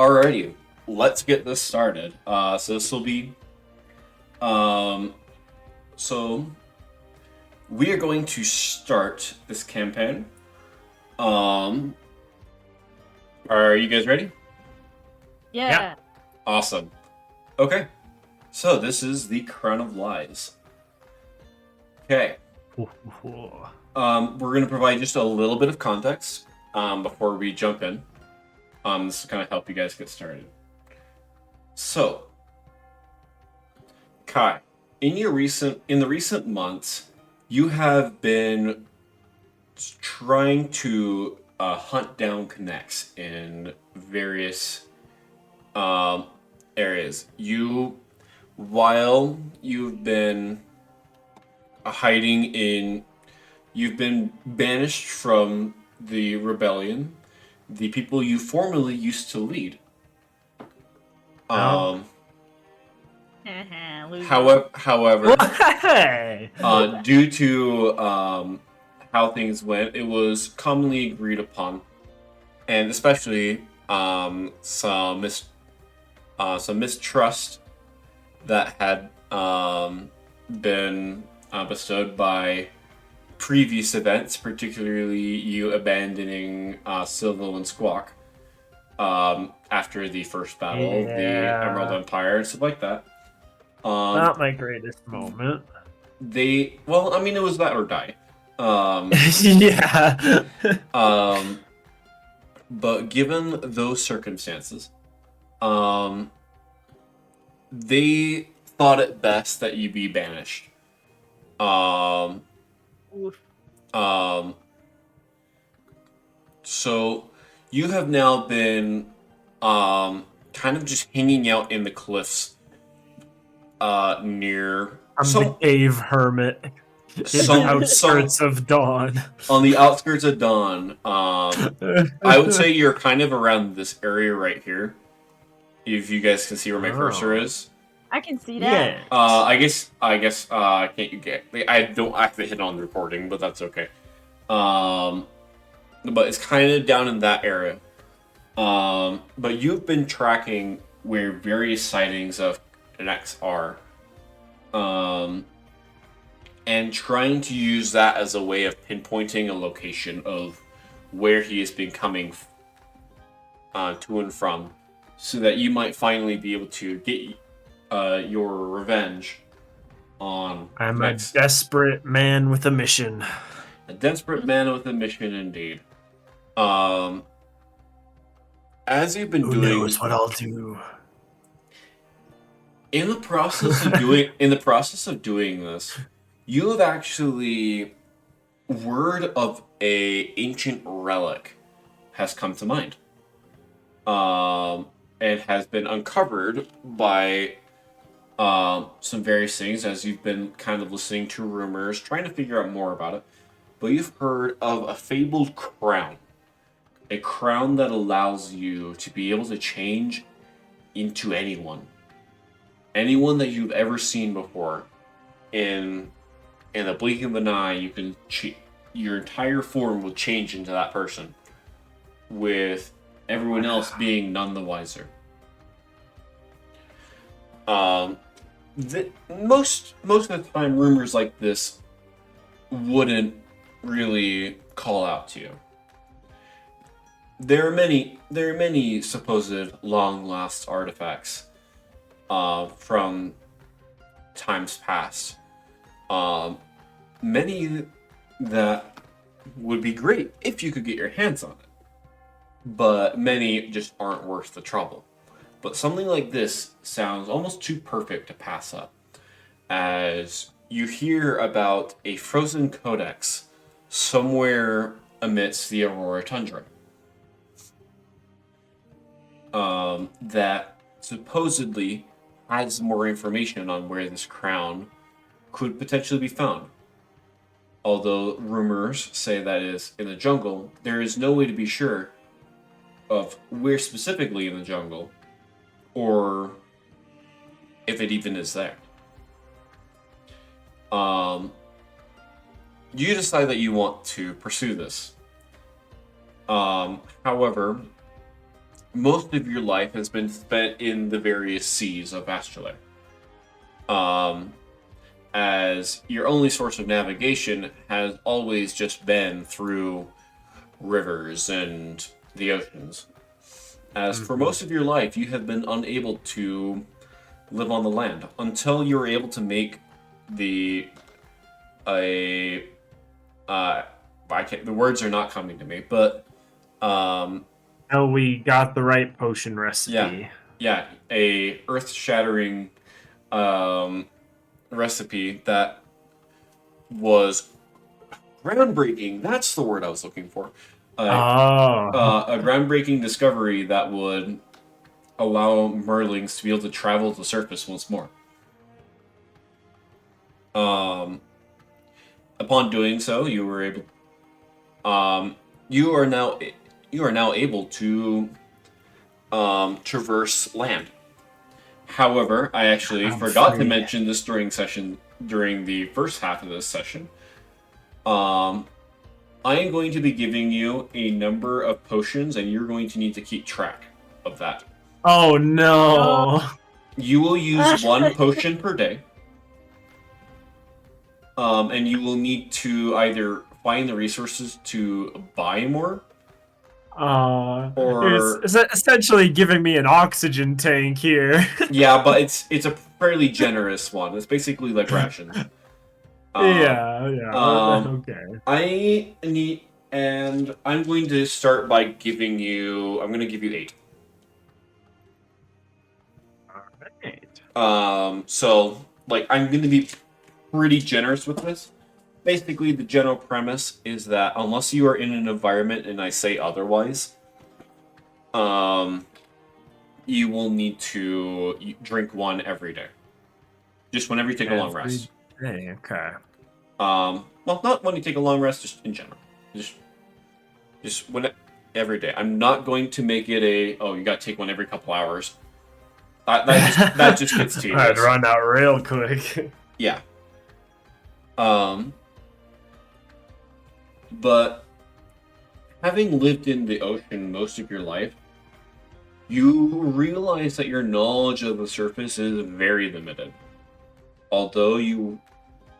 Alrighty, let's get this started. So this will be, um, so we are going to start this campaign. Um, are you guys ready? Yeah. Awesome. Okay, so this is the Crown of Lies. Okay. We're going to provide just a little bit of context before we jump in. This will kind of help you guys get started. So, Kai, in the recent months, you have been trying to hunt down connects in various areas. While you've been you've been banished from the rebellion, the people you formerly used to lead. However, Hey! due to how things went, it was commonly agreed upon, and especially some mistrust that had been bestowed by previous events, particularly you abandoning Silvo and Squawk after the first battle of the Emerald Empire and stuff like that. Not my greatest moment. It was that or die. Yeah. But given those circumstances, they thought it best that you be banished. So you have now been kind of just hanging out in the cliffs near The cave hermit. In the outskirts of Dawn. On the outskirts of Dawn. I would say you're kind of around this area right here. If you guys can see where my cursor is. I can see that. Yeah. I guess can't you get I don't actually hit on the recording, but that's okay. But it's kind of down in that area. But you've been tracking where various sightings of connects are. And trying to use that as a way of pinpointing a location of where he has been coming to and from, so that you might finally be able to get your revenge on. I'm a desperate man with a mission. A desperate man with a mission, indeed. As you've been Who doing, knows what I'll do? in the process of doing this, you have actually word of a ancient relic has come to mind. And has been uncovered by some various things as you've been kind of listening to rumors, trying to figure out more about it. But you've heard of a fabled crown. A crown that allows you to be able to change into anyone. Anyone that you've ever seen before. In the blink of an eye, you can your entire form will change into that person, with everyone else being none the wiser. Most of the time, rumors like this wouldn't really call out to you. There are many supposed long-lost artifacts from times past. Many that would be great if you could get your hands on it, but many just aren't worth the trouble. But something like this sounds almost too perfect to pass up, as you hear about a frozen codex somewhere amidst the Aurora Tundra that supposedly has more information on where this crown could potentially be found. Although rumors say that it is in the jungle, there is no way to be sure of where specifically in the jungle, or if it even is there. You decide that you want to pursue this. However, most of your life has been spent in the various seas of Astrolabe. As your only source of navigation has always just been through rivers and the oceans. As for most of your life, you have been unable to live on the land until you were able to make the the words are not coming to me, but Oh, we got the right potion recipe. Yeah, a earth-shattering recipe that was groundbreaking. That's the word I was looking for. A groundbreaking discovery that would allow Merlings to be able to travel to the surface once more. Upon doing so, you were able. You are now able to traverse land. However, I actually forgot to mention this during the first half of this session. I am going to be giving you a number of potions, and you're going to need to keep track of that. Oh no! You will use one potion per day. And you will need to either find the resources to buy more. Or it's essentially giving me an oxygen tank here. Yeah, but it's a fairly generous one. It's basically like rations. Okay. I'm going to start by giving you. I'm going to give you 8. All right. So like I'm going to be pretty generous with this. Basically, the general premise is that unless you are in an environment and I say otherwise, you will need to drink one every day. Just whenever you take a long rest. Okay. Well, not when you take a long rest, just in general. Just every day. I'm not going to make it you gotta take one every couple hours. That just gets tedious. I'd run out real quick. Yeah. But having lived in the ocean most of your life, you realize that your knowledge of the surface is very limited. Although you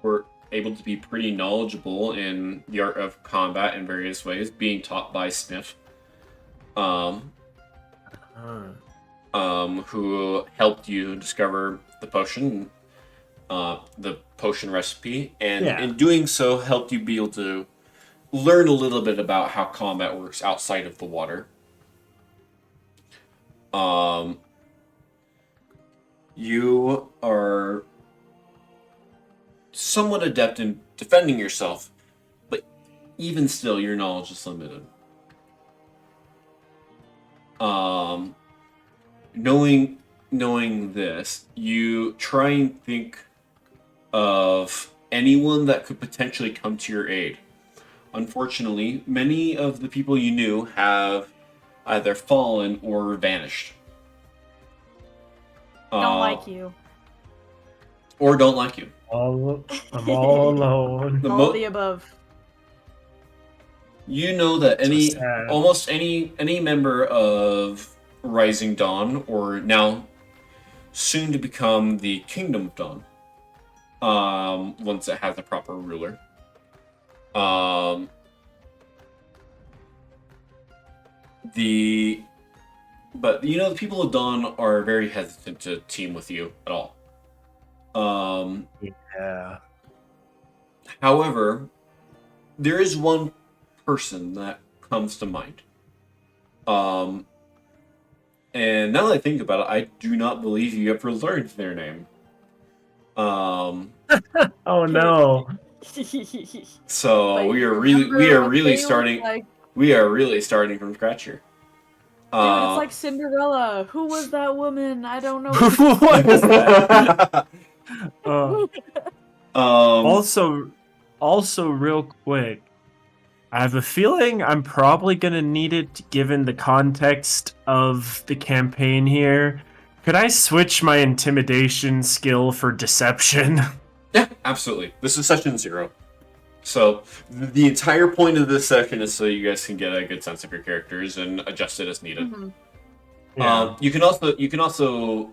were able to be pretty knowledgeable in the art of combat in various ways, being taught by Sniff, who helped you discover the potion recipe, and in doing so helped you be able to learn a little bit about how combat works outside of the water. You are somewhat adept in defending yourself, but even still, your knowledge is limited. Knowing this, you try and think of anyone that could potentially come to your aid. Unfortunately, many of the people you knew have either fallen or vanished. Don't like you. Or don't like you. I'm all alone. All the above. You know that almost any member of Rising Dawn, or now soon to become the Kingdom of Dawn, once it has a proper ruler. But the people of Dawn are very hesitant to team with you at all. Yeah. However, there is one person that comes to mind. And now that I think about it, I do not believe you ever learned their name. Oh no. So we are really starting from scratch here. Dude, it's like Cinderella. Who was that woman? I don't know. What is that? Also, real quick, I have a feeling I'm probably gonna need it given the context of the campaign here. Could I switch my intimidation skill for deception? Yeah, absolutely. This is session 0. So the entire point of this session is so you guys can get a good sense of your characters and adjust it as needed. Yeah. You can also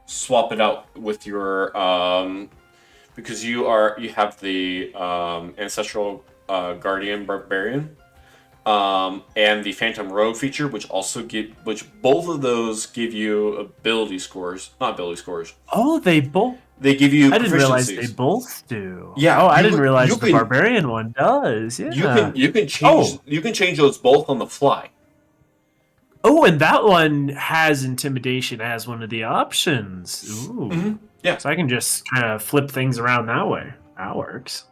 swap it out with your because you have the ancestral guardian barbarian and the phantom rogue feature, which both of those give you ability scores, not ability scores. Oh, they both. They give you I didn't realize they proficiencies. both do. Yeah, Oh, I didn't you realize the can barbarian one does. Yeah. Oh. you can change those both on the fly. Oh, and that one has intimidation as one of the options. Ooh. Yeah. So I can just kind of flip things around that way. That works.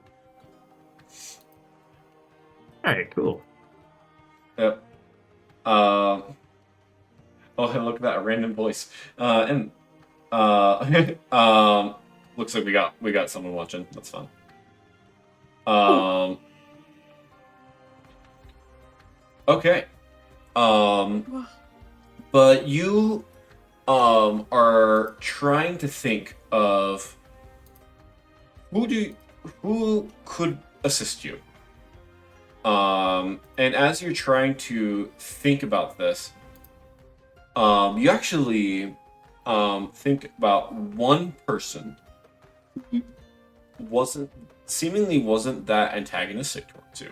All right, cool. Yep. Uh, oh, hey, look at that, a random voice. And looks like we got someone watching. That's fun. Okay. But you are trying to think of who could assist you. And as you're trying to think about this, you actually think about one person who wasn't that antagonistic towards you.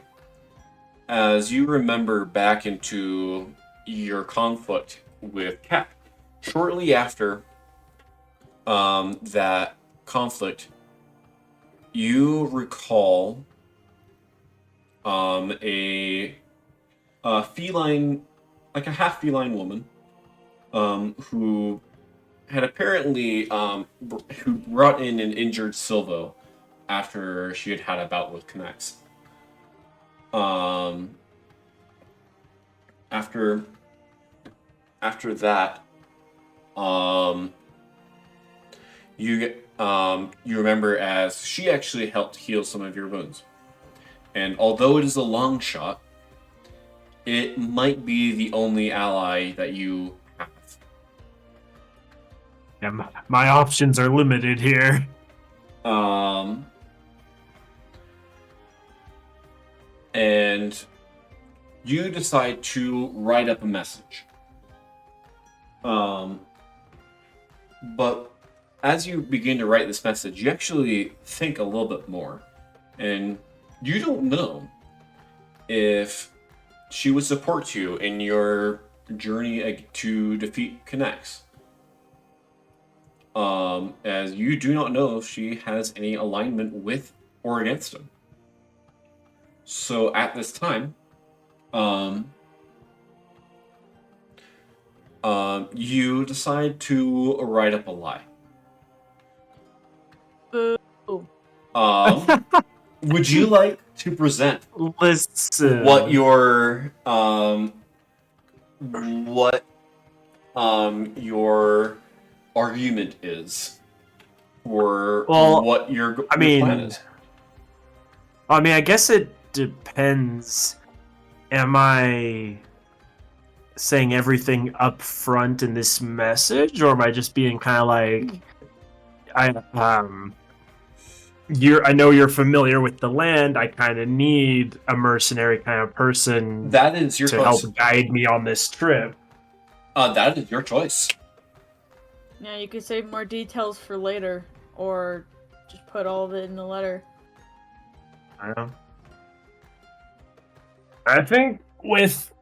As you remember back into your conflict with Cap, shortly after that conflict, you recall a feline, like a half feline woman, who had apparently who brought in an injured Silvo after she had had a bout with Knex. After that, you remember as she actually helped heal some of your wounds. And although it is a long shot, it might be the only ally that you have. Yeah, my options are limited here. And you decide to write up a message. But as you begin to write this message, you actually think a little bit more. And you don't know if she would support you in your journey to defeat Knex. As you do not know if she has any alignment with or against him. So at this time, you decide to write up a lie. Boo. Would you like to present Listen. what your argument is for what your plan is? I mean, I guess it depends. Am I saying everything up front in this message, or am I just being kind of like, I know you're familiar with the land. I kind of need a mercenary kind of person that is your to choice. help guide me on this trip. That is your choice. Yeah, you could save more details for later, or just put all of it in the letter. I think with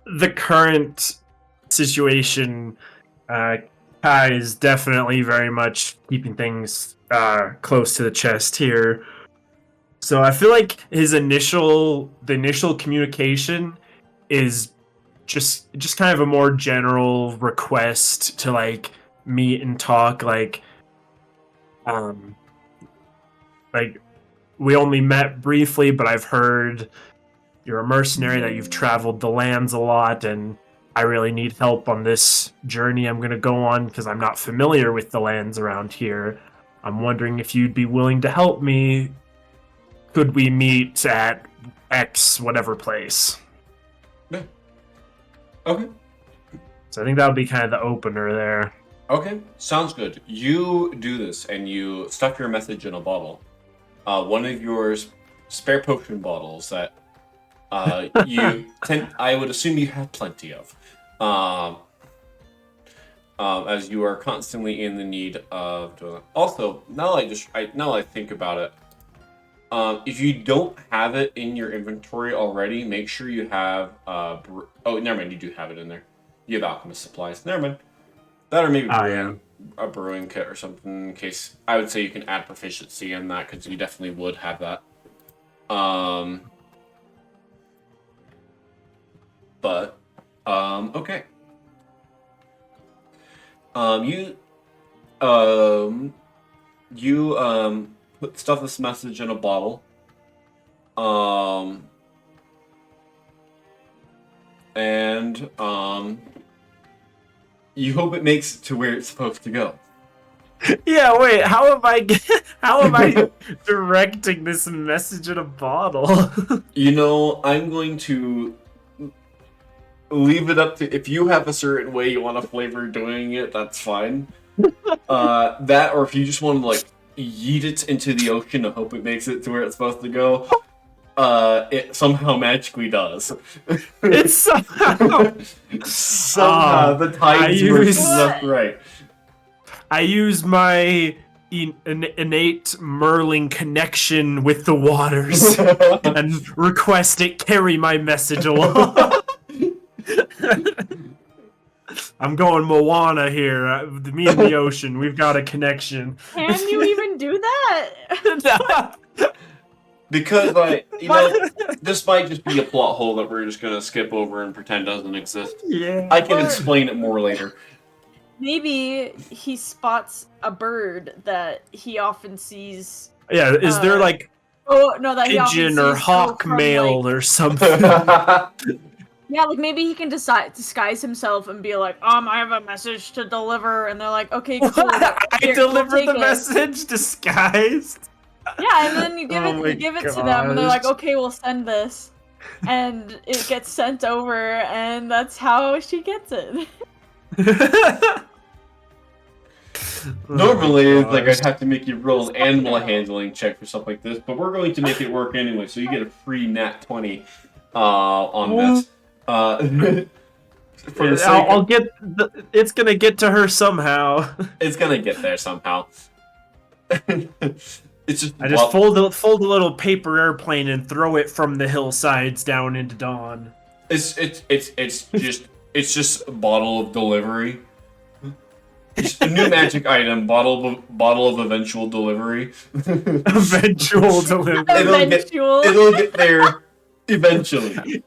the current situation, Kai is definitely very much keeping things close to the chest here. So I feel like the initial communication is just kind of a more general request to like meet and talk, like we only met briefly, but I've heard you're a mercenary, that you've traveled the lands a lot, and I really need help on this journey I'm going to go on because I'm not familiar with the lands around here. I'm wondering if you'd be willing to help me. Could we meet at X whatever place? Yeah. Okay. So I think that would be kind of the opener there. Okay, sounds good. You do this, and you stuff your message in a bottle. One of your spare potion bottles that I would assume you have plenty of. as you are constantly in the need of doing that. Also, now I think about it, if you don't have it in your inventory already, make sure you have. Oh, never mind. You do have it in there. You have alchemist supplies. Never mind. That or maybe a brewing kit or something. In case I would say you can add proficiency in that because you definitely would have that. But okay. You put stuff this message in a bottle. And you hope it makes it to where it's supposed to go. Yeah, wait, how am I directing this message in a bottle? You know, I'm going to leave it up to, if you have a certain way you want to flavor doing it, that's fine. That, or if you just want to like yeet it into the ocean and hope it makes it to where it's supposed to go, it somehow magically does. It's somehow the tides work left right. I use my innate Merlin connection with the waters and request it carry my message along. I'm going Moana here. Me and the ocean, we've got a connection. Can you even do that? Because, like, you know, this might just be a plot hole that we're just gonna skip over and pretend doesn't exist. Yeah. I can explain it more later. Maybe he spots a bird that he often sees. Yeah, is there like Oh no, that he often pigeon sees or hawk from, mail like, or something? Yeah, like maybe he can disguise himself and be like, I have a message to deliver, and they're like, okay, cool. I Here, delivered take the it. message disguised. Yeah, and then you give Oh it to them, and they're like, gosh. okay, we'll send this, and it gets sent over, and that's how she gets it. Normally, Oh it's like gosh. I'd have to make you roll an animal handling check for stuff like this, but we're going to make it work anyway, so you get a free nat 20 on this. For the sake I'll get. It's gonna get to her somehow. It's gonna get there somehow. It's just I just fold a little paper airplane and throw it from the hillsides down into dawn. It's just a bottle of delivery. Just a new magic item, bottle of eventual delivery. Eventual delivery. It'll get there eventually.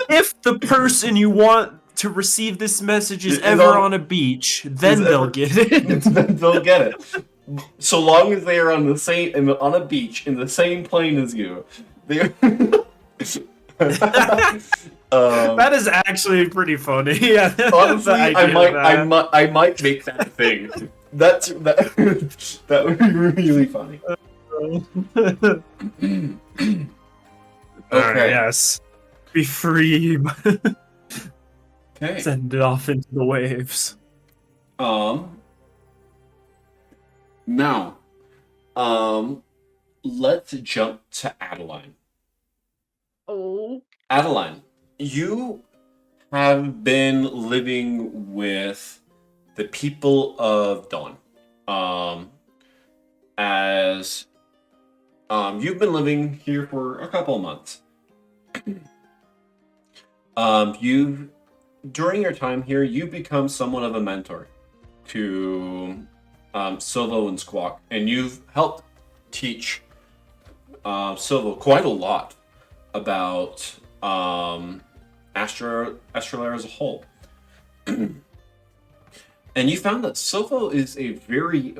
If the person you want to receive this message is ever on a beach, then they'll get it. Then they'll get it. So long as they are on a beach in the same plane as you. That is actually pretty funny. Yeah, honestly, I might make that a thing. That would be really funny. Okay. Yes. Be free. Okay. Send it off into the waves. Now, let's jump to Adeline. Oh. Adeline, you have been living with the people of Dawn. As you've been living here for a couple of months. During your time here, you've become somewhat of a mentor to Silvo and Squawk, and you've helped teach Silvo quite a lot about Astrolaire as a whole. And you found that Silvo is has a very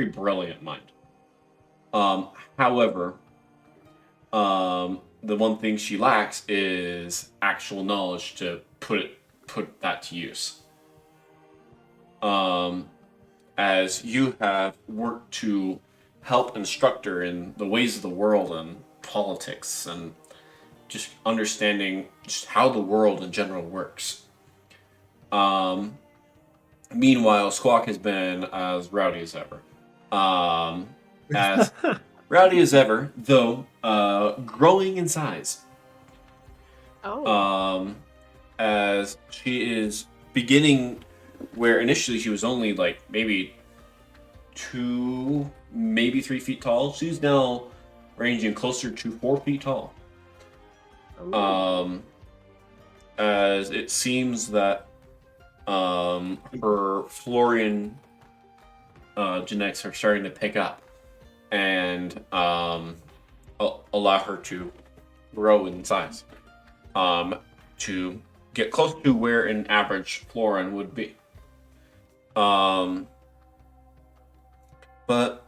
brilliant mind. However, the one thing she lacks is actual knowledge to put that to use. As you have worked to help instruct her in the ways of the world and politics and just understanding just how the world in general works. Meanwhile, Squawk has been as rowdy as ever. As rowdy as ever, though growing in size. Oh. As she is beginning where initially she was only like maybe 2, maybe 3 feet tall. She's now ranging closer to 4 feet tall. As it seems that her Florian genetics are starting to pick up and allow her to grow in size to get close to where an average Florin would be. But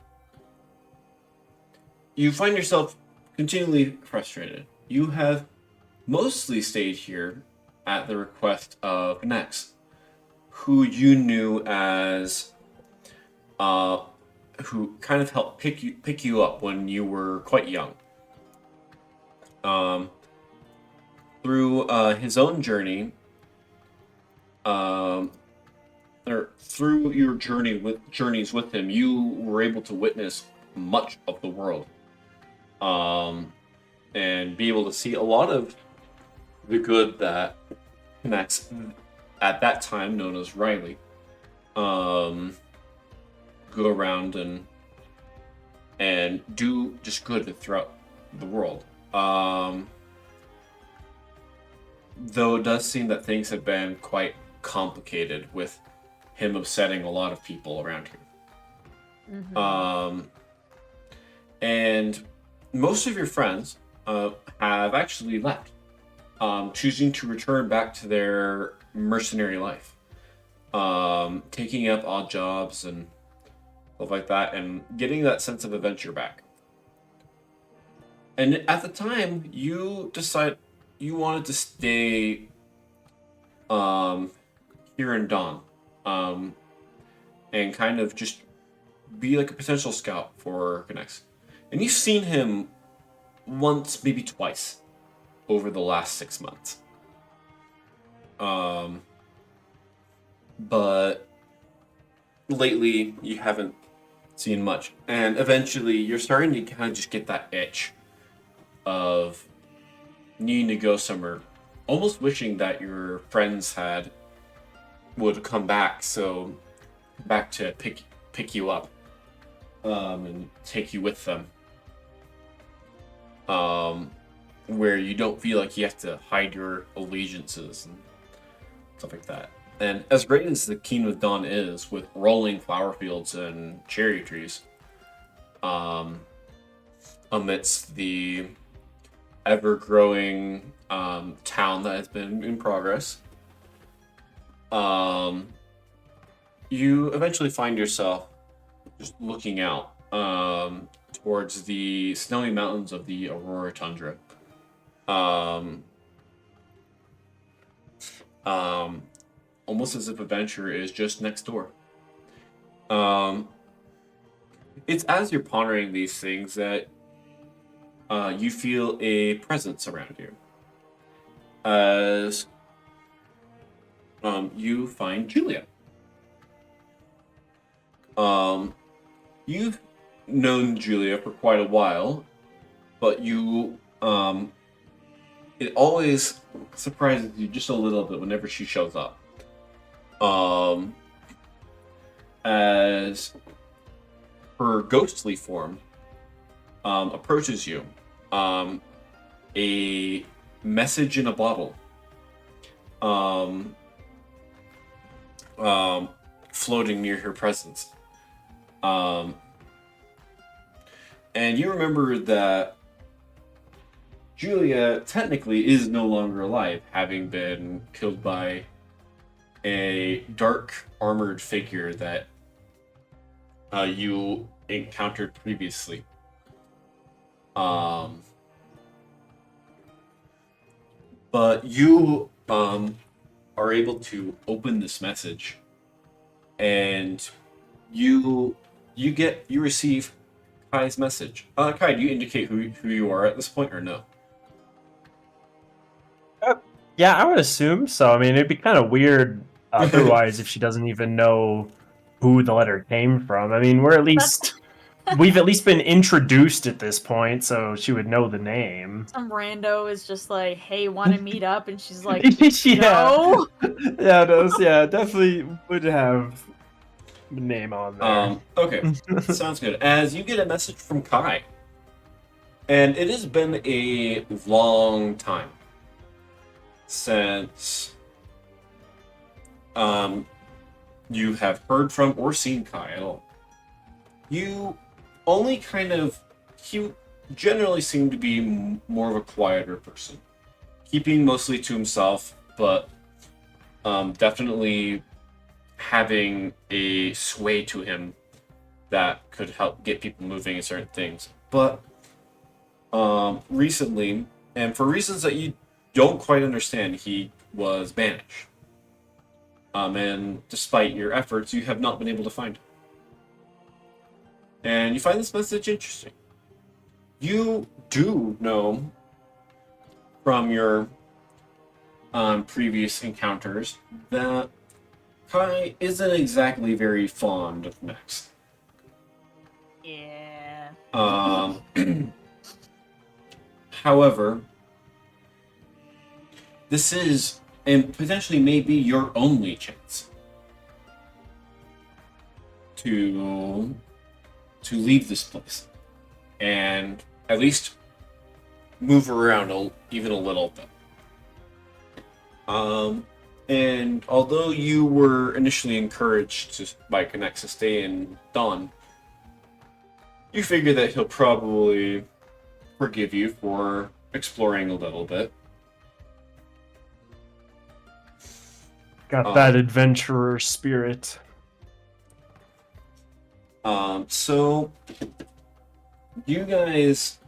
you find yourself continually frustrated. You have mostly stayed here at the request of Nex, who you knew as who kind of helped pick you up when you were quite young. Through his own journey, or through your journeys with him, you were able to witness much of the world, and be able to see a lot of the good that connects at that time known as Riley. Go around and do just good throughout the world. Though it does seem that things have been quite complicated with him upsetting a lot of people around here. And most of your friends have actually left, choosing to return back to their mercenary life, taking up odd jobs and stuff like that, and getting that sense of adventure back. And at the time, you decide you wanted to stay here in Dawn, and kind of just be like a potential scout for Connects. And you've seen him once, maybe twice, over the last 6 months. But lately, you haven't seen much. And eventually, you're starting to kind of just get that itch of needing to go somewhere, almost wishing that your friends would come back, back to pick you up, and take you with them, where you don't feel like you have to hide your allegiances and stuff like that. And as great as the Kingdom of Dawn is, with rolling flower fields and cherry trees, amidst the ever-growing town that has been in progress, you eventually find yourself just looking out towards the snowy mountains of the Aurora Tundra. Almost as if adventure is just next door. It's as you're pondering these things that you feel a presence around you. As you find Julia. You've known Julia for quite a while, but it always surprises you just a little bit whenever she shows up. As her ghostly form approaches you, a message in a bottle floating near her presence. And you remember that Julia technically is no longer alive, having been killed by a dark armored figure that you encountered previously. But you are able to open this message, and you receive Kai's message. Kai, do you indicate who you are at this point, or no? Yeah, I would assume so. I mean, it'd be kind of weird otherwise if she doesn't even know who the letter came from. I mean, we're at least we've at least been introduced at this point, so she would know the name. Some rando is just like, "Hey, want to meet up?" And she's like, Yeah. "No." Yeah, those, yeah, definitely would have the name on there. Okay, sounds good. As you get a message from Kai, and it has been a long time since you have heard from or seen Kai at all. You only kind of he generally seemed to be more of a quieter person, keeping mostly to himself, but definitely having a sway to him that could help get people moving in certain things. But recently, and for reasons that you don't quite understand, he was banished. And despite your efforts, you have not been able to find him. And you find this message interesting. You do know from your previous encounters that Kai isn't exactly very fond of mechs. Yeah. However, this is, and potentially maybe your only chance to leave this place and at least move around even a little bit. And although you were initially encouraged by Connect to stay in Dawn, you figure that he'll probably forgive you for exploring a little bit. Got that adventurer spirit. So you guys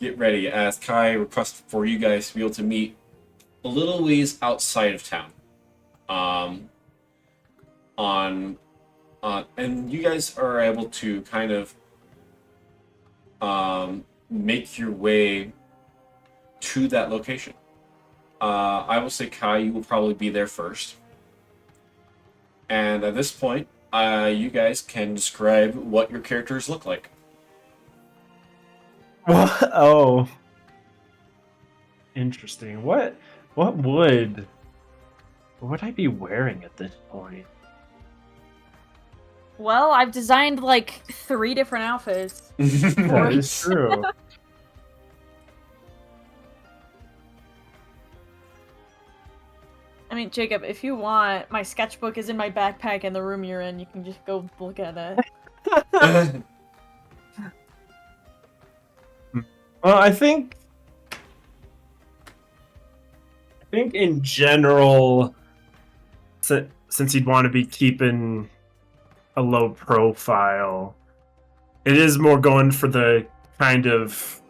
get ready as Kai requests for you guys to be able to meet a little ways outside of town. And you guys are able to kind of make your way to that location. I will say, Kai, you will probably be there first. And at this point, you guys can describe what your characters look like. Oh, interesting. What would I be wearing at this point? Well, I've designed like 3 different outfits. That is true. I mean, Jacob, if you want, my sketchbook is in my backpack in the room you're in. You can just go look at it. Well, I think in general, since you'd want to be keeping a low profile, it is more going for the kind of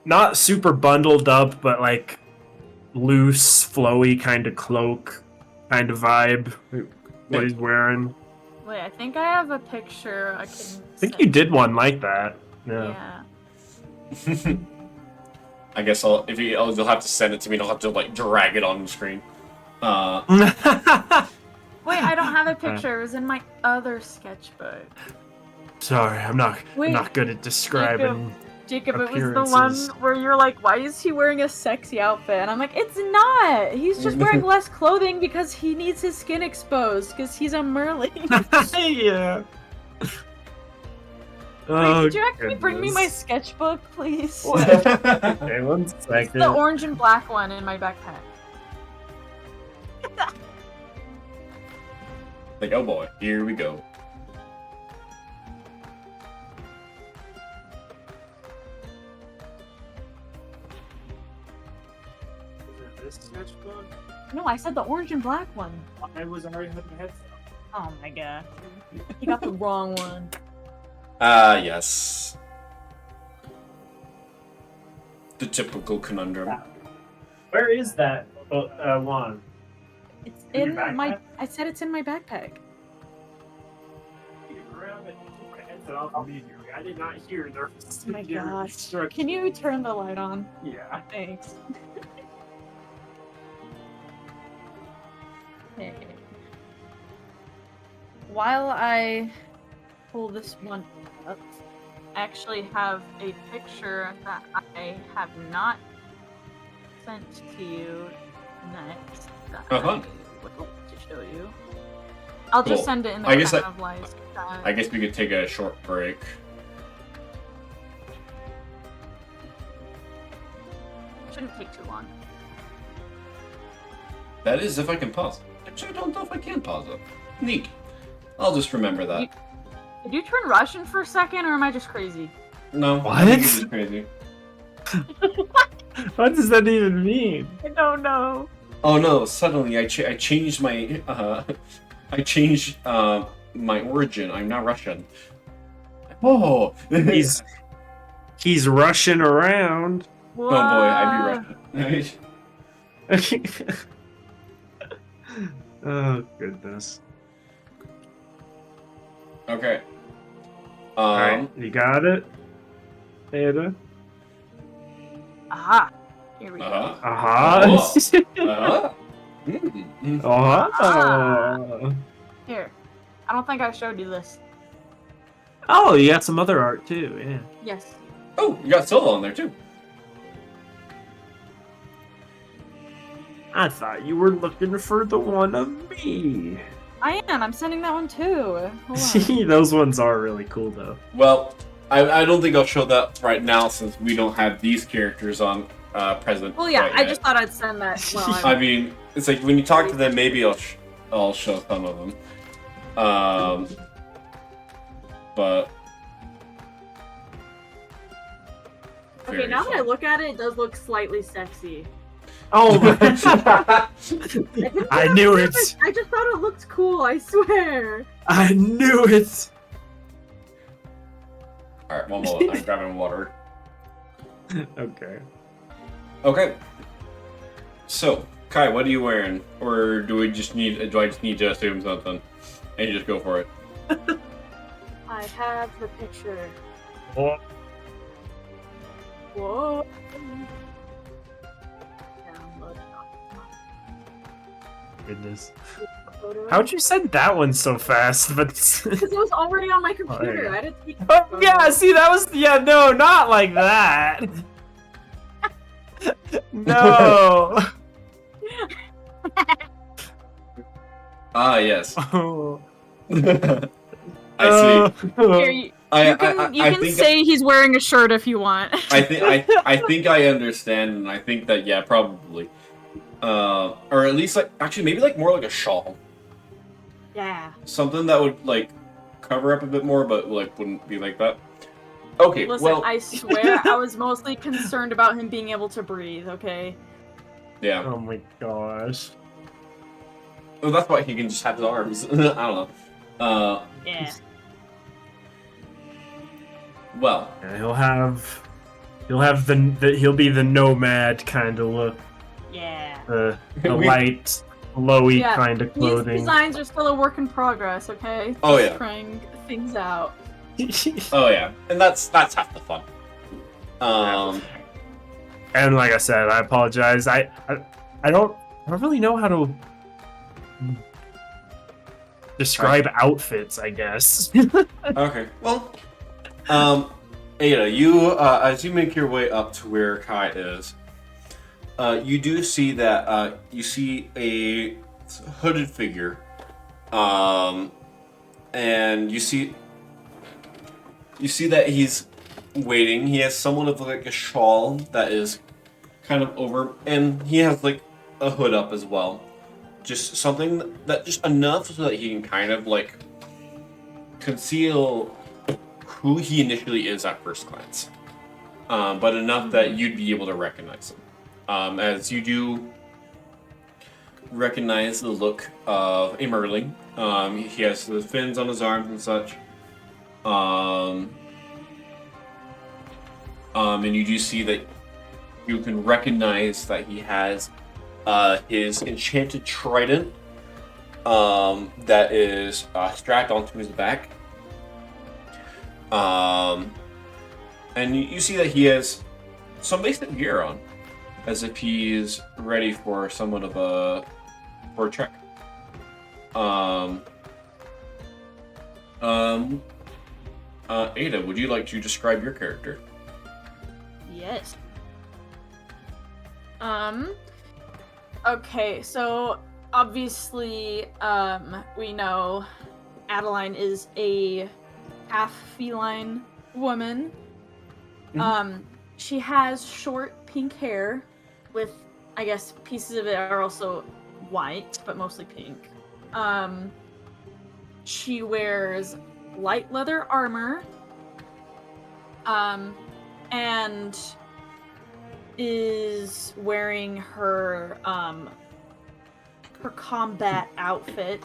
not super bundled up, but like loose, flowy kind of cloak kind of vibe what he's wearing. Wait, I think I have a picture I can I think you did one like that. Yeah. I guess you'll have to send it to me. I'll have to like drag it on the screen. Wait, I don't have a picture. It was in my other sketchbook. Sorry, I'm not good at describing. Jacob, it was the one where you're like, why is he wearing a sexy outfit? And I'm like, it's not! He's just wearing less clothing because he needs his skin exposed, because he's a merling. Yeah. Wait, could you actually bring me my sketchbook, please? Okay, 1 second. It's the orange and black one in my backpack. Like, oh boy, here we go. This sketchbook? No, I said the orange and black one. I was already had my headset. Oh my god. You got the wrong one. Yes. The typical conundrum. Where is that one? It's In your in my... backpack? I said it's in my backpack. You can grab it. Take my headset off immediately. I did not hear there. Oh my gosh. Can you turn the light on? Yeah. Thanks. Okay. While I pull this one up. I actually have a picture that I have not sent to you next that I would like to show you. I'll just send it in the I guess we could take a short break. Shouldn't take too long. That is, if I can pause. Actually, I don't know if I can pause it. Neat. I'll just remember that. Did you turn Russian for a second, or am I just crazy? No, what? I think you're just crazy. What does that even mean? I don't know. Oh no! Suddenly, I changed my my origin. I'm not Russian. Oh, he's rushing around. Whoa. Oh boy, I'd be Russian. Oh goodness. Okay. Alright, you got it, Ada? Aha. Here we go. Aha. Aha. Here. I don't think I showed you this. Oh, you got some other art too, yeah. Yes. Oh, you got Solo on there too. I thought you were looking for the one of me. I am. I'm sending that one too. Hold on. Those ones are really cool though. Well, I don't think I'll show that right now since we don't have these characters on present. Well, yeah, right I yet. just thought I'd send that. Well, I mean, it's like when you talk to them, maybe I'll show some of them. But okay, now that I look at it, it does look slightly sexy. Oh my I knew it! I just thought it looked cool, I swear. I knew it! Alright, one moment. I'm grabbing water. Okay. Okay. So, Kai, what are you wearing? Or do I just need to assume something? And you just go for it. I have the picture. Oh. Whoa. Download. Goodness. Photo. How'd you send that one so fast? But Because it was already on my computer. yeah. I had to take oh, yeah, see, that was no, not like that. No. Ah, yes. Oh. I see. Here, you can think say he's wearing a shirt if you want. I think I understand, and I think that yeah, probably, or at least like actually maybe like more like a shawl, Yeah. something that would like cover up a bit more, but like wouldn't be like that. Okay, Listen, well, I swear I was mostly concerned about him being able to breathe, okay? yeah. Oh my gosh. Well, that's why he can just have his arms. I don't know. Yeah. Well, Yeah, he'll be the nomad kind of look. Yeah. The We- light, flowy Yeah, kind of These clothing. designs are still a work in progress, okay? Oh, Just yeah. trying things out. oh yeah, and that's half the fun. And like I said, I apologize. I don't really know how to describe outfits, I guess. Okay, well, Ada, you as you make your way up to where Kai is, you do see that you see a hooded figure, and you see that he's waiting. He has somewhat of like a shawl that is kind of over, and he has like a hood up as well. Just something that just enough so that he can kind of like conceal who he initially is at first glance, but enough that you'd be able to recognize him. As you do recognize the look of a Merling. He has the fins on his arms and such. And you do see that you can recognize that he has his enchanted trident that is strapped onto his back. And you see that he has some basic gear on, as if he's ready for somewhat of a trek. Ada, would you like to describe your character? Yes. Okay, so obviously, we know Adeline is a half feline woman. She has short pink hair with, I guess, pieces of it are also white, but mostly pink. She wears light leather armor, and is wearing her combat outfit,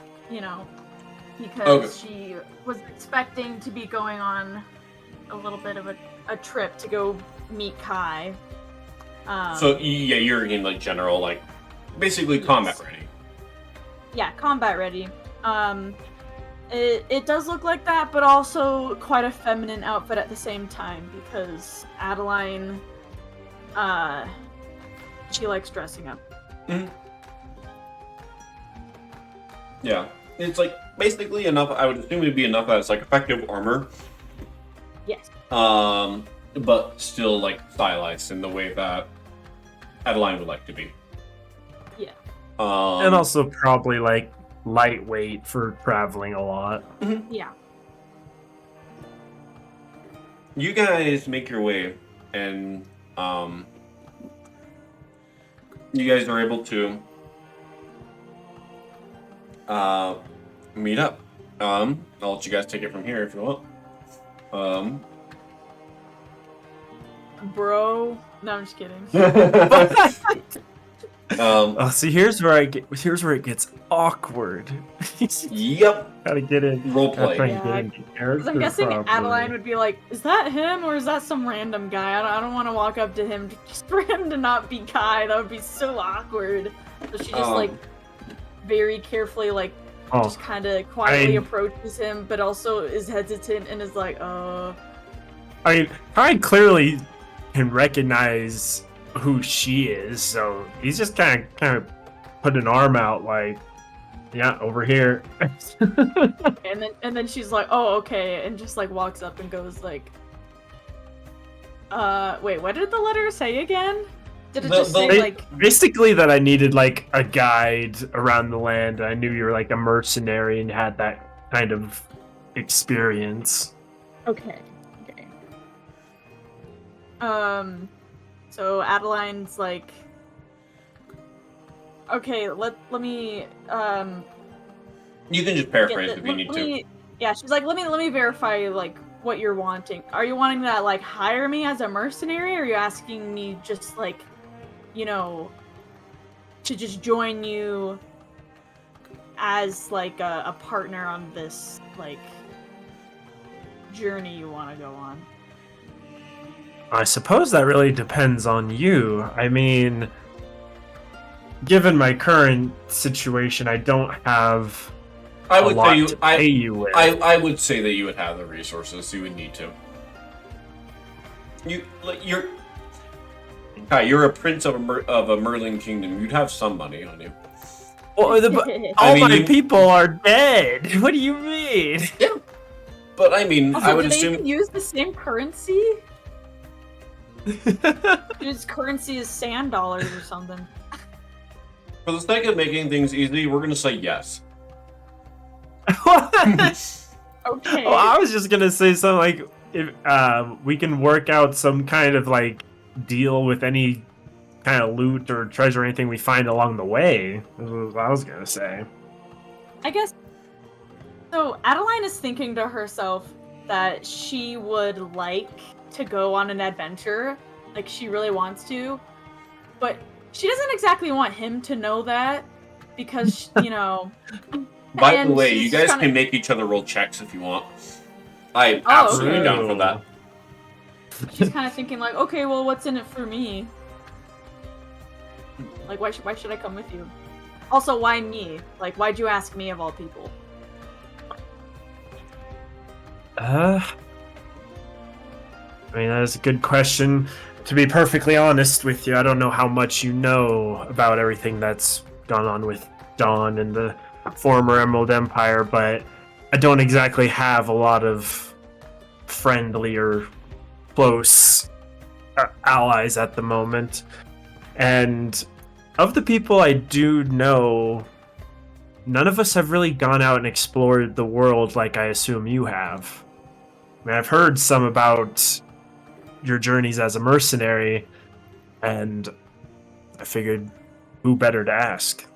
because she was expecting to be going on a little bit of a trip to go meet Kai. So yeah, you're in like general, like basically combat ready. Yeah, combat ready. It does look like that, but also quite a feminine outfit at the same time, because Adeline, she likes dressing up. Mm-hmm. Yeah, it's like basically enough. I would assume it'd be enough that it's like effective armor. Yes. But still like stylized in the way that Adeline would like to be. Yeah. And also probably like lightweight for traveling a lot. Mm-hmm. Yeah. You guys make your way, and you guys are able to meet up. I'll let you guys take it from here if you want. Bro, no, I'm just kidding. See, here's where it gets awkward. Yep. Gotta get in. Roleplay. Yeah, because I'm guessing Adeline would be like, "Is that him or is that some random guy? I don't want to walk up to him just for him to not be Kai. That would be so awkward." So she just like very carefully just kind of quietly approaches him, but also is hesitant and is like, I mean, Kai clearly can recognize who she is, so he's just kind of put an arm out like, yeah, over here. and then she's like, "Oh, okay," and just like walks up and goes like, wait, what did the letter say again? Did it just say like basically that I needed like a guide around the land? I knew you were like a mercenary and had that kind of experience. Okay. So Adeline's like, okay, let me you can just paraphrase if you need to. Yeah, she's like, let me verify like what you're wanting. Are you wanting to like hire me as a mercenary, or are you asking me just like, to just join you as like a partner on this like journey you want to go on? I suppose that really depends on you. I mean, given my current situation, I don't have I would lot say you, to pay you with. I would say that you would have the resources. You would need to. You're a prince of a Merlin kingdom. You'd have some money on you. Well, all my people are dead. What do you mean? Yeah, but I mean, also, I would do assume they even use the same currency? His currency is sand dollars or something. For the sake of making things easy, we're gonna say yes. Okay. Well, I was just gonna say something like, if we can work out some kind of like deal with any kind of loot or treasure or anything we find along the way. That's what I was gonna say. I guess. So Adeline is thinking to herself that she would like to go on an adventure, like she really wants to, but she doesn't exactly want him to know that, because By the way, you guys can make each other roll checks if you want. I'm absolutely down for that. She's kind of thinking like, okay, well, what's in it for me? Like, why should I come with you? Also, why me? Like, why'd you ask me of all people? I mean, that is a good question. To be perfectly honest with you, I don't know how much you know about everything that's gone on with Dawn and the former Emerald Empire, but I don't exactly have a lot of friendly or close allies at the moment. And of the people I do know, none of us have really gone out and explored the world like I assume you have. I mean, I've heard some about your journeys as a mercenary, and I figured who better to ask.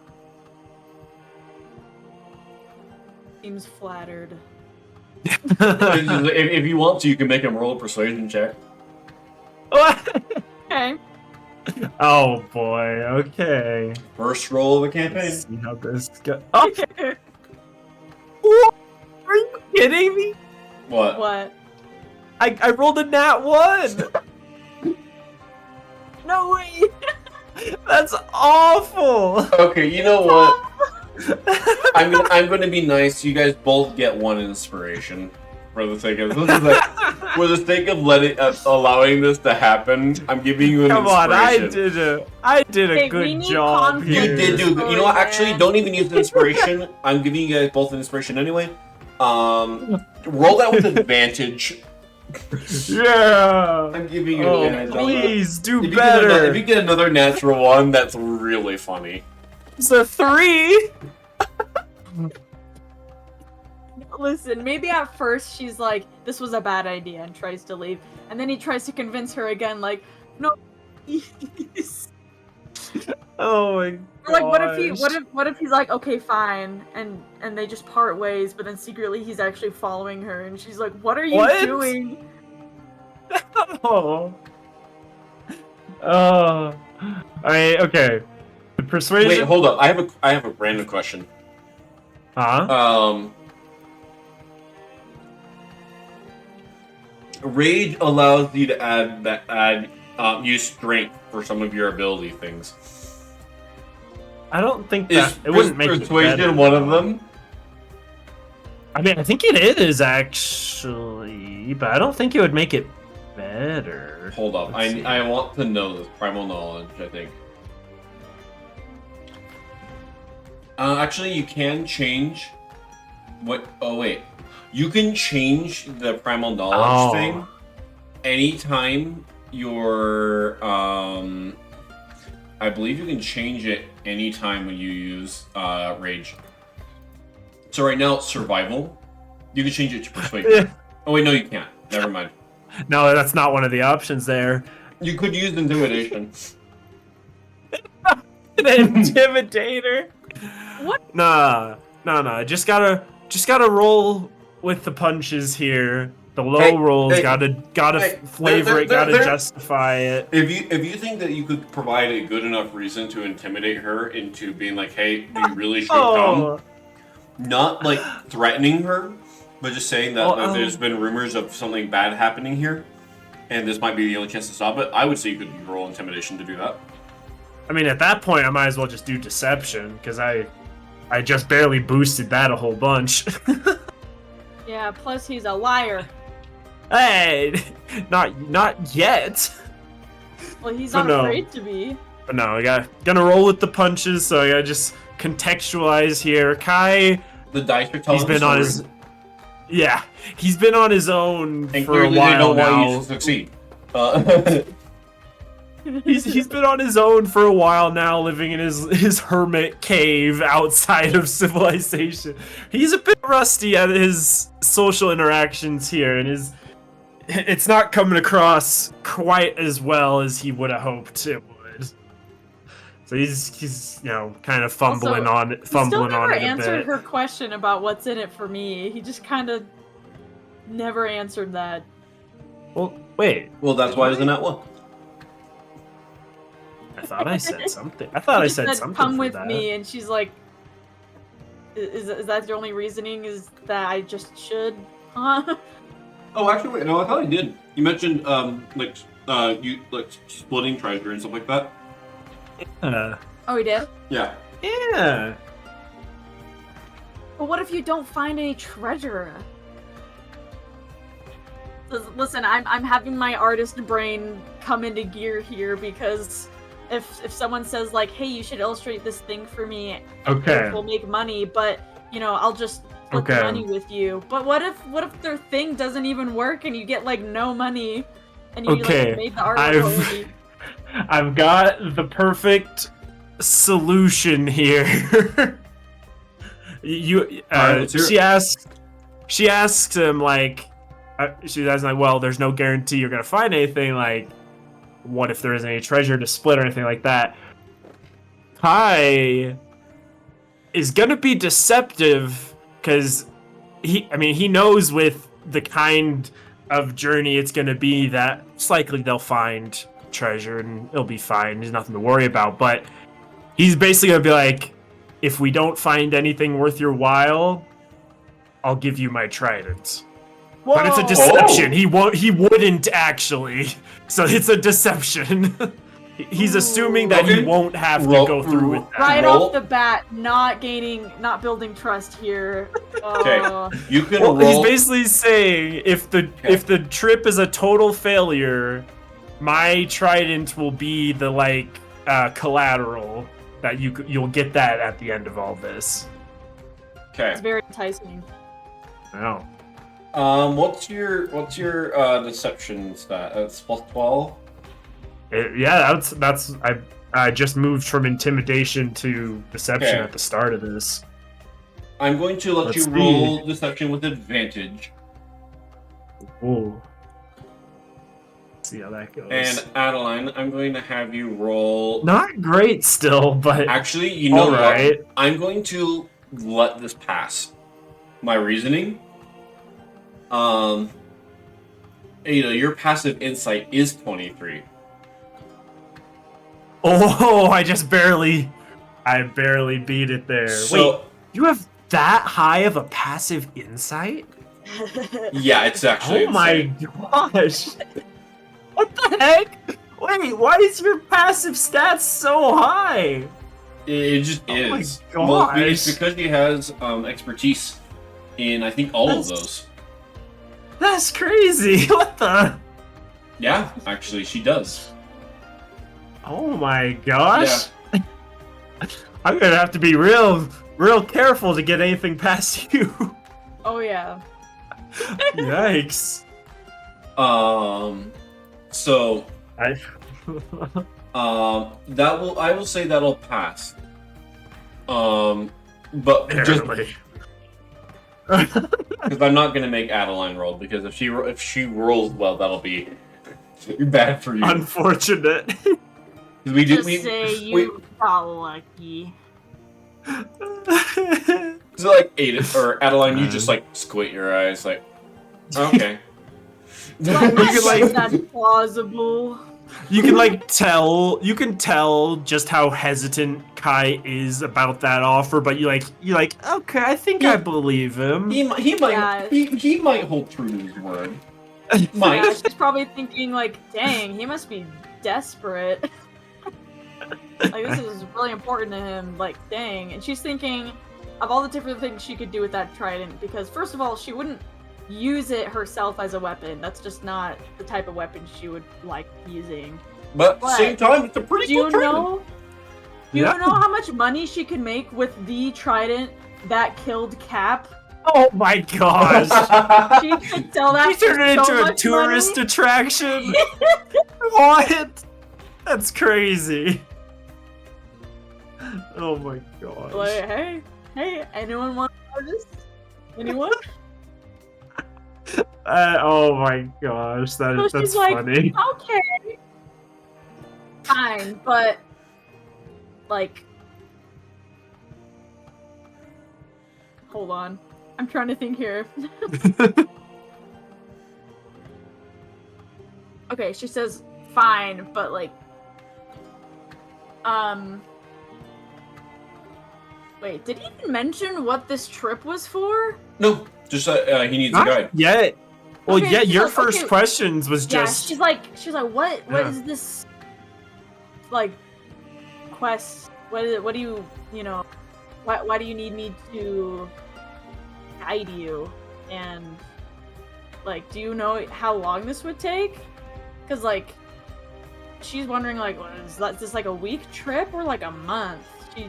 Seems flattered. If you want to, you can make him roll a persuasion check. Okay. Oh boy, okay. First roll of the campaign. Let's see how this goes. Oh! What? Are you kidding me? What? What? I rolled a nat 1! No way! That's awful! Okay, you know what? I'm gonna be nice. You guys both get 1 inspiration for the sake of for the sake of allowing this to happen. I'm giving you an Come on, inspiration. I did a Hey, we good need job conflict. You here. did do good. You know what? Actually, don't even use the inspiration. I'm giving you guys both an inspiration anyway. Roll that with advantage. Yeah! I'm giving you Oh, advantage. on that. please, do If better! you get another natural 1, that's really funny. It's a 3! Listen, maybe at first she's like, this was a bad idea and tries to leave. And then he tries to convince her again, like, no, please. Oh my Or like, gosh. what if he's like, okay, fine, and they just part ways, but then secretly he's actually following her, and she's like, what are you What? doing? Oh. Alright, okay. The persuasion. Wait, hold up. I have a random question. Huh? Rage allows you to add use strength for some of your ability things. I don't think Is that it wouldn't make it persuasion better, one of though. them? I mean, I think it is actually, but I don't think it would make it better. Hold up. Let's see. I want to know this primal knowledge, I think. Actually, you can change what. Oh, wait. You can change the primal knowledge thing anytime you're. I believe you can change it anytime when you use rage. So right now it's survival. You can change it to persuasion. Oh wait, no, you can't. Never mind. No, that's not one of the options there. You could use intimidation. An intimidator. What? Nah. Just gotta roll with the punches here. The low rolls gotta flavor it, gotta justify it. If you think that you could provide a good enough reason to intimidate her into being like, hey, you really should come, not like threatening her, but just saying that there's been rumors of something bad happening here, and this might be the only chance to stop it, I would say you could roll intimidation to do that. I mean, at that point, I might as well just do deception, because I just barely boosted that a whole bunch. Yeah, plus he's a liar. Hey, not yet. Well, he's But not no. afraid to be. But no, gonna roll with the punches, so I gotta just contextualize here. Kai, The dice are telling he's been the on story, he's been on his own and for a clearly they while don't want you now. to succeed. He's been on his own for a while now, living in his hermit cave outside of civilization. He's a bit rusty at his social interactions here, and it's not coming across quite as well as he would have hoped it would. So he's kind of fumbling on it Still never a answered bit. her question about what's in it for me. He just kind of never answered that. Well, wait. Well, that's why it's a net one. I thought I said something. I thought I He said something. Come for with that. me, and she's like, "Is that your only reasoning? Is that I just should?" Huh? Oh, actually, wait, no, I thought I did. You mentioned you splitting treasure and stuff like that. Oh, he did. Yeah. Yeah. But what if you don't find any treasure? Listen, I'm having my artist brain come into gear here because if someone says like, "Hey, you should illustrate this thing for me," Okay. it will make money, but I'll just split the Okay. money with you. But what if their thing doesn't even work and you get like no money, and you Okay, like made the artwork already? I've got the perfect solution here. Alright, let's hear it. she asks him like, she's asking like, well, there's no guarantee you're gonna find anything. Like, what if there isn't any treasure to split or anything like that? Kai is gonna be deceptive because he knows with the kind of journey it's gonna be that it's likely they'll find treasure and it'll be fine. There's nothing to worry about. But he's basically gonna be like, if we don't find anything worth your while, I'll give you my trident. Whoa. But it's a deception. He wouldn't actually. So it's a deception. He's assuming that he Okay. won't have to go through with that. Right Roll. off the bat, not building trust here. Okay. You can Well, roll. he's basically saying if the trip is a total failure, my trident will be the collateral that you'll get that at the end of all this. Okay. It's very enticing. Wow. What's your deception stat? It's plus 12. Yeah, that's I just moved from intimidation to deception Okay. at the start of this. I'm going to let Let's you see. roll deception with advantage. Ooh. Let's see how that goes. And Adeline, I'm going to have you roll. Not great still, but Actually, you know all what? right. I'm going to let this pass. My reasoning. Your passive insight is 23. Oh, I barely beat it there. So Wait, you have that high of a passive insight? yeah, it's actually Oh my gosh. What the heck? Wait, why is your passive stats so high? It just Oh my is. Well, it's gosh. because he has expertise in I think all of those. That's crazy. What the? Yeah, actually, she does. Oh my gosh. I'm gonna have to be real careful to get anything past you. Oh yeah. Yikes. So I I will say that'll pass. But just barely. because I'm not gonna make Adeline roll because if she rolls well, that'll be bad for you. Unfortunate. We do. Just say you got lucky. So like Aiden or Adeline, you just like squint your eyes, like okay. Like, could, like- that's plausible. You can tell just how hesitant Kai is about that offer, but you're like, okay, I think I believe him. He might Yeah. he might hold true to his word. Yeah, Might. she's probably thinking like, dang, he must be desperate. Like, this is really important to him, like, dang. And she's thinking of all the different things she could do with that trident, because first of all, she wouldn't use it herself as a weapon. That's just not the type of weapon she would like using. But at the same time, it's a pretty Do you cool trident. know? Do you know how much money she could make with the trident that killed Cap? Oh my gosh. She could sell that. You turned it for so into a much tourist money. attraction. What? That's crazy. Oh my gosh. Like, hey, anyone want to buy this? Anyone? Oh my gosh, So that's she's like, funny. okay, fine, but like, hold on, I'm trying to think here. Okay, she says fine, but like, wait, did he even mention what this trip was for? No, just he needs a Not guide. yet. Well, Okay, yeah, she's your like, first okay. questions was Yeah, just she's like, what Yeah. is this, like, quest? What do you know? Why do you need me to guide you? And like, do you know how long this would take? Because like, she's wondering like, is this like a week trip or like a month? She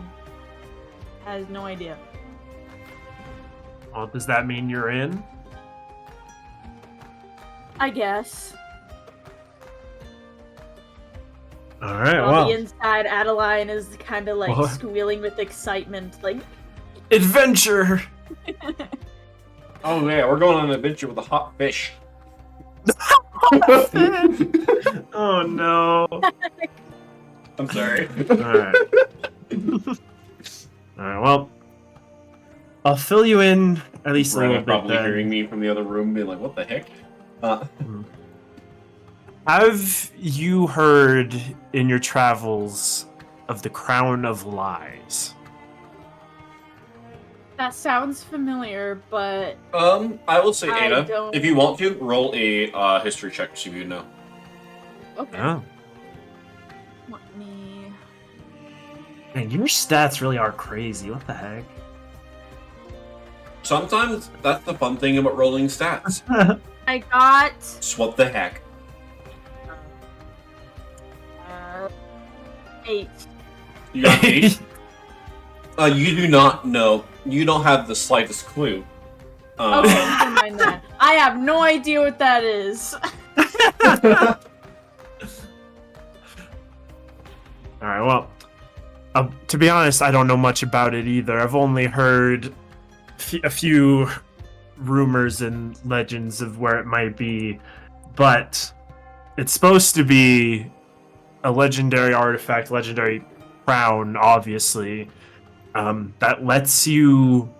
has no idea. Well, does that mean you're in? I guess. All right, On well. the inside, Adeline is kind of like What? squealing with excitement, like. Adventure! Oh yeah, we're going on an adventure with a hot fish. Oh no. I'm sorry. Alright. Alright, well. I'll fill you in at least a little Brenna bit probably then. hearing me from the other room being like, what the heck? Have you heard in your travels of the Crown of Lies? That sounds familiar, but I will say, I Ada, don't- if you want to, roll a history check to see if you know. okay. Oh. Let me. Man, your stats really are crazy. What the heck? Sometimes that's the fun thing about rolling stats. I got Just what the heck? 8. You got 8? You do not know. You don't have the slightest clue. Okay, never mind that. I have no idea what that is. Alright, well, to be honest, I don't know much about it either. I've only heard a few rumors and legends of where it might be, but it's supposed to be a legendary artifact, legendary crown, obviously, that lets you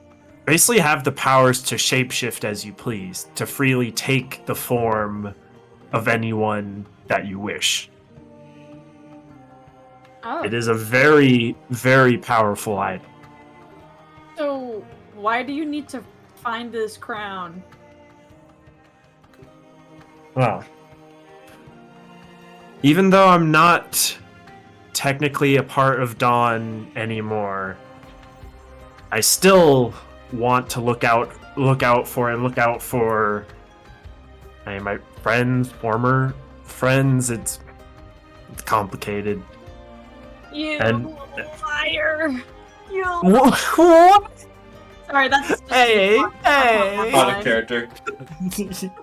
basically have the powers to shapeshift as you please, to freely take the form of anyone that you wish. Oh, It is a very, very powerful item. so why do you need to find this crown? Well, even though I'm not technically a part of Dawn anymore, I still want to look out for my friends, former friends. It's complicated. You And- liar! You. What? Sorry, that's. Just Hey, hey. Out of character.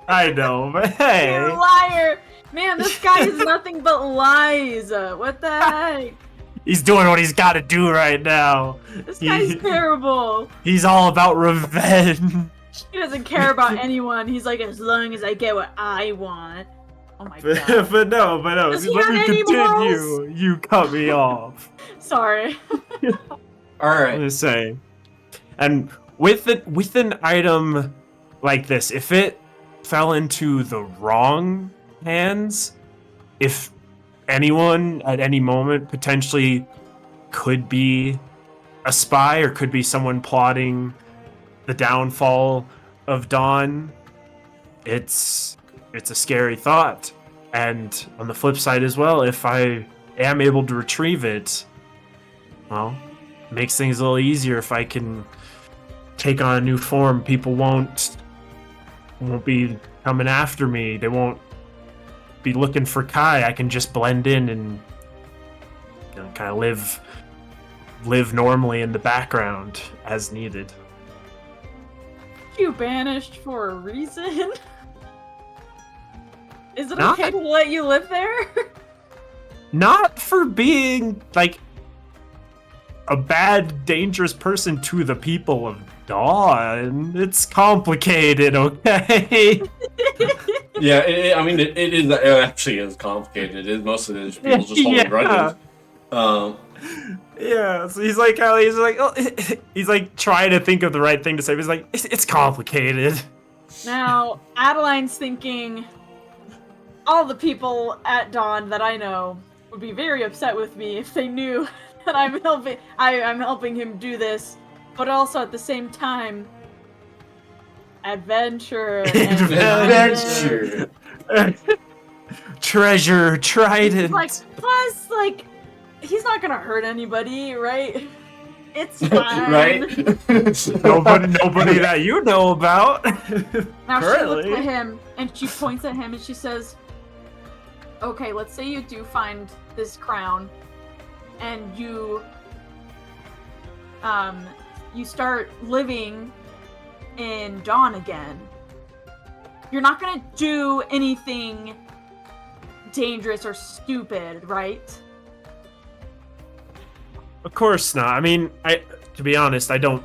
I know, but hey. You're a liar! Man, this guy is nothing but lies! What the heck? He's doing what he's got to do right now. This guy's terrible! He's all about revenge. He doesn't care about anyone. He's like, as long as I get what I want. Oh my god. but no. Does he Let have me any continue. morals? You cut me off. Sorry. All I'm right. just saying. And with an item like this, if it fell into the wrong hands, if anyone at any moment potentially could be a spy or could be someone plotting the downfall of Dawn, it's a scary thought. And on the flip side as well, if I am able to retrieve it, well, it makes things a little easier if I can take on a new form. People won't be coming after me. They won't be looking for Kai. I can just blend in and kind of live normally in the background as needed. You banished for a reason? Is it Not- okay to let you live there? Not for being like a bad, dangerous person to the people of Dawn. It's complicated, okay? Yeah, it actually is complicated. It is most of it is people just holding Yeah. grudges. Yeah, so he's like trying to think of the right thing to say, but he's like, it's complicated. Now, Adeline's thinking all the people at Dawn that I know would be very upset with me if they knew that I'm helping him do this, but also at the same time, adventure. Adventure. Treasure, trident. Like, plus, like, he's not gonna hurt anybody, right? It's fine. Right? Nobody that you know about. Now she looks Currently. at him and she points at him and she says, okay, let's say you do find this crown and you start living in Dawn again, you're not gonna do anything dangerous or stupid, right? Of course not. I mean, to be honest, I don't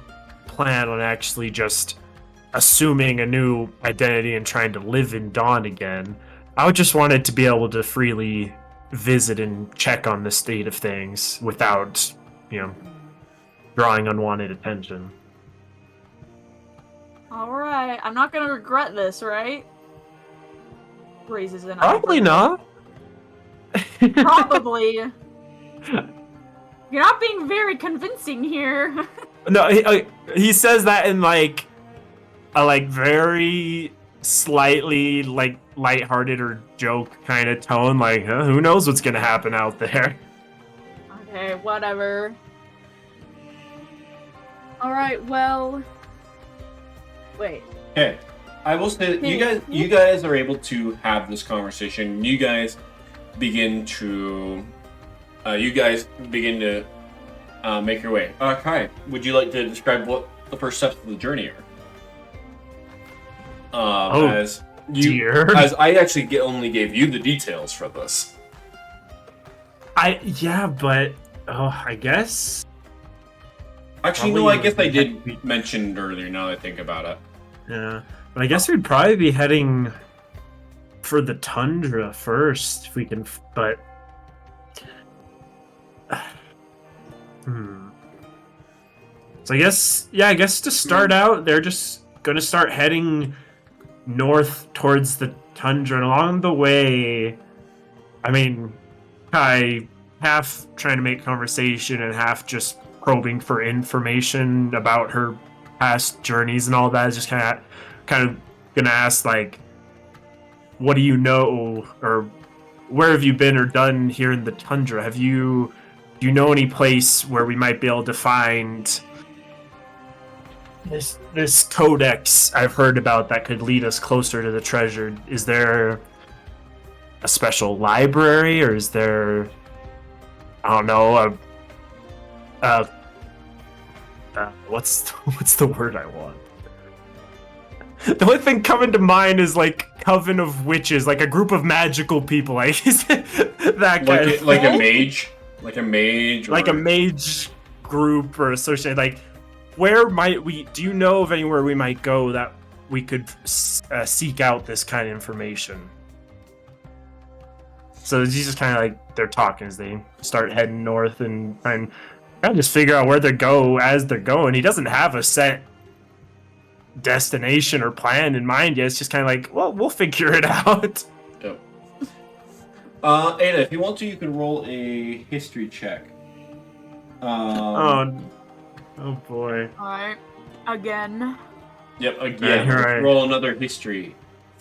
plan on actually just assuming a new identity and trying to live in Dawn again. I would just wanted to be able to freely visit and check on the state of things without, drawing unwanted attention. Alright, I'm not gonna regret this, right? Raises an Probably eyebrow. not. Probably. You're not being very convincing here. No, he says that in like a very slightly lighthearted or joke kind of tone, like, huh, who knows what's gonna happen out there. Okay, whatever. Alright, well... Wait. Okay, I will say that you guys are able to have this conversation. You guys begin to make your way. Kai, would you like to describe what the first steps of the journey are? Dear. As I actually only gave you the details for this. I guess. Actually, no, I guess I did mention it earlier. Now that I think about it. Yeah, but I guess we'd probably be heading for the tundra first, if we can. But So I guess to start out, they're just gonna start heading north towards the tundra, and along the way, I mean, Kai half trying to make conversation and half just probing for information about her past journeys and all that, is just kind of gonna ask, like, what do you know, or where have you been or done here in the tundra? Do you know any place where we might be able to find this codex I've heard about that could lead us closer to the treasure? Is there a special library, or is there, I don't know, what's the word I want? The only thing coming to mind is like coven of witches, like a group of magical people. Like that kind like a mage, like a mage group or associated. Like, where might we? Do you know of anywhere we might go that we could seek out this kind of information? So it's just kind of like they're talking as they start heading north and kind of just figure out where they go as they're going. He doesn't have a set destination or plan in mind yet. It's just kind of like, well, we'll figure it out. Yep. Ada, if you want to, you can roll a history check. Oh boy. Alright. Again. Yep, again. Right. Roll another history.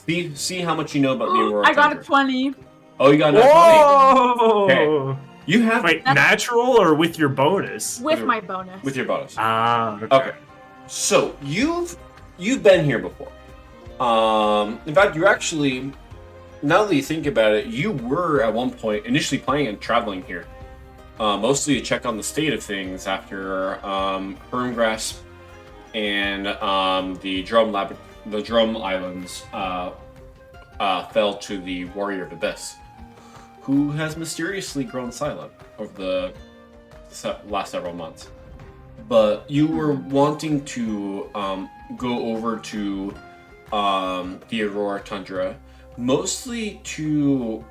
See how much you know about the Aurora I got Tundra. a 20. Oh, you got a 20. Whoa! Okay. You have... Wait, natural or with your bonus? With my bonus. With your bonus. Okay. So, you've been here before. In fact, you're actually... Now that you think about it, you were at one point initially planning on traveling here. Mostly to check on the state of things after Hermgrass and the Drum Islands fell to the Warrior of the Abyss, who has mysteriously grown silent over the last several months. But you were wanting to go over to the Aurora Tundra, mostly to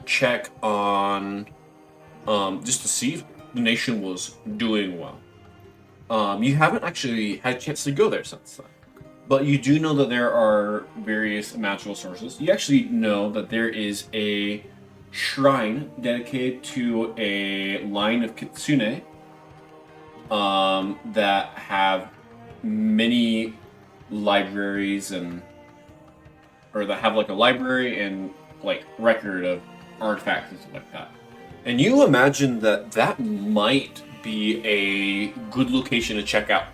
check on, just to see if the nation was doing well. You haven't actually had a chance to go there since then. But you do know that there are various magical sources. You actually know that there is a shrine dedicated to a line of kitsune that have many libraries or that have like a library and like record of artifacts and stuff like that. And you imagine that might be a good location to check out.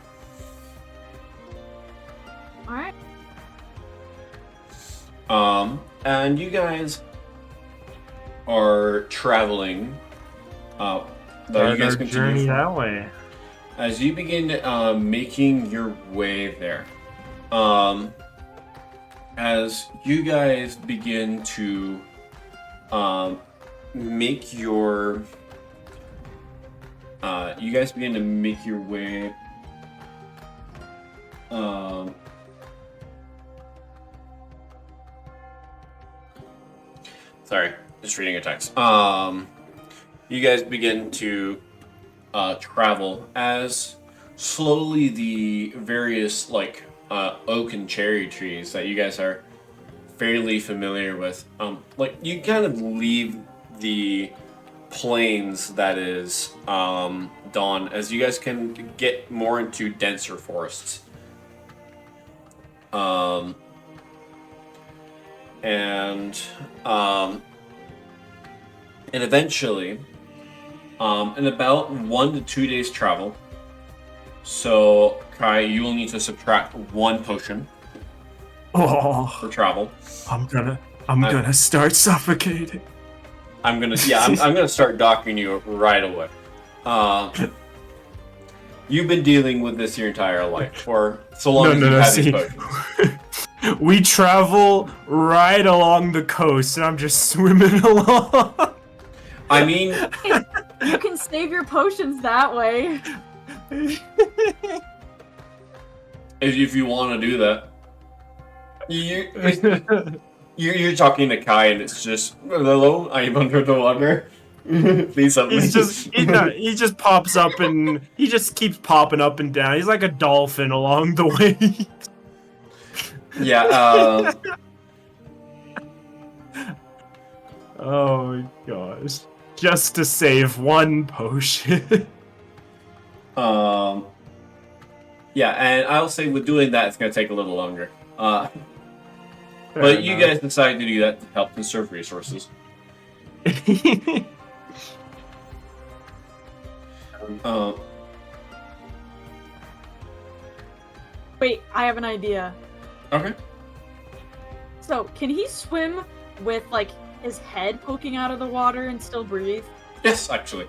Alright. And you guys are traveling. You guys continue journey that way. as you begin making your way there. as you guys begin to make your way sorry, just reading a text. You guys begin to travel as slowly the various oak and cherry trees that you guys are fairly familiar with. You kind of leave the plains that is Dawn as you guys can get more into denser forests. And eventually, in about 1 to 2 days travel, so Kai, you will need to subtract 1 potion for travel. I'm gonna start suffocating. I'm gonna start docking you right away. You've been dealing with this your entire life, for so long as you've had these potions. We travel right along the coast, and I'm just swimming along. I mean, you can save your potions that way. if you want to do that, you're talking to Kai, and it's just, hello, I'm under the water. Please help me. He just pops up and he just keeps popping up and down. He's like a dolphin along the way. Yeah. Oh my gosh! Just to save 1 potion. Yeah, and I'll say with doing that, it's gonna take a little longer. But you guys decided to do that to help conserve resources. Wait, I have an idea. Okay. So, can he swim with, his head poking out of the water and still breathe? Yes, actually.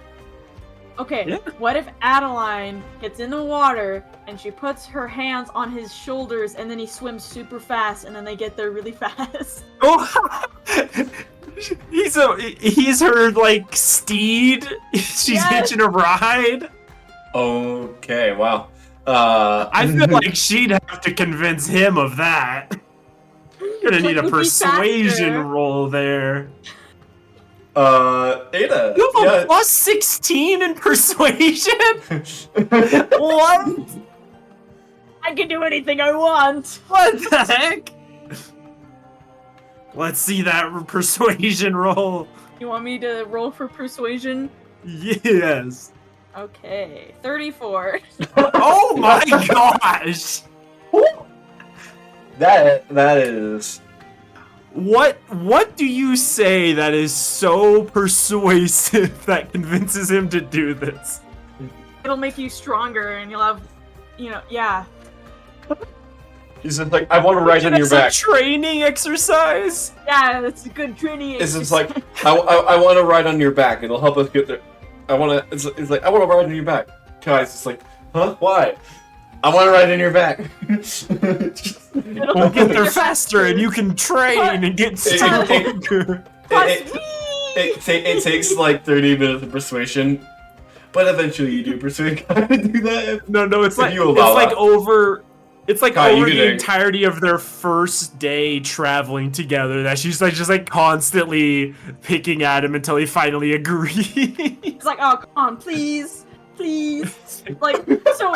Okay, Yeah. What if Adeline gets in the water and she puts her hands on his shoulders and then he swims super fast and then they get there really fast? Oh, he's her steed. She's Yes. hitching a ride. Okay, wow. I feel like she'd have to convince him of that. Gonna need a Would be persuasion faster. roll there. Ada. You have a plus 16 in persuasion? What? I can do anything I want! What the heck? Let's see that persuasion roll. You want me to roll for persuasion? Yes. Okay, 34. Oh my gosh! That is. What do you say that is so persuasive that convinces him to do this? It'll make you stronger and you'll have, yeah. He's just like, I want to ride on your back. It's a training exercise? Yeah, that's a good training. It's just like, I want to ride on your back. It'll help us get there. It's like, I want to ride on your back. Guys, it's like, huh? Why? I want to ride on your back. We'll get there faster and you can train and get stronger. It takes like 30 minutes of persuasion, but eventually you do persuade Kai to do that. No, it's like you allow that. over Kai, you over can the do it. entirety of their first day traveling together that she's just constantly picking at him until he finally agrees. It's like, oh, come on, please. So,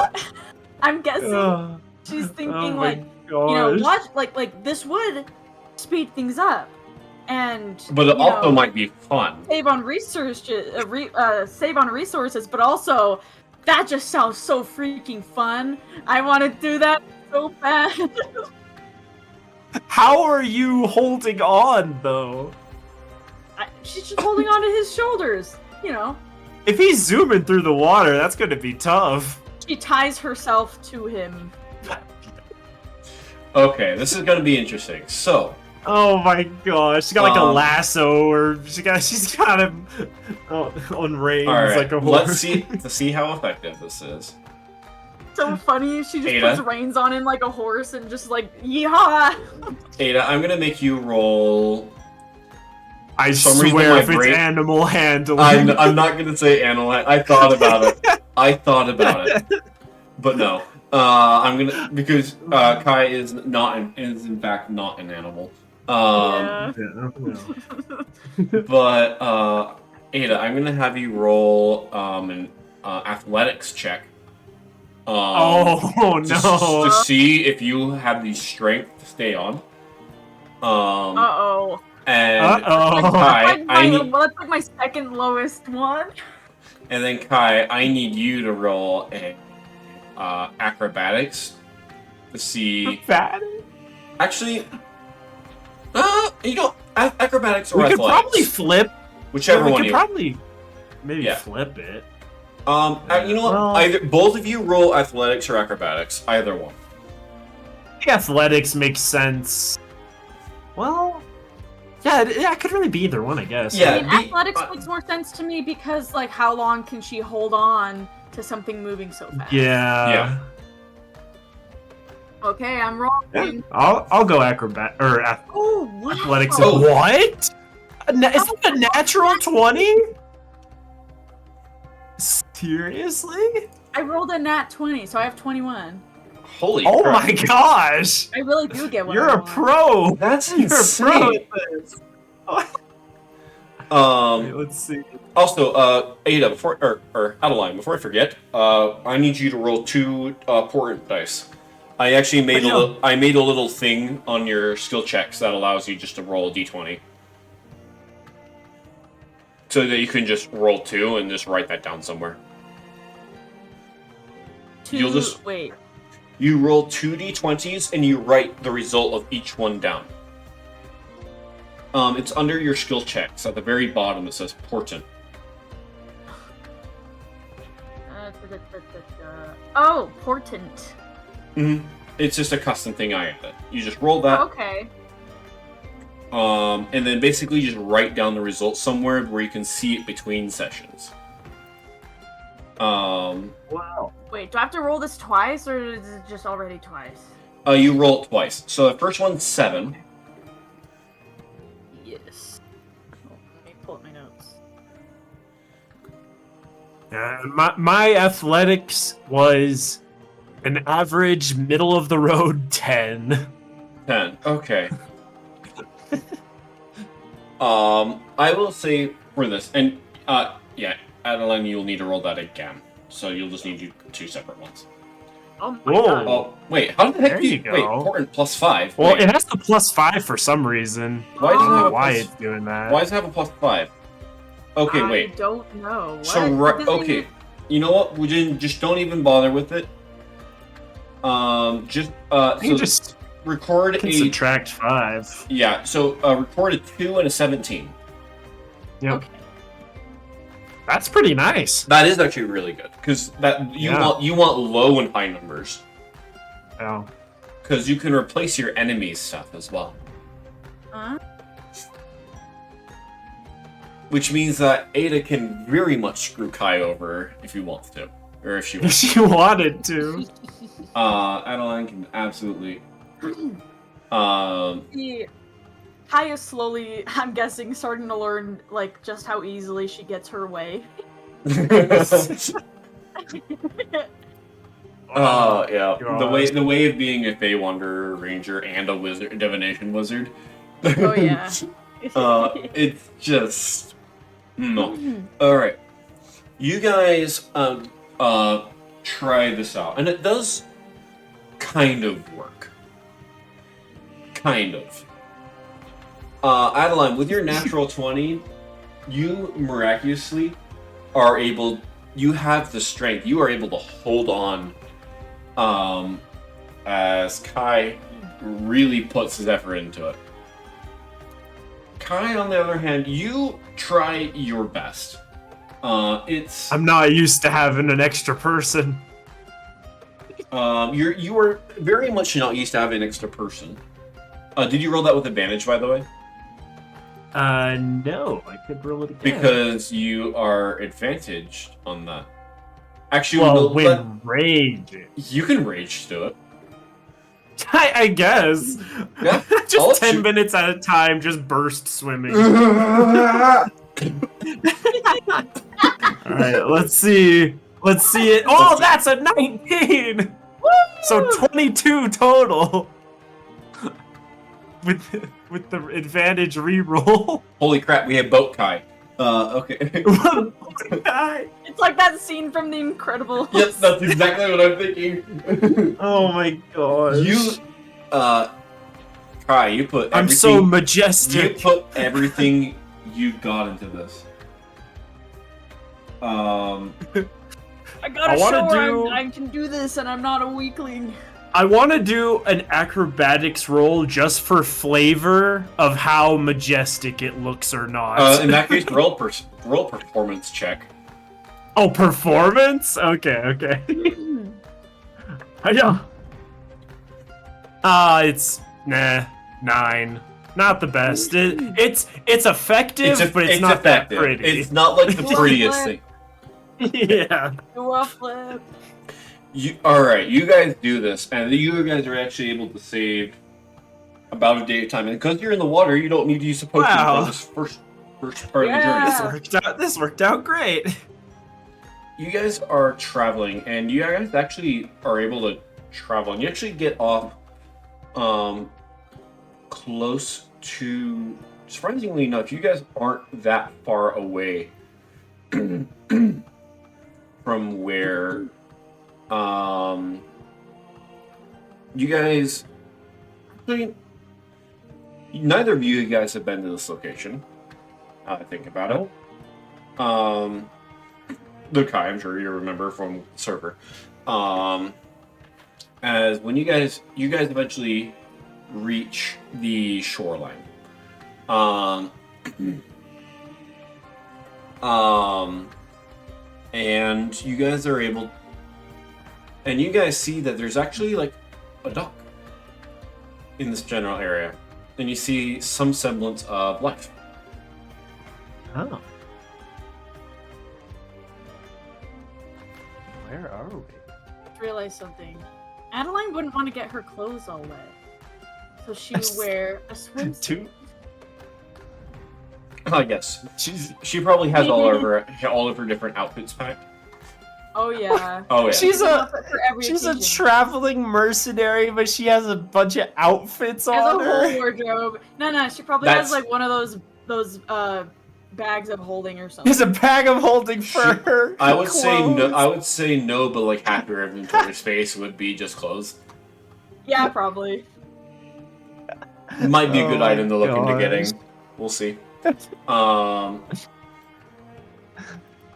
I'm guessing she's thinking, watch, this would speed things up. But it also might be fun. Save on resources, but also, that just sounds so freaking fun. I want to do that so bad. How are you holding on, though? She's just holding on to his shoulders, If he's zooming through the water, that's gonna be tough. She ties herself to him. Okay, this is gonna be interesting. So, Oh my gosh, she got a lasso, or she's got him on reins all right, like a horse. let's see how effective this is. so funny if she just Ada? puts reins on him like a horse and just like, yeehaw! Ada, I'm gonna make you roll. I some reason swear, my if it's brain- animal handling. I'm not gonna say animal. I thought about it. But no. I'm gonna because Kai is in fact not an animal. Yeah. But Ada, I'm gonna have you roll an athletics check. Oh no! To see if you have the strength to stay on. Uh-oh. And Uh-oh. Kai, That's like my second lowest one. And then Kai, I need you to roll a acrobatics to see. Actually, acrobatics or We could athletics. probably flip. Whichever we one could you. probably maybe Yeah. flip it. You know what? Well- Either both of you roll athletics or acrobatics. Either one. I think athletics makes sense. Well, yeah, it could really be either one, I guess. Yeah. I mean, athletics makes more sense to me because, like, how long can she hold on to something moving so fast? Yeah. Okay, I'm rolling. I'll go acrobat or Oh, wow. athletics. Oh. What? Is that a natural 20? Seriously? I rolled a nat 20, so I have 21. Holy Oh crap. my gosh! I really do get one. You're a pro. That's You're a pro insane. at this. Wait, let's see. Also, Ada, or Adeline, before I forget, I need you to roll 2 portent dice. I actually made I made a little thing on your skill checks that allows you just to roll a d20. So that you can just roll 2 and just write that down somewhere. You'll just- Wait. You roll 2 d20s and you write the result of each one down. It's under your skill checks. At the very bottom it says portent. Oh, portent. Mm-hmm. It's just a custom thing I added. You just roll that. Okay. And then basically just write down the result somewhere where you can see it between sessions. Wow. Wait, do I have to roll this twice, or is it just already twice? You roll it twice. So the first one's 7. Yes. Oh, let me pull up my notes. My athletics was an average middle of the road 10. 10. Okay. I will say for this, and yeah, Adeline, you'll need to roll that again. So you'll just need to do 2 separate ones. Oh my Whoa. god. Oh, wait, how the heck There do you you go. wait, portent plus 5? Well, Wait, it has the +5 for some reason. why does it I don't have know a why plus, it's doing that. why does it have a plus 5? Okay, I wait. don't know. What? So, It doesn't okay. even- You know what? We didn't, just don't even bother with it. You So just record can a, subtract 5. yeah, so record a 2 and a 17. Yep. Okay. That's pretty nice. That is actually really good, because that you want low and high numbers. Oh. Because you can replace your enemy's stuff as well. Huh? Which means that Ada can very much screw Kai over if he wants to. Or if she If wants she wanted to. Adeline can absolutely... See, Kai is slowly, I'm guessing, starting to learn, like, just how easily she gets her way. Yeah. Gosh. The way of being a Fey Wanderer Ranger and a wizard, divination wizard. Oh, yeah. It's just no. All right, you guys try this out, and it does kind of work. Kind of. Adeline, with your natural 20, you miraculously are able. You have the strength. You are able to hold on. As Kai really puts his effort into it. Kai, on the other hand, you try your best. It's I'm not used to having an extra person. you are very much not used to having an extra person. Did you roll that with advantage, by the way? No, I could roll it again. Because you are advantaged on that. Actually, Well, no, when raging. you can rage to it. I guess. Yeah, I'll Just let 10 you- minutes at a time, just burst swimming. Alright, let's see. Let's see it. Oh, that's a 19! So 22 total. With the advantage reroll. Holy crap, we have boat Kai. Okay. It's like that scene from The Incredibles. Yep, that's exactly what I'm thinking. Oh my gosh. You, Kai, you put everything. I'm so You majestic. put everything you got into this. I gotta I wanna show her do- I can do this and I'm not a weakling. I want to do an acrobatics roll just for flavor of how majestic it looks or not. In that case, roll performance check. Oh, performance? Okay. Yeah. It's 9. Not the best. It's effective, but it's not effective. that pretty. It's not like the prettiest thing. Yeah. Do a flip. Alright, you guys do this, and you guys are actually able to save about a day of time. And because you're in the water, you don't need to use a potion Wow. for this first part of the journey. Yeah. This worked out great. You guys are traveling, and you guys actually are able to travel, and you actually get off close to, surprisingly enough, you guys aren't that far away from where you guys actually, neither of you guys have been to this location. Now that I think about it. The Kai, I'm sure you remember from server. As when you guys eventually reach the shoreline. And you guys are able, and you guys see that there's actually like a dock in this general area, and you see some semblance of life. Oh. Where are we? Just realized something. Adeline wouldn't want to get her clothes all wet. So she would wear a swimsuit. Yes, she probably has all of her different outfits packed. Oh yeah. Oh yeah. She's a For every she's a occasion. traveling mercenary, but she has a bunch of outfits She has on a her. whole wardrobe. No, she probably That's- has like one of those bags of holding or something. There's a bag of holding for her. I would say no. clothes. I would say no, but like half your inventory space would be just clothes. Yeah, probably. Might be a good Oh item to look into gosh. getting. We'll see. Wait,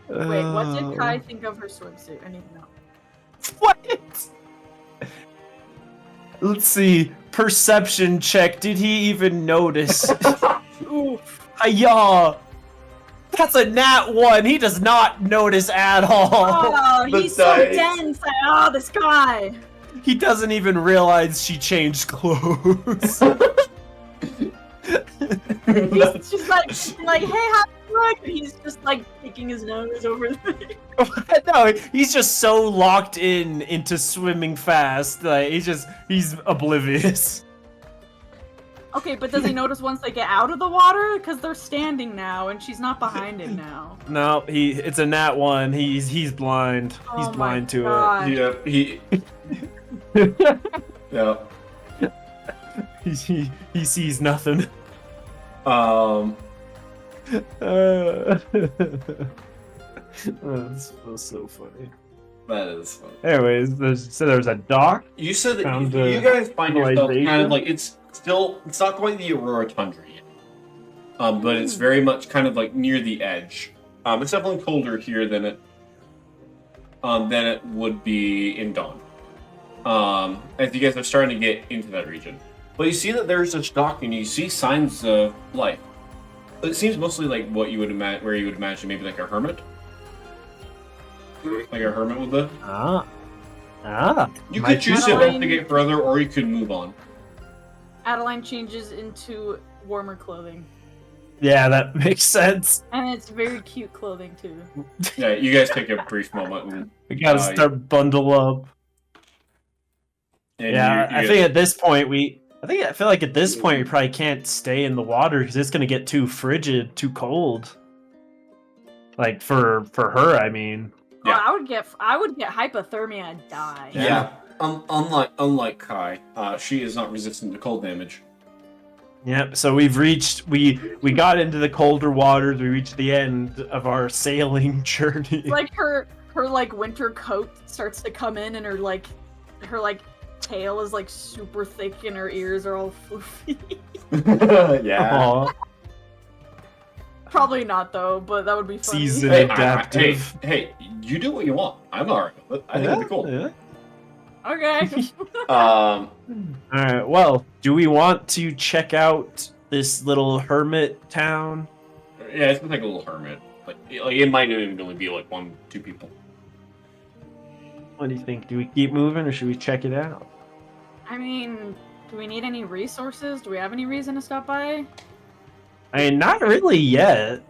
what did Kai think of her swimsuit? I need to know. What? Let's see. Perception check. Did he even notice? Oof. Hiya! That's a nat 1. He does not notice at all. Oh, The he's so dice. dense. Oh, this guy. He doesn't even realize she changed clothes. He's just like, hey, how you look? And he's just like picking his nose over the. No, he's just so locked into swimming fast. Like he's oblivious. Okay, but does he notice once they get out of the water? Because they're standing now, and she's not behind him now. No, it's a nat 1. He's blind. He's Oh my blind to God. yeah, he. it. Yeah. He sees nothing. That's so funny. That is fun. Anyways, there's a dock. You said that Found you guys find yourself kind civilization. of like it's not quite the Aurora Tundra yet, but it's very much kind of like near the edge. It's definitely colder here than it would be in Dawn. As you guys are starting to get into that region, but you see that there's this dock and you see signs of life. It seems mostly like what you would imagine, where you would imagine maybe like a hermit. Like a hermit would live. You Might could choose to be. investigate further, or you could move on. Adeline changes into warmer clothing. Yeah, that makes sense. And it's very cute clothing too. Yeah, you guys take a brief moment and We gotta start bundle up. Yeah, you I think at this point I feel like at this point we probably can't stay in the water because it's gonna get too frigid, too cold. Like for her, I mean. Yeah. Yeah. I would get hypothermia and die. Yeah. Unlike Kai, she is not resistant to cold damage. Yep. So we got into the colder waters. We reached the end of our sailing journey. Like her like winter coat starts to come in, and her tail is like super thick, and her ears are all floofy. Yeah. Aw, Probably not though, but that would be funny. season Hey, adaptive. hey, you do what you want. I'm alright with it. I think it'd be cool. Yeah. Okay. All right. Well, do we want to check out this little hermit town? Yeah, it's like a little hermit. Like it might even only be like 1, 2 people. What do you think? Do we keep moving or should we check it out? I mean, do we need any resources? Do we have any reason to stop by? I mean, not really yet.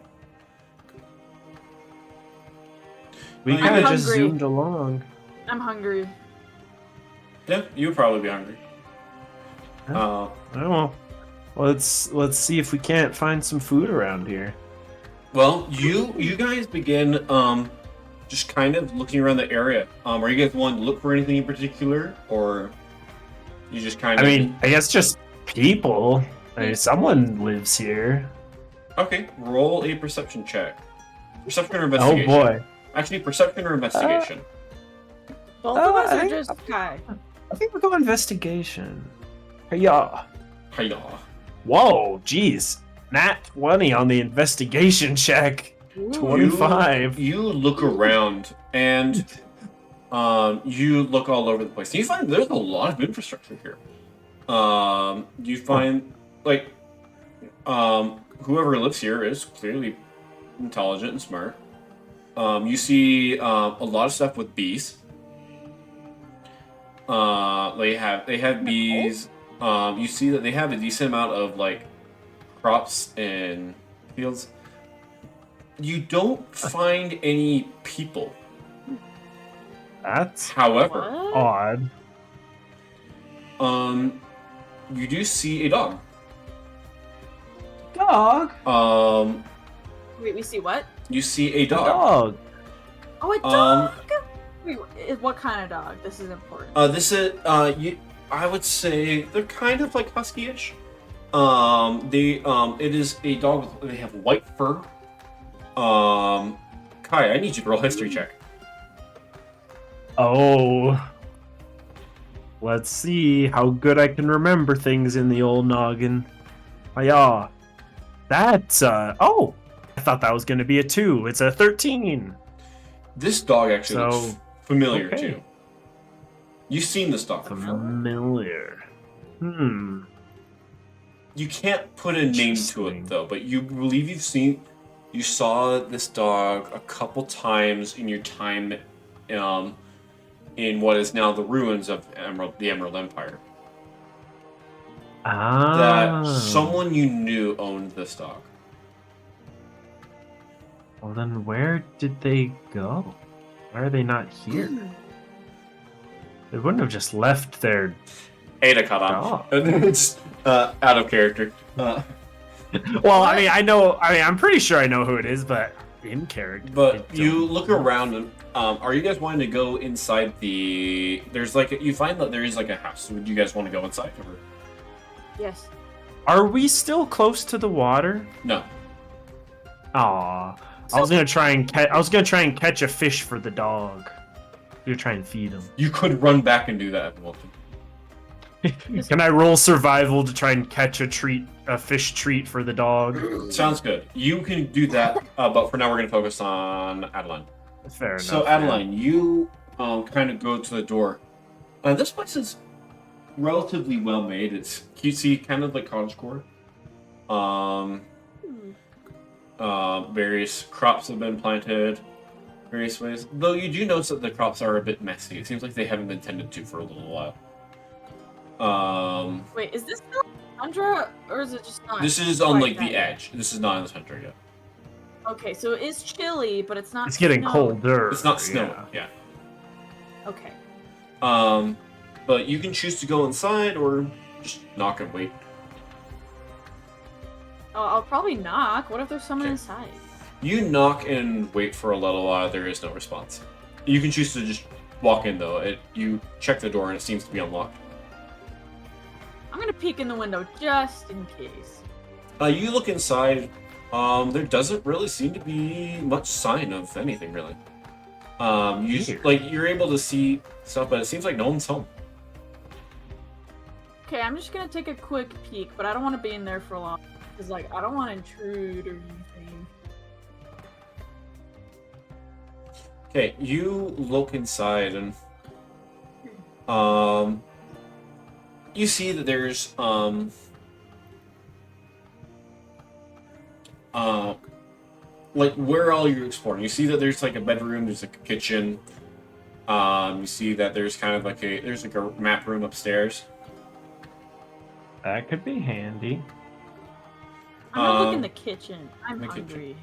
We I'm kind of just hungry. zoomed along. I'm hungry. Yeah, you would probably be hungry. I don't know. Let's see if we can't find some food around here. Well, you guys begin just kind of looking around the area. Are you guys wanting to look for anything in particular, or you just kind of? I mean, I guess just people. I mean, someone lives here. Okay, roll a perception check. Perception or Oh investigation? boy. Actually, perception or investigation. Both of us I are think- just Kai. I think we'll go investigation. Yeah. Hiya. Whoa, jeez. Nat 20 on the investigation check. 25. You look around and you look all over the place. And you find there's a lot of infrastructure here. You find like whoever lives here is clearly intelligent and smart. You see a lot of stuff with bees. They have bees. You see that they have a decent amount of like crops and fields. You don't find any people. That's However, What? odd. you do see a dog. Dog? Wait, we see what? You see a dog. Dog. Oh, a dog! Wait, what kind of dog? This is important. This is I would say they're kind of like husky-ish. It is a dog. They have white fur. Kai, I need you to roll a history check. Oh. Let's see how good I can remember things in the old noggin. Oh, yeah. That's, oh! I thought that was going to be a 2. It's a 13. This dog actually looks So, familiar okay. too. You've seen this dog before. Familiar. Hmm. You can't put a name to Interesting. it though, but you believe you saw this dog a couple times in your time in what is now the ruins of the Emerald Empire. Ah. That someone you knew owned this dog. Well, then where did they go? Why are they not here? They wouldn't have just left their Ada caught on. It's out of character. Well, I mean, I'm pretty sure I know who it is, but in character. But I you don't look know. around and are you guys wanting to go inside the? There's like you find that there is like a house. Would you guys want to go inside? Or? Yes. Are we still close to the water? No. Aw. I was gonna try and catch a fish for the dog. You're trying to feed him. You could run back and do that if you want to. Can I roll survival to try and catch a fish treat for the dog? Sounds good. You can do that, but for now we're going to focus on Adeline. Fair enough. So Adeline, you kind of go to the door. This place is relatively well made. It's cutesy, kind of like cottagecore. Various crops have been planted, various ways. Though you do notice that the crops are a bit messy. It seems like they haven't been tended to for a little while. Wait, is this tundra, or is it just not? This is on quite like that the yet? edge. This is not in the center yet. Okay, so it is chilly, but it's not. It's getting snow- colder. It's not snowing. Yeah. Okay. But you can choose to go inside or just knock and wait. Oh, I'll probably knock. What if there's someone Okay. inside? You knock and wait for a little while. There is no response. You can choose to just walk in though. You check the door and it seems to be unlocked. I'm gonna peek in the window just in case. You look inside. There doesn't really seem to be much sign of anything really. You're able to see stuff, but it seems like no one's home. Okay, I'm just gonna take a quick peek, but I don't want to be in there for long. Because, like, I don't want to intrude or anything. Okay, you look inside and you see that there's like where all you're exploring. You see that there's like a bedroom, there's like a kitchen. You see that there's kind of like a map room upstairs. That could be handy. I'm gonna look in the kitchen. I'm the kitchen. hungry.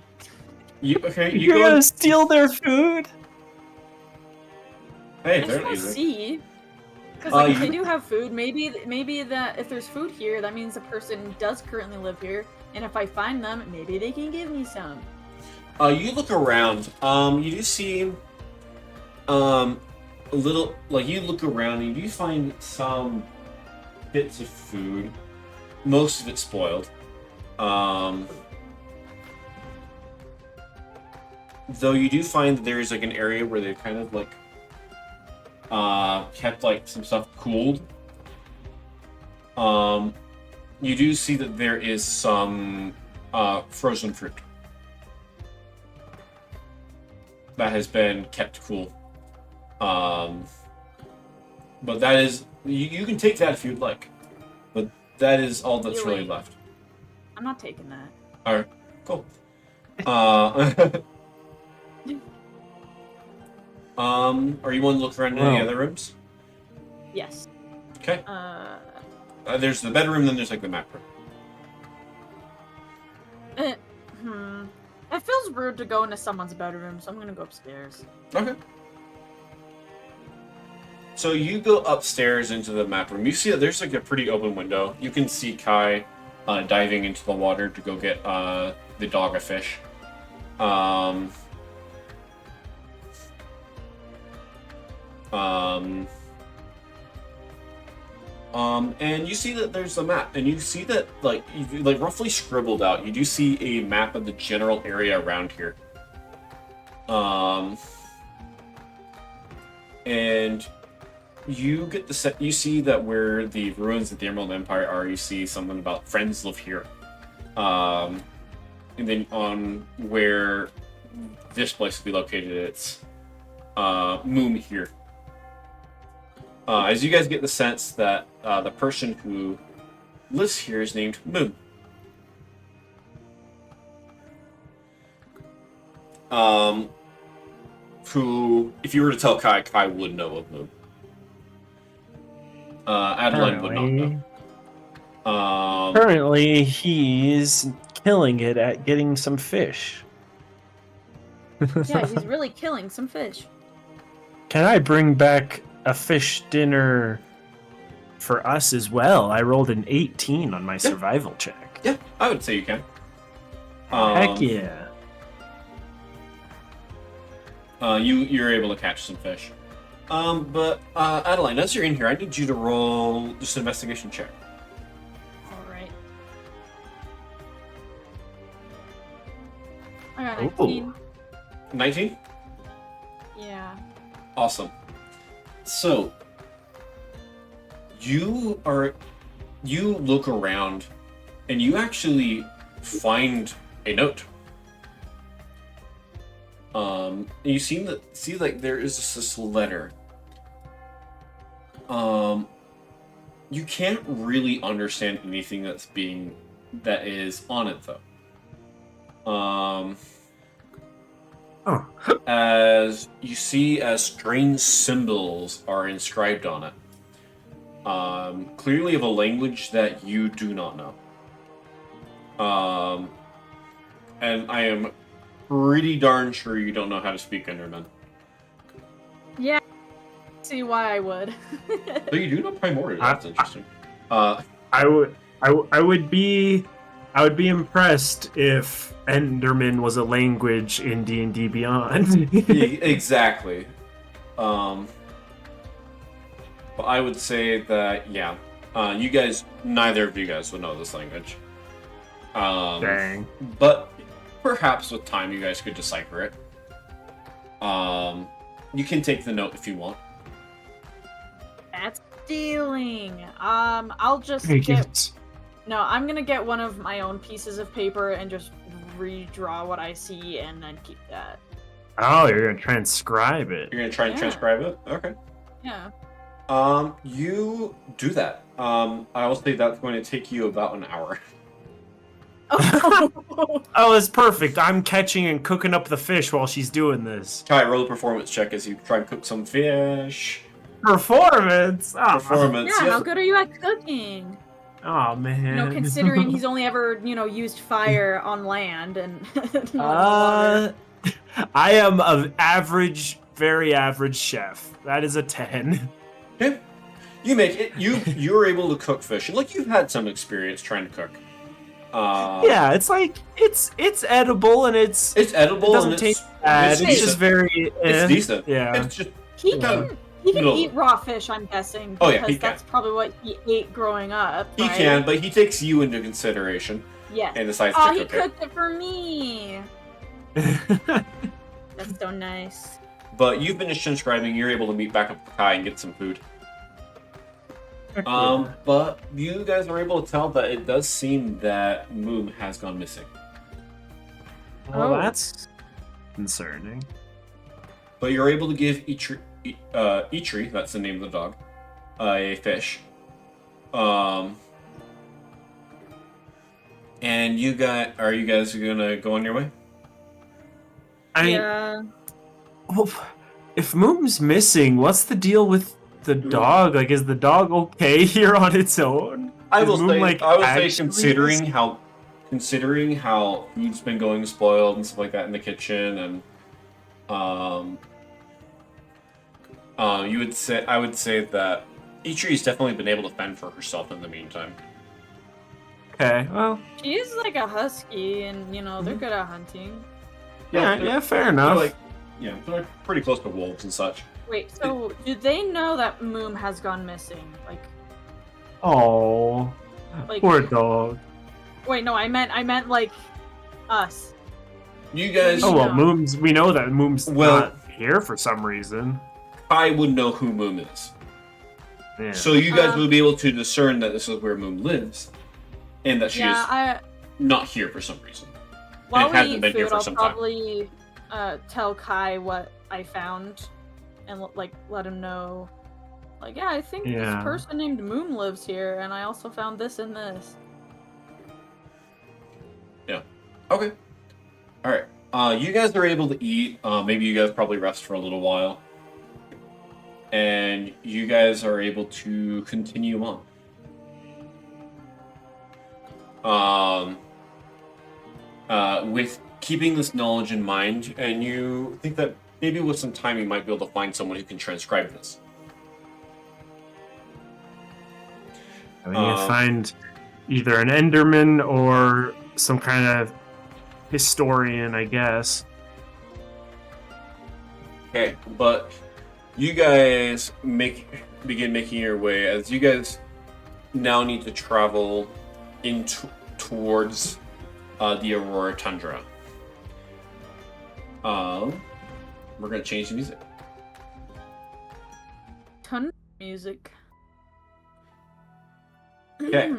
You You're go. gonna steal their food? Hey, I just they're want to easy. see. Because like, if you- they do have food, maybe that if there's food here, that means the person does currently live here. And if I find them, maybe they can give me some. You look around. You do see a little, like, you look around and you find some bits of food. Most of it spoiled. Though you do find that there's like an area where they kind of like kept like some stuff cooled. You do see that there is some frozen fruit that has been kept cool. But that is you can take that if you'd like, but that is all that's really left. I'm not taking that. All right, cool. Are you want to look around in any Wow. other rooms? Yes. Okay. There's the bedroom, then there's like the map room. It feels rude to go into someone's bedroom, so I'm gonna go upstairs. Okay. So you go upstairs into the map room. You see that there's like a pretty open window. You can see Kai diving into the water to go get the dog a fish. And you see that there's a map, and you see that like roughly scribbled out. You do see a map of the general area around here. And you get the set. You see that where the ruins of the Emerald Empire are. You see something about friends live here. And then on where this place will be located, it's Moon here. As you guys get the sense that the person who lives here is named Moon. Who, if you were to tell Kai, Kai would know of Moon. Adeline would not know. Currently, he's killing it at getting some fish. Yeah, he's really killing some fish. Can I bring back a fish dinner for us as well? I rolled an 18 on my survival check. Yeah, I would say you can. Heck yeah. You're able to catch some fish. But Adeline, as you're in here, I need you to roll just an investigation check. Alright. I got Ooh. 19. 19? Yeah. Awesome. So, you look around and you actually find a note. You see like there is this letter. You can't really understand anything that is on it though. As you see, as strange symbols are inscribed on it. clearly of a language that you do not know. And I am pretty darn sure you don't know how to speak Enderman. Yeah, see why I would. So you do know Primordial. That's interesting. I would be impressed if Enderman was a language in D&D Beyond. Exactly. But I would say that you guys, neither of you guys would know this language. Dang. But perhaps with time, you guys could decipher it. You can take the note if you want. That's stealing. I'll just Take get. it. No, I'm gonna get one of my own pieces of paper and just redraw what I see and then keep that. Oh, you're gonna transcribe it. You're gonna try and transcribe it? Okay. Yeah. You do that. I will say that's going to take you about an hour. Oh, it's perfect. I'm catching and cooking up the fish while she's doing this. Kai, roll a performance check as you try and cook some fish. Performance. Oh, Performance. Yeah, yes. how good are you at cooking? Oh man. You know, considering he's only ever, used fire on land and not on water. I am an average, very average chef. That is a 10. Okay. You make it. You're able to cook fish. Like you've had some experience trying to cook. Yeah, it's like it's edible and it's edible. it doesn't and taste bad. It's decent. just very. It's decent. Yeah. It's just He can No. eat raw fish, I'm guessing. Oh, yeah, Because he can. that's probably what he ate growing up. he right? can, but he takes you into consideration Yes. and decides Oh, to he cook it. cooked it for me. That's so nice. But you finished transcribing. You're able to meet back up with Kai and get some food. But you guys are able to tell that it does seem that Moom has gone missing. Well, Oh. that's concerning. But you're able to give Eitri, that's the name of the dog, a fish. And are you guys gonna go on your way? Yeah. Well, if Moom's missing, what's the deal with the dog? Like, is the dog okay here on its own? I Is will Moom, say, like, actually considering how food's been going spoiled and stuff like that in the kitchen, and I would say that Itri's definitely been able to fend for herself in the meantime. Okay, well, She is like a husky, and they're Mhm. good at hunting. yeah, fair They're enough. they're pretty close to wolves and such. Wait, so do they know that Moom has gone missing? Oh, Like- poor dog. Wait, no, I meant like us. You guys, Oh well, No. we know that Moom's Well- not here for some reason. I would know who Moom is. Yeah. So you guys will be able to discern that this is where Moom lives, and that she is not here for some reason. While it we hasn't eat been here food, for I'll some time. probably tell Kai what I found, and let him know. Like, yeah, I think Yeah. this person named Moom lives here, and I also found this and this. Okay. All right. You guys are able to eat. Maybe you guys probably rest for a little while, and you guys are able to continue on. With keeping this knowledge in mind, and you think that maybe with some time you might be able to find someone who can transcribe this. I mean, you find either an Enderman or some kind of historian, I guess. Okay, but you guys begin making your way as you guys now need to travel towards the Aurora Tundra. We're gonna change the music. Ton music. Okay.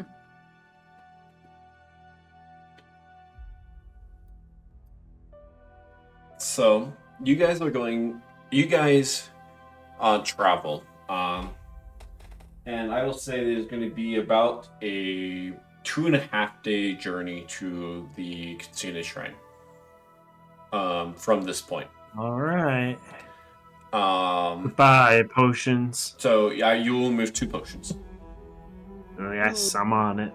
So you guys travel, and I will say there's going to be about a 2.5-day journey to the Kitsune Shrine. From this point. All right. Um, Goodbye, potions. so yeah, you will move 2 potions. Oh, yeah, some on it.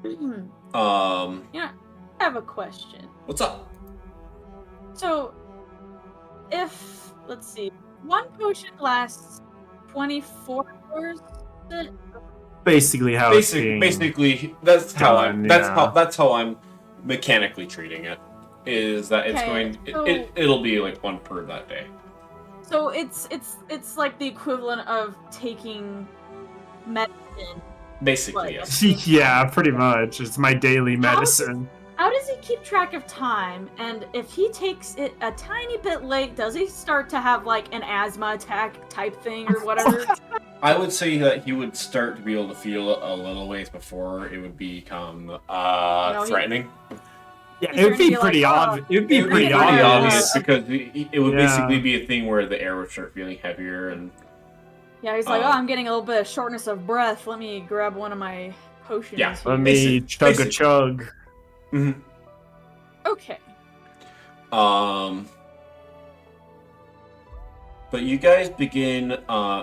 Yeah, Um, I have a question. what's up? So, if let's see, one potion lasts 24 hours. is it? Basically, how it's being Basically, that's how I'm. done, yeah. That's how I'm mechanically treating it. Is that it's Okay, going? so- It'll be like one per that day. So it's like the equivalent of taking medicine. Basically, Like, yes. yeah, pretty much. It's my daily medicine. How does he keep track of time? And if he takes it a tiny bit late, does he start to have like an asthma attack type thing or whatever? I would say that he would start to be able to feel a little ways before it would become threatening. Yeah, He's it would trying to be be pretty like, obvious. It would be It would pretty be pretty obvious. obvious because it would Yeah. basically be a thing where the air would start feeling heavier and. Yeah, he's like, oh, I'm getting a little bit of shortness of breath. Let me grab one of my potions. Yeah, here." Let me chug a basic. chug. Mhm. Okay. But you guys begin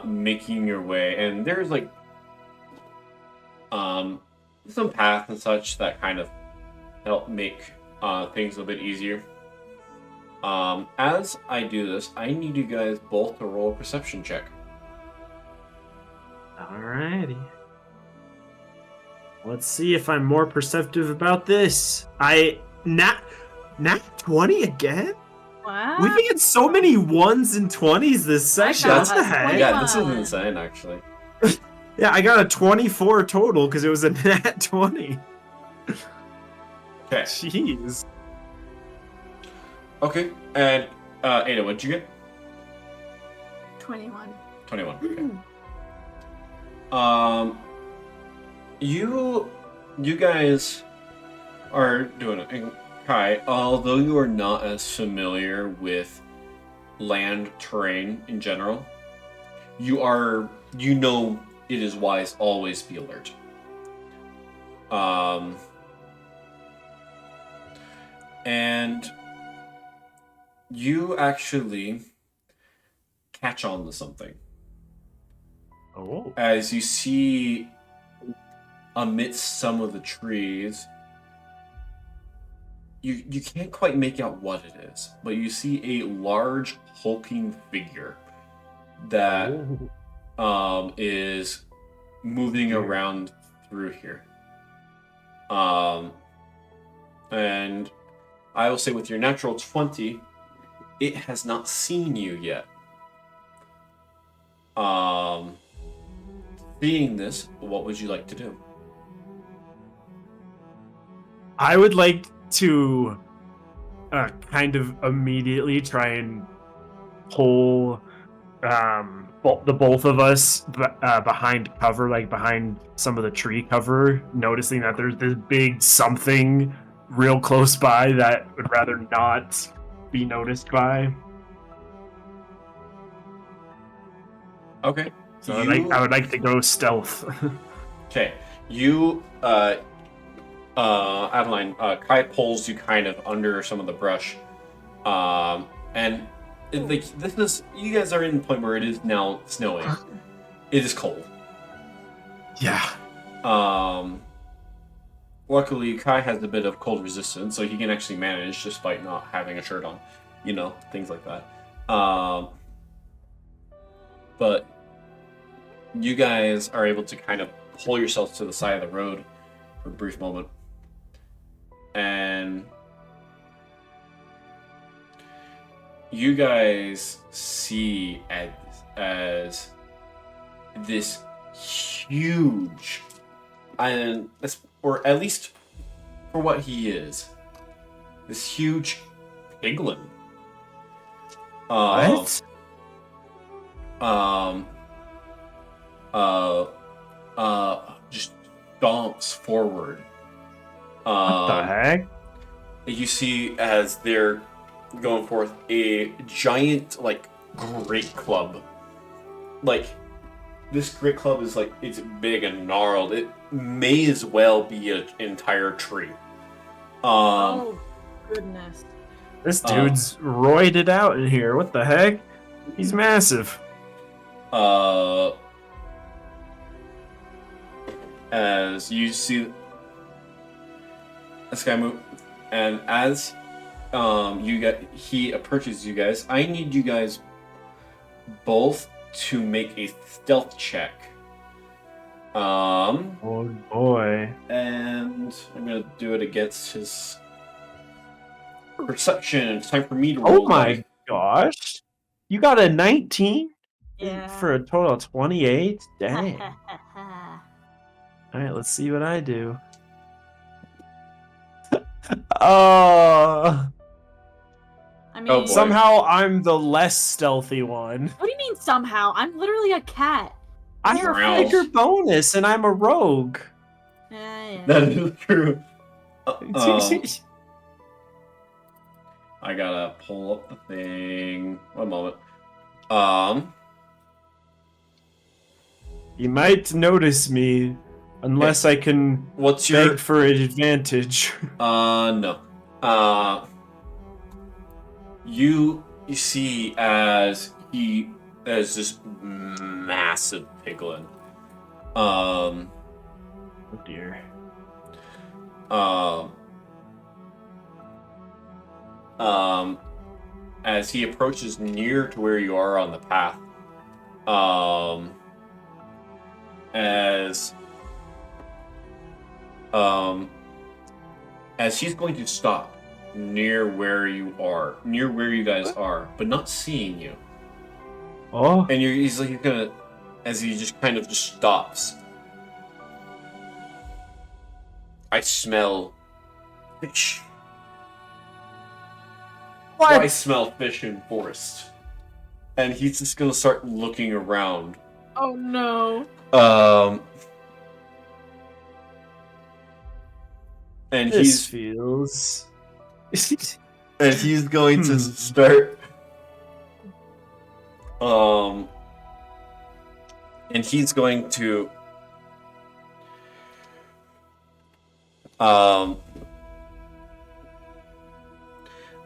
making your way, and there's like some paths and such that kind of help make things a little bit easier. As I do this, I need you guys both to roll a perception check. Alrighty. Let's see if I'm more perceptive about this. Nat 20 again? Wow. We've had so many 1s and 20s this session. got What the a heck? 21. Yeah, this is insane, actually. Yeah, I got a 24 total because it was a nat 20. Okay. Jeez. Okay, and Ada, what'd you get? 21. 21. Okay. You guys are doing it. And Kai, although you are not as familiar with land terrain in general, you know it is wise always be alert. And you actually catch on to something. Oh. As you see amidst some of the trees, you can't quite make out what it is, but you see a large hulking figure that is moving around through here. And I will say with your natural 20, it has not seen you yet. Seeing this, what would you like to do? I would like to kind of immediately try and pull the both of us behind cover, like behind some of the tree cover, noticing that there's this big something real close by that would rather not be noticed by. Okay. So I would like to go stealth. Okay. Adeline, Kai pulls you kind of under some of the brush. And you guys are in the point where it is now snowing. It is cold. Yeah. Luckily, Kai has a bit of cold resistance, so he can actually manage despite not having a shirt on. Things like that. But you guys are able to kind of pull yourselves to the side of the road for a brief moment. And you guys see as this huge, or at least for what he is, this huge piglin. What? Just stomps forward. What the heck? You see as they're going forth a giant, great club. This great club is it's big and gnarled. It may as well be an entire tree. Oh, goodness. This dude's roided out in here. What the heck? He's massive. as you see this guy move, and as he approaches you guys, I need you guys both to make a stealth check. Oh boy. And I'm gonna do it against his perception. It's time for me to roll. Oh my gosh. You got a 19? Yeah. For a total of 28? Dang. Alright, let's see what I do. I mean, Oh, boy. Somehow I'm the less stealthy one. what do you mean somehow? I'm literally a cat. I have a Growl. bigger bonus and I'm a rogue. Yeah. That is true. I gotta pull up the thing. One moment. You might notice me unless I can What's your beg for an advantage. no. You see as this massive piglin. Oh dear. As he approaches near to where you are on the path, as he's going to stop near where you guys are, but not seeing you. Oh, And he's gonna, as he just kind of just stops. I smell fish. what? I smell fish in forest. And he's just gonna start looking around. Oh no. And This feels. he's going to start. And he's going to.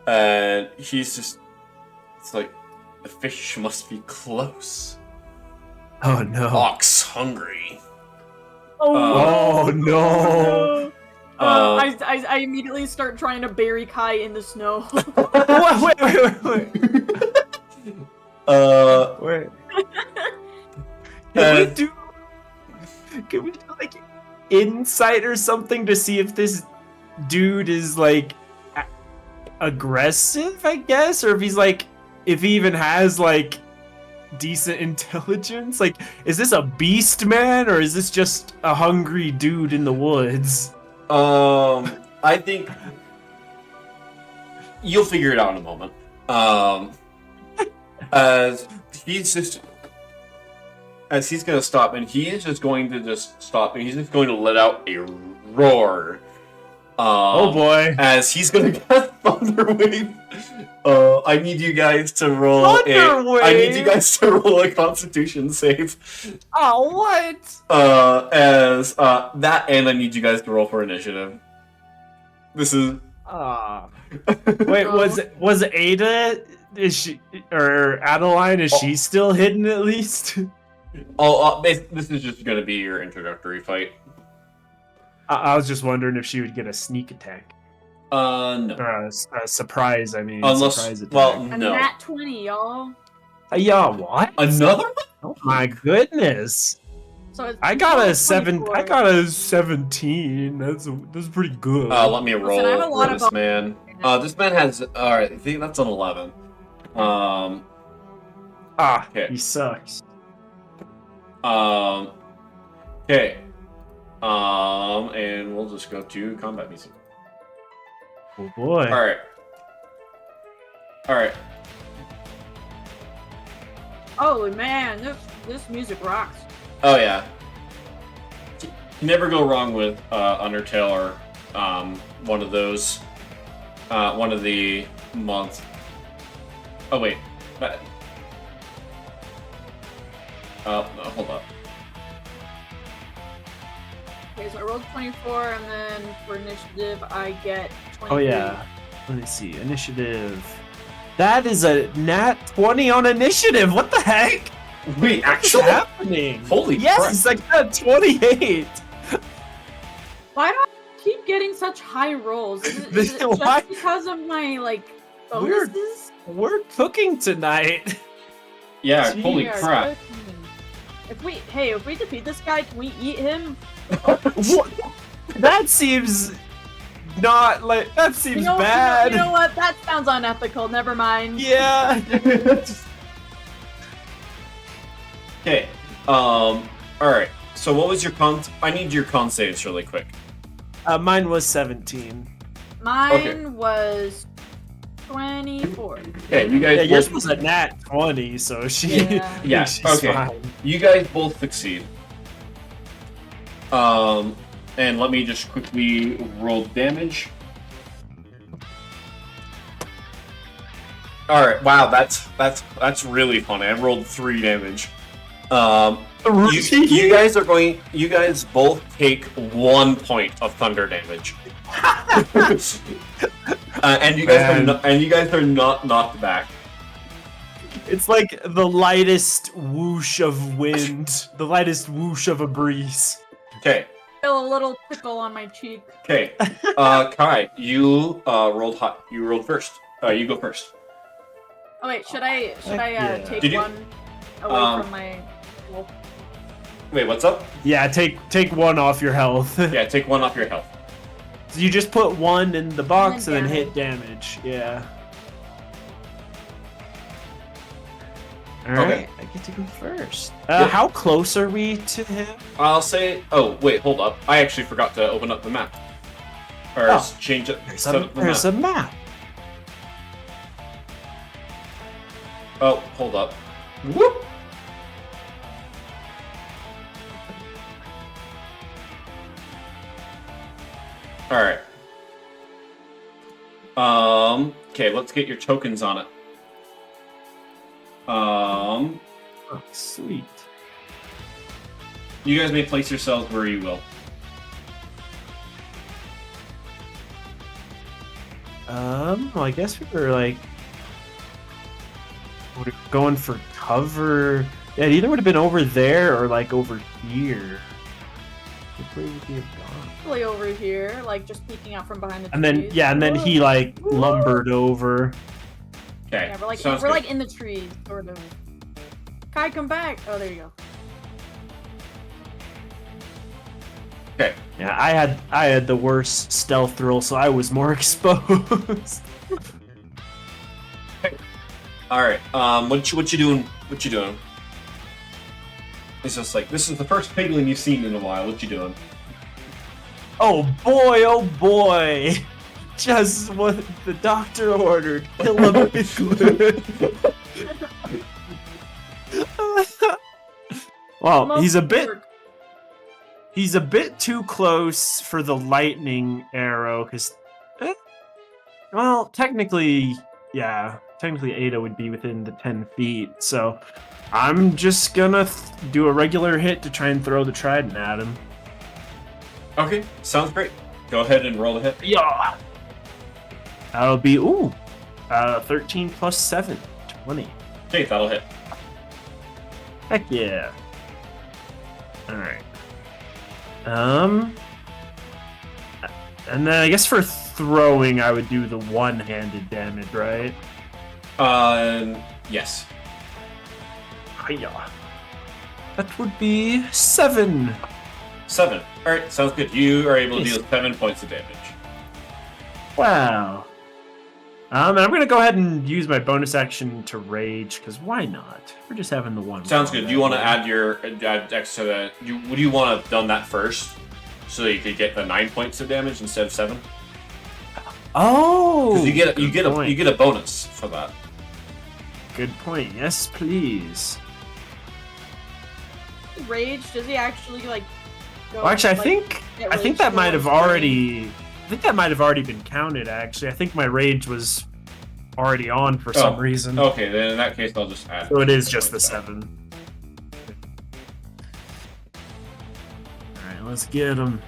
And he's just. It's like the fish must be close. Oh no. Ox hungry. Oh no. I immediately start trying to bury Kai in the snow. Wait. Wait. Can we do like insight or something to see if this dude is like aggressive, I guess, or if he even has like decent intelligence? Like, is this a beast man or is this just a hungry dude in the woods? I think you'll figure it out in a moment. As he's gonna stop, and he is just going to just stop, and he's just going to let out a roar. Oh boy. As he's gonna cast Thunder Wave. I need you guys to roll Thunder Wave? I need you guys to roll a Constitution save. Oh, what? That, and I need you guys to roll for initiative. This is. Wait, was Ada? Is she or Adeline? Is she still hidden at least? This is just gonna be your introductory fight. I was just wondering if she would get a sneak attack. No. Or a surprise, I mean. Unless, surprise attack. well, A no. nat 20, y'all. Yeah, what? Another one? Oh my goodness. So it's I got a 24. 17. That's pretty good. Let me roll I have a lot for of this man. This man has. Alright, I think that's an 11. Okay. He sucks. Okay. And we'll just go to combat music. Oh boy. Alright. Holy man, this music rocks. Oh yeah. You never go wrong with Undertale or one of those. One of the months. Oh wait. No, hold up. Okay, so I rolled 24, and then for initiative, I get 23. Oh yeah. Let me see. Initiative. That is a nat 20 on initiative. What the heck? Wait, What's actually? happening? Holy yes, crap. it's like a 28. Why do I keep getting such high rolls? Is it Why- just because of my like Weird. bonuses? We're cooking tonight. Yeah, Gee, holy We are crap. cooking. If we defeat this guy, can we eat him? What? That seems not like. That seems bad. You know what? That sounds unethical. Never mind. Yeah. Okay. Alright. So what was your con? I need your con saves really quick. Mine was 17. Mine was 24. Okay, you guys. Yeah, yours both- was a nat 20, so she. Yeah. Yeah, she's okay. fine. You guys both succeed. And let me just quickly roll damage. All right. Wow, that's really funny. I rolled 3 damage. You guys are going. You guys both take 1 point of thunder damage. And you guys are not knocked back. It's like the lightest whoosh of wind, the lightest whoosh of a breeze. Okay. Feel a little tickle on my cheek. Okay. Kai, you rolled hot. You rolled first. You go first. Oh wait, should I yeah. take Did you- one away from my? Well, Wait, what's up? Yeah, take 1 off your health. Yeah, take 1 off your health. So you just put 1 in the box and And then then hit damage. Yeah. Alright, Okay. I get to go first. Yeah. How close are we to him? I'll say. Oh, wait, hold up. I actually forgot to open up the map. Or Oh. change it. There's set a, up the there's map. a map. Oh, hold up. Whoop. All right. Okay, let's get your tokens on it. Oh, sweet. You guys may place yourselves where you will. Well, I guess we were like going for cover. Yeah, it either would have been over there or like over here. Which way would he have gone? probably over here, like just peeking out from behind the And then trees. yeah, and then he like lumbered over. Okay. Yeah, we're like sounds we're good. like in the trees, sort of. Kai, come back! Oh, there you go. Okay. Yeah, I had the worst stealth roll, so I was more exposed. All right. What you doing? What you doing? It's just like this is the first piglin you've seen in a while. What you doing? Oh boy! Just what the doctor ordered. Kill a piglin. Well, Most he's a bit work. he's a bit too close for the lightning arrow because well, technically Ada would be within the 10 feet, so I'm just gonna do a regular hit to try and throw the trident at him. Okay, sounds great. Go ahead and roll the hit. Yeah. That'll be 13 plus 7, 20. Okay, that'll hit. Heck yeah. Alright. And then I guess for throwing I would do the one-handed damage, right? Yes. Hiya. That would be 7. 7. All right, sounds good. You are able to Yes. deal 7 points of damage. Wow. And I'm gonna go ahead and use my bonus action to rage, because why not? We're just having the one. Sounds good. Do you want to add your extra? Would you want to have done that first, so that you could get the 9 points of damage instead of 7? Oh, Because you good point. get a bonus for that. Good point. Yes, please. Rage? Does he actually like? Go, Well, actually, like, get I think rage that might have towards already. I think that might have already been counted. Actually, I think my rage was already on for some reason. Okay, then in that case, I'll just add. So it is just the 7. All right, let's get him.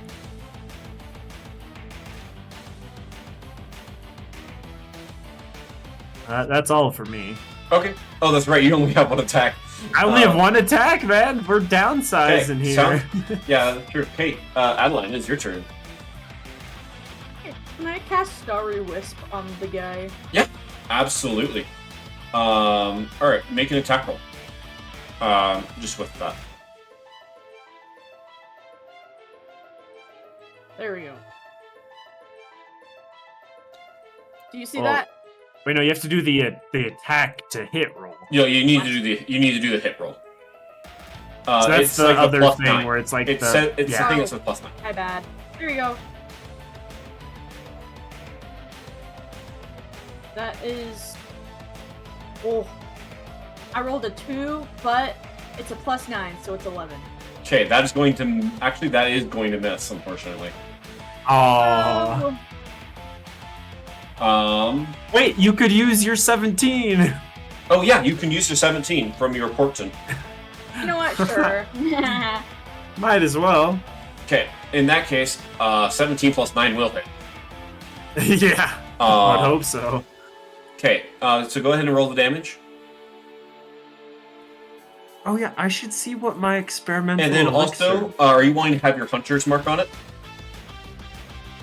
That's all for me. Okay. Oh, that's right. You only have 1 attack. I only have 1 attack, man. We're downsizing Okay, here. Yeah, that's true. Hey, Adeline, it's your turn. cast Starry Wisp on the guy? Absolutely. All right, make an attack roll. Just with that. There we go. Do you see Well, that? Wait, no, you have to do the attack to hit roll. You need to do the hit roll. So that's it's the like a other plus thing 9. where it's like It's the I think it's a plus 9. My bad. Here we go. That is. Oh. I rolled a 2, but it's a plus 9, so it's 11. Okay, that is going to miss, unfortunately. Oh. Wait, you could use your 17. Oh yeah, you can use your 17 from your portion. You know what? Sure. Might as well. Okay, in that case, 17 plus 9 will hit. Yeah, I'd hope so. Okay, so go ahead and roll the damage. Oh yeah, I should see what my experimental. And then also, are you wanting to have your hunter's mark on it?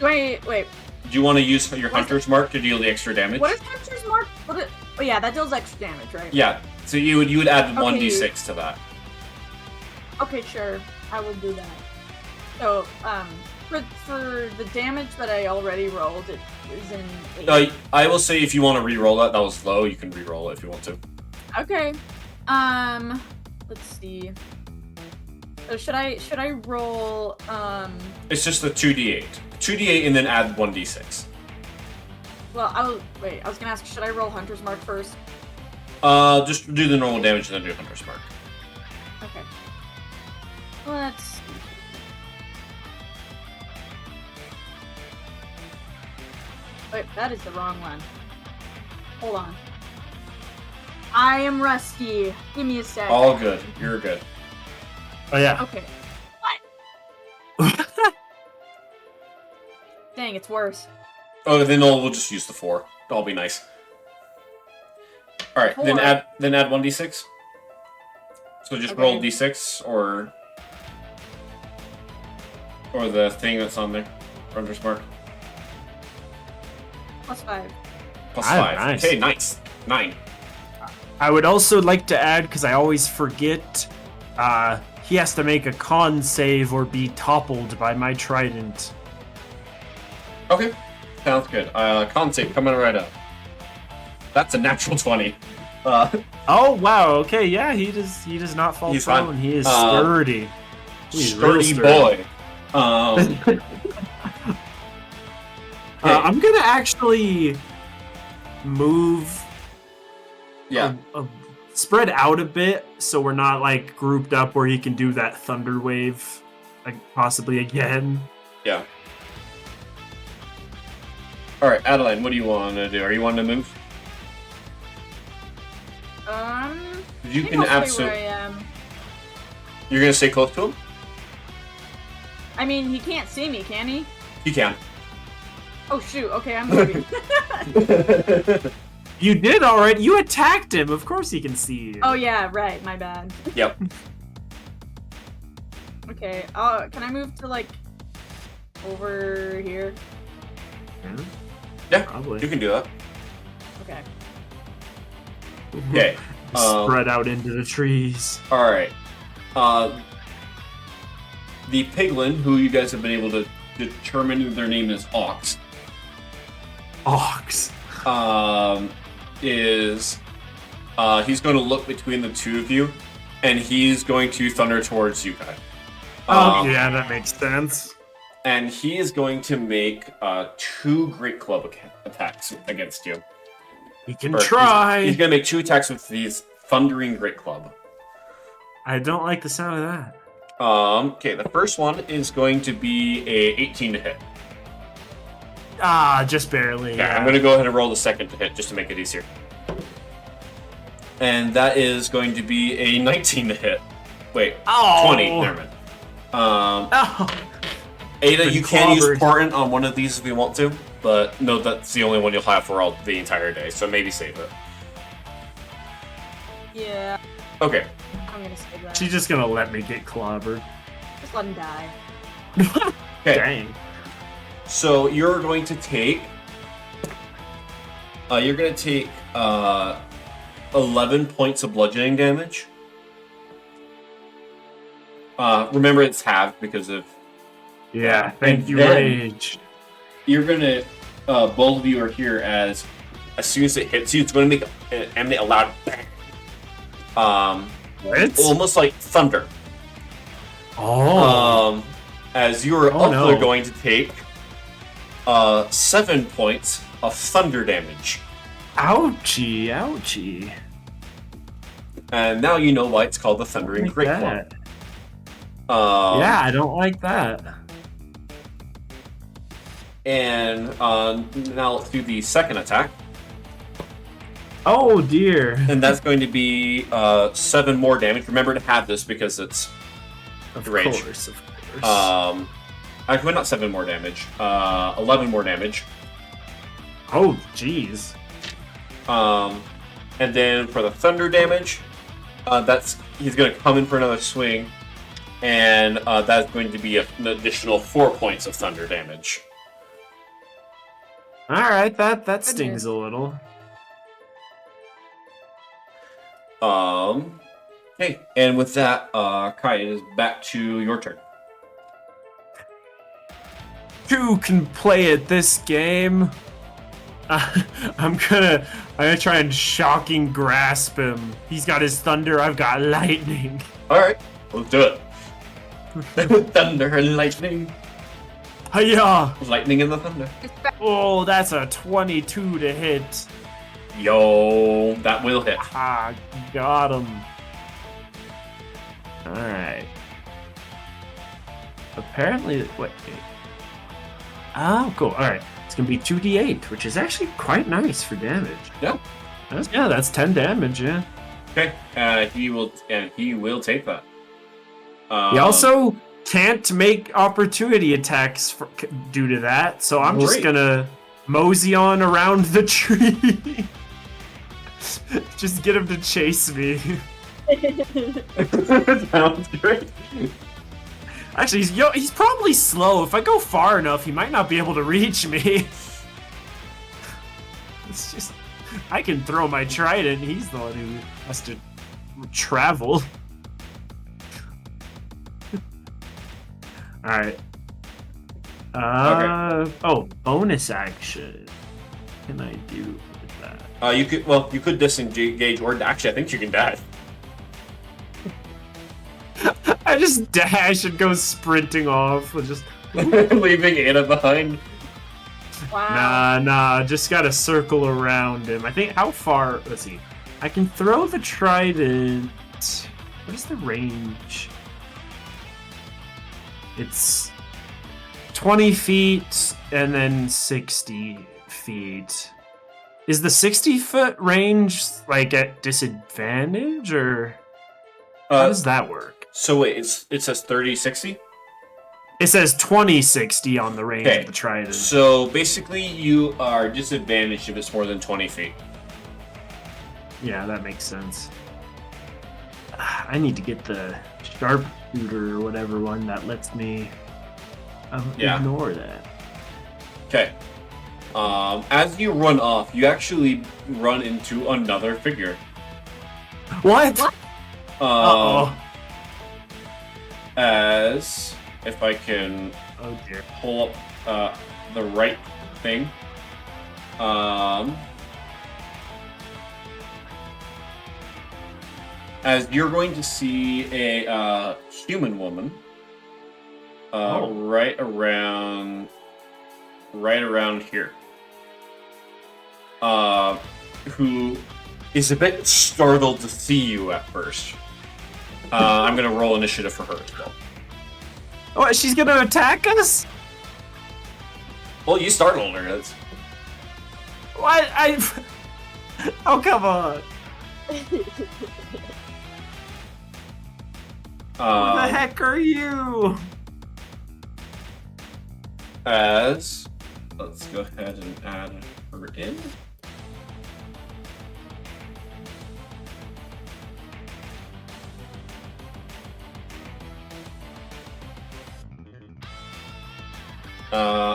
Wait. Do you want to use your hunter's mark to deal the extra damage? What is Hunter's Mark? Oh yeah, that deals extra damage, right? Yeah, so you would add Okay. 1d6 to that. Okay, sure. I will do that. So, for the damage that I already rolled, it is an 8. I will say if you want to re-roll that was low, you can re-roll it if you want to. Okay. Let's see. So should I roll It's just a 2d8. 2d8 and then add 1d6. well, I was gonna ask, should I roll Hunter's Mark first? Just do the normal damage and then do hunter's mark. Okay. Let's see. Wait, that is the wrong one. Hold on. I am rusty. Give me a sec. All good. You're good. Oh yeah. Okay. Dang, it's worse. Oh, then we'll just use the 4. That'll be nice. All right, then 4. add 1d6. So just Okay. roll d6 or the thing that's on there, hunter's mark. Plus 5. Plus Ah, 5. nice. Okay, nice. 9. I would also like to add, because I always forget, he has to make a con save or be toppled by my trident. Okay, sounds good. Con save coming right up. That's a natural 20. Oh wow, okay, yeah, he does not fall He's prone. fine. He is sturdy. He's real Sturdy boy. I'm gonna actually move. Yeah. Spread out a bit so we're not like grouped up where he can do that thunder wave, like possibly again. Yeah. All right, Adeline, what do you want to do? Are you wanting to move? I You think can I'll stay absolutely. where I am. You're gonna stay close to him. I mean, he can't see me, can he? You can. Oh shoot. Okay, I'm moving. You did all right. You attacked him. Of course he can see you. Oh yeah, right. My bad. Yep. Okay. Can I move to like over here? Yeah, Probably. you can do that. Okay. Okay. Spread out into the trees. All right. The piglin, who you guys have been able to determine their name is Ox, Ox. is he's going to look between the two of you, and he's going to thunder towards you guys. Yeah, that makes sense. And he is going to make 2 great club attacks against you. He can Or try. He's going to make 2 attacks with these thundering great club. I don't like the sound of that. Okay, the first one is going to be a 18 to hit. Just barely. Yeah, I'm going to go ahead and roll the second to hit just to make it easier. And that is going to be a 19 to hit. Wait, Oh. 20. Never mind. Oh. Ada, Been you can use clobbered. Portent on one of these if you want to, but no, that's the only one you'll have for the entire day, so maybe save it. Yeah. Okay. I'm gonna say that. She's just gonna let me get clobbered. Just let him die. Okay. Dang. So you're going to take You're gonna take 11 points of bludgeoning damage. Remember it's halved because of... Yeah, thank and you, then Rage. You're gonna... both of you are here as soon as it hits you, it's gonna emanate a loud bang. What? Almost like thunder. Oh. As you're Oh, no. going to take 7 points of thunder damage. Ouchie, ouchie. And now you know why it's called the Thundering Like Great Claw. that. Yeah, I don't like that. And now let's do the second attack. Oh dear. And that's going to be 7 more damage. Remember to have this because it's Of rage. course, of course. Actually, not 7 more damage. 11 more damage. Oh, jeez. And then for the thunder damage, he's going to come in for another swing, and that's going to be an additional 4 points of thunder damage. All right, that stings a little. Okay, and with that, Kai, it is back to your turn. Who can play at this game? I'm gonna try and shocking grasp him. He's got his thunder, I've got lightning. All right, let's do it. Thunder and lightning. Hiya! Lightning and the thunder. Oh, that's a 22 to hit. Yo, that will hit. Ah, got him. Alright. Apparently, wait. Oh, cool. Alright. It's gonna be 2d8, which is actually quite nice for damage. Yeah. That's 10 damage, yeah. Okay, he will take that. He also can't make opportunity attacks due to that, so I'm just gonna mosey on around the tree. Just get him to chase me. Sounds great. Actually, he's probably slow. If I go far enough, he might not be able to reach me. It's just... I can throw my trident. He's the one who has to travel. Alright. Okay. Oh, bonus action. What can I do with that? You could disengage, or actually, I think you can dash. I just dash and go sprinting off. Just Leaving Anna behind. Wow. Nah, just gotta circle around him. I think, how far, let's see. I can throw the trident. What is the range? It's 20 feet and then 60 feet. Is the 60-foot range, like, at disadvantage, or how does that work? So wait, it says 30-60? It says 20-60 on the range Okay, of the trident. so basically you are disadvantaged if it's more than 20 feet. Yeah, that makes sense. I need to get the sharpshooter or whatever one that lets me ignore that. Okay. As you run off, you actually run into another figure. What? Uh-oh. As if I can Oh dear. pull up the right thing. As you're going to see a human woman right around here. Who is a bit startled to see you at first. I'm gonna roll initiative for her as well. Oh, she's gonna attack us? Well, you startled her. That's... What? Oh, come on. Who the heck are you? Let's go ahead and add her in.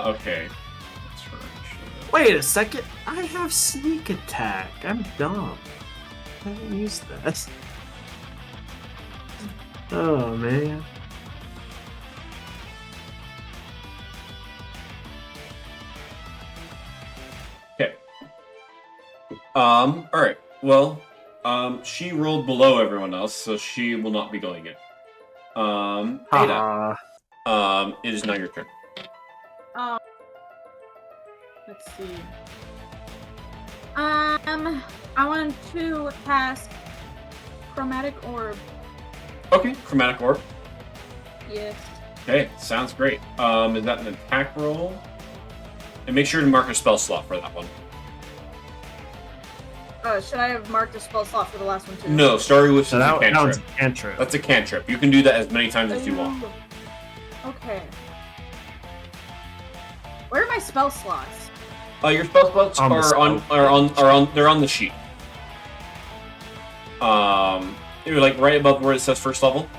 Okay. That's her initiative. Wait a second. I have sneak attack. I'm dumb. I haven't used that. Oh, man. Okay. All right. Well, she rolled below everyone else, so she will not be going in. Ada. It is now your turn. Let's see. I want to cast Chromatic Orb. Okay, chromatic orb. Yes. Okay, sounds great. Is that an attack roll? And make sure to mark a spell slot for that one. Should I have marked a spell slot for the last one too? No, starting with So a that one's cantrip. a cantrip. That's a cantrip. You can do that as many times as you want. Okay. Where are my spell slots? Your spell slots On the are spell. they're on the sheet. You're like right above where it says first level.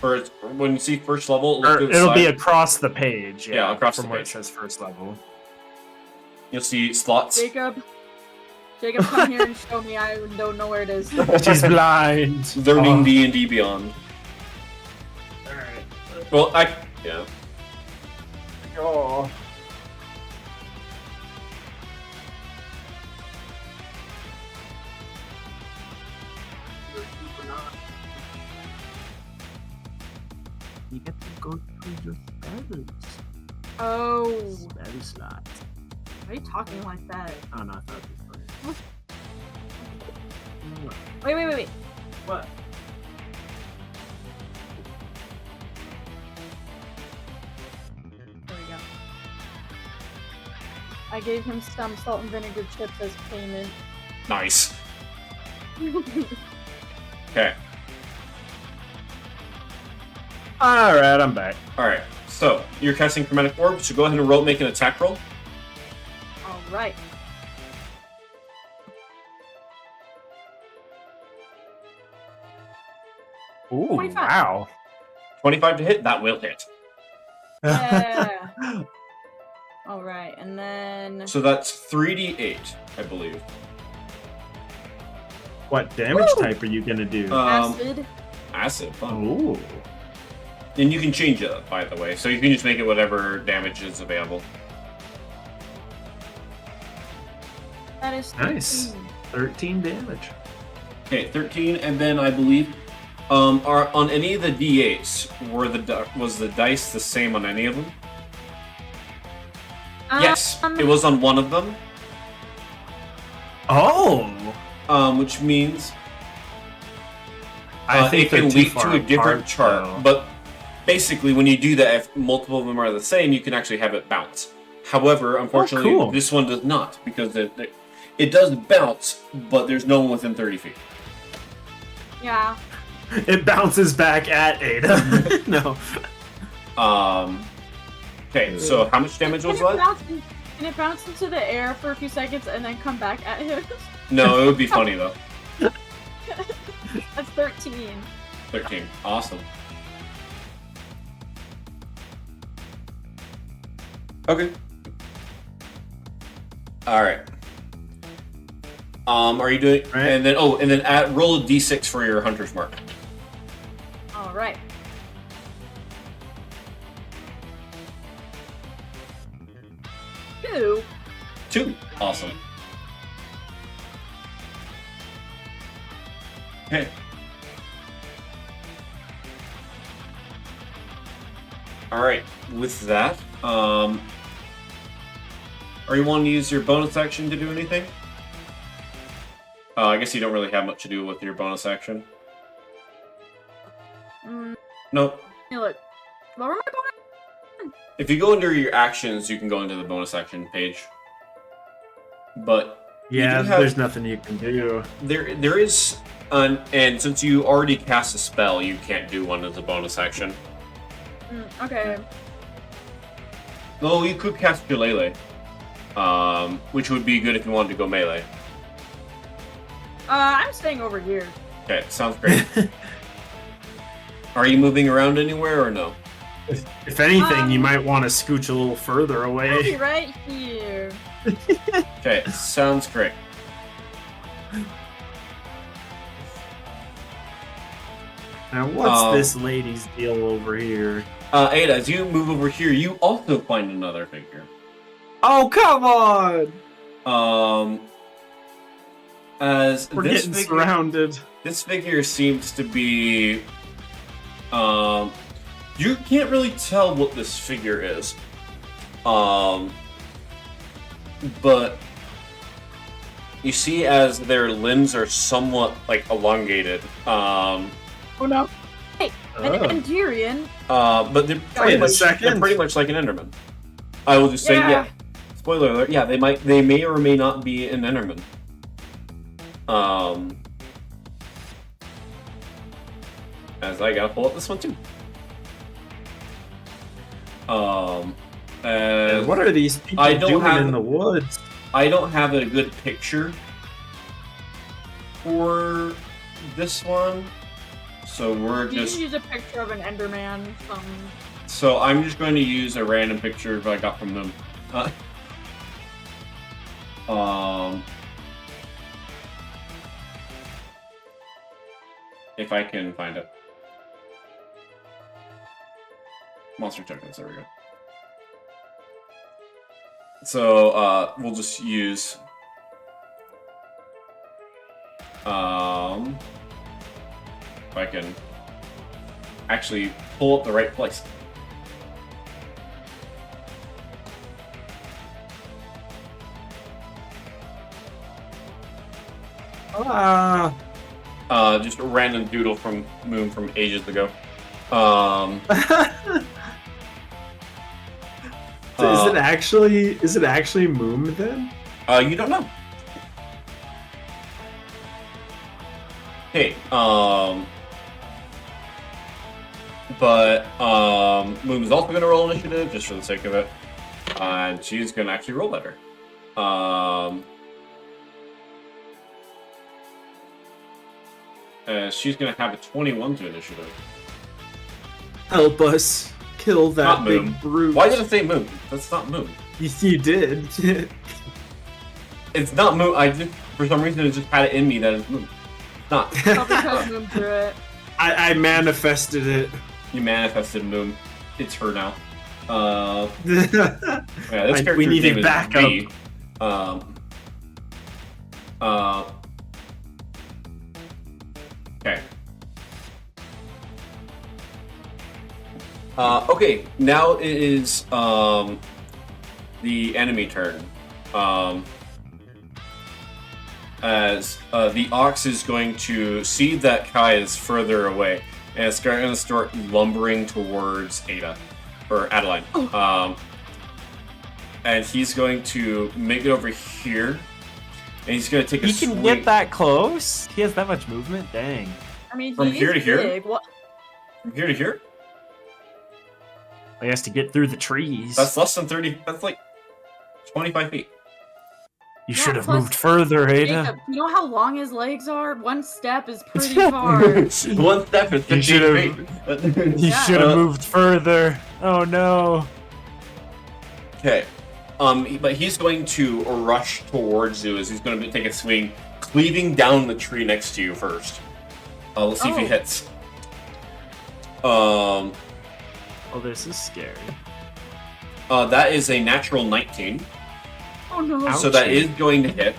Or it's, when you see first level, look to the It'll side. be across the page. Yeah, across from the where page. it says first level. You'll see slots. Jacob, come here and show me. I don't know where it is. She's blind. Learning D&D Beyond. Alright. Well, yeah. Oh. You get to go through your spells. Oh. Spell slot. Why are you talking like that? Oh no, I thought it was funny. Wait. What? There we go. I gave him some salt and vinegar chips as payment. Nice. Okay. Alright, I'm back. Alright. So, you're casting Chromatic Orb, so go ahead and make an attack roll. Alright. Ooh, 25. wow. 25 to hit, that will hit. Yeah. Alright, and then... So that's 3d8, I believe. What damage Woo! type are you gonna do? Acid. Acid, fun. Ooh. And you can change it, by the way, so you can just make it whatever damage is available. That is 13. Nice. 13 damage. Okay, 13, and then I believe, are on any of the d8s, was the dice the same on any of them? Yes, it was on one of them. Oh! Which means I think it can they're too lead far to a different apart, chart. though. But basically, when you do that, if multiple of them are the same, you can actually have it bounce. However, unfortunately, cool. this one does not, because it does bounce, but there's no one within 30 feet. Yeah. It bounces back at Ada. No. Okay, so how much damage was that? Can it bounce into the air for a few seconds and then come back at him? No, it would be funny, though. That's 13. 13. Awesome. Okay. Alright. Are you doing... Right. And then, roll a d6 for your hunter's mark. Alright. Two. 2. Awesome. Okay. Alright, with that, are you wanting to use your bonus action to do anything? I guess you don't really have much to do with your bonus action. Nope. Hey, look. What were my bonus? If you go under your actions, you can go into the bonus action page. But Yeah, do have- there's nothing you can do. there is and since you already cast a spell, you can't do one as a bonus action. Okay. Well, you could cast Jalele, which would be good if you wanted to go melee. I'm staying over here. Okay, sounds great. Are you moving around anywhere or no? If anything, you might want to scooch a little further I'll be away. right here. Okay, sounds great. Now, what's this lady's deal over here? Ada, as you move over here, you also find another figure. Oh, come on! As We're this getting figure, surrounded. this figure seems to be, you can't really tell what this figure is. But you see as their limbs are somewhat like elongated. Oh no! Hey, an Endurian. But they're Wait a second. they're pretty much like an Enderman. I will just say, yeah. Spoiler alert. Yeah, they may or may not be an Enderman. As I gotta pull up this one too. What are these people doing in the woods? I don't have a good picture for this one, so we're You just. can use a picture of an Enderman. So I'm just going to use a random picture I got from them. If I can find it. Monster tokens, there we go. So, we'll just use... if I can actually pull up the right place. Just a random doodle from Moon from ages ago. So is it actually Moon then? You don't know. Okay, but Moon is also gonna roll initiative just for the sake of it. And she's gonna actually roll better. She's gonna have a 21 to initiative. Help us kill that Not big Moon. brute. Why did I say Moon? That's not Moon. You did. It's not Moon. I just, for some reason, it just had it in me that it's Moon. It's not. Probably Moon through it. I manifested it. You manifested Moon. It's her now. Yeah, this character's we need name a is backup. V. Okay. Okay, now it is the enemy turn. As the ox is going to see that Kai is further away, and it's going to start lumbering towards Ada, or Adeline. And he's going to make it over here, and he's going to take a swing. He can get that close? He has that much movement? Dang. I mean, From he here is to here? big. What? From here to here? He has to get through the trees. That's less than 30. That's like 25 feet. You Yeah, should have plus- moved further, Ada. Jacob, you know how long his legs are? One step is pretty far. One step is 15 should've- feet. You Yeah. should have moved further. Oh no. Okay. But he's going to rush towards you as he's going to take a swing, cleaving down the tree next to you first. Let's see if he Oh. hits. Oh, this is scary. That is a natural 19. Oh no. Ouch. So that is going to hit.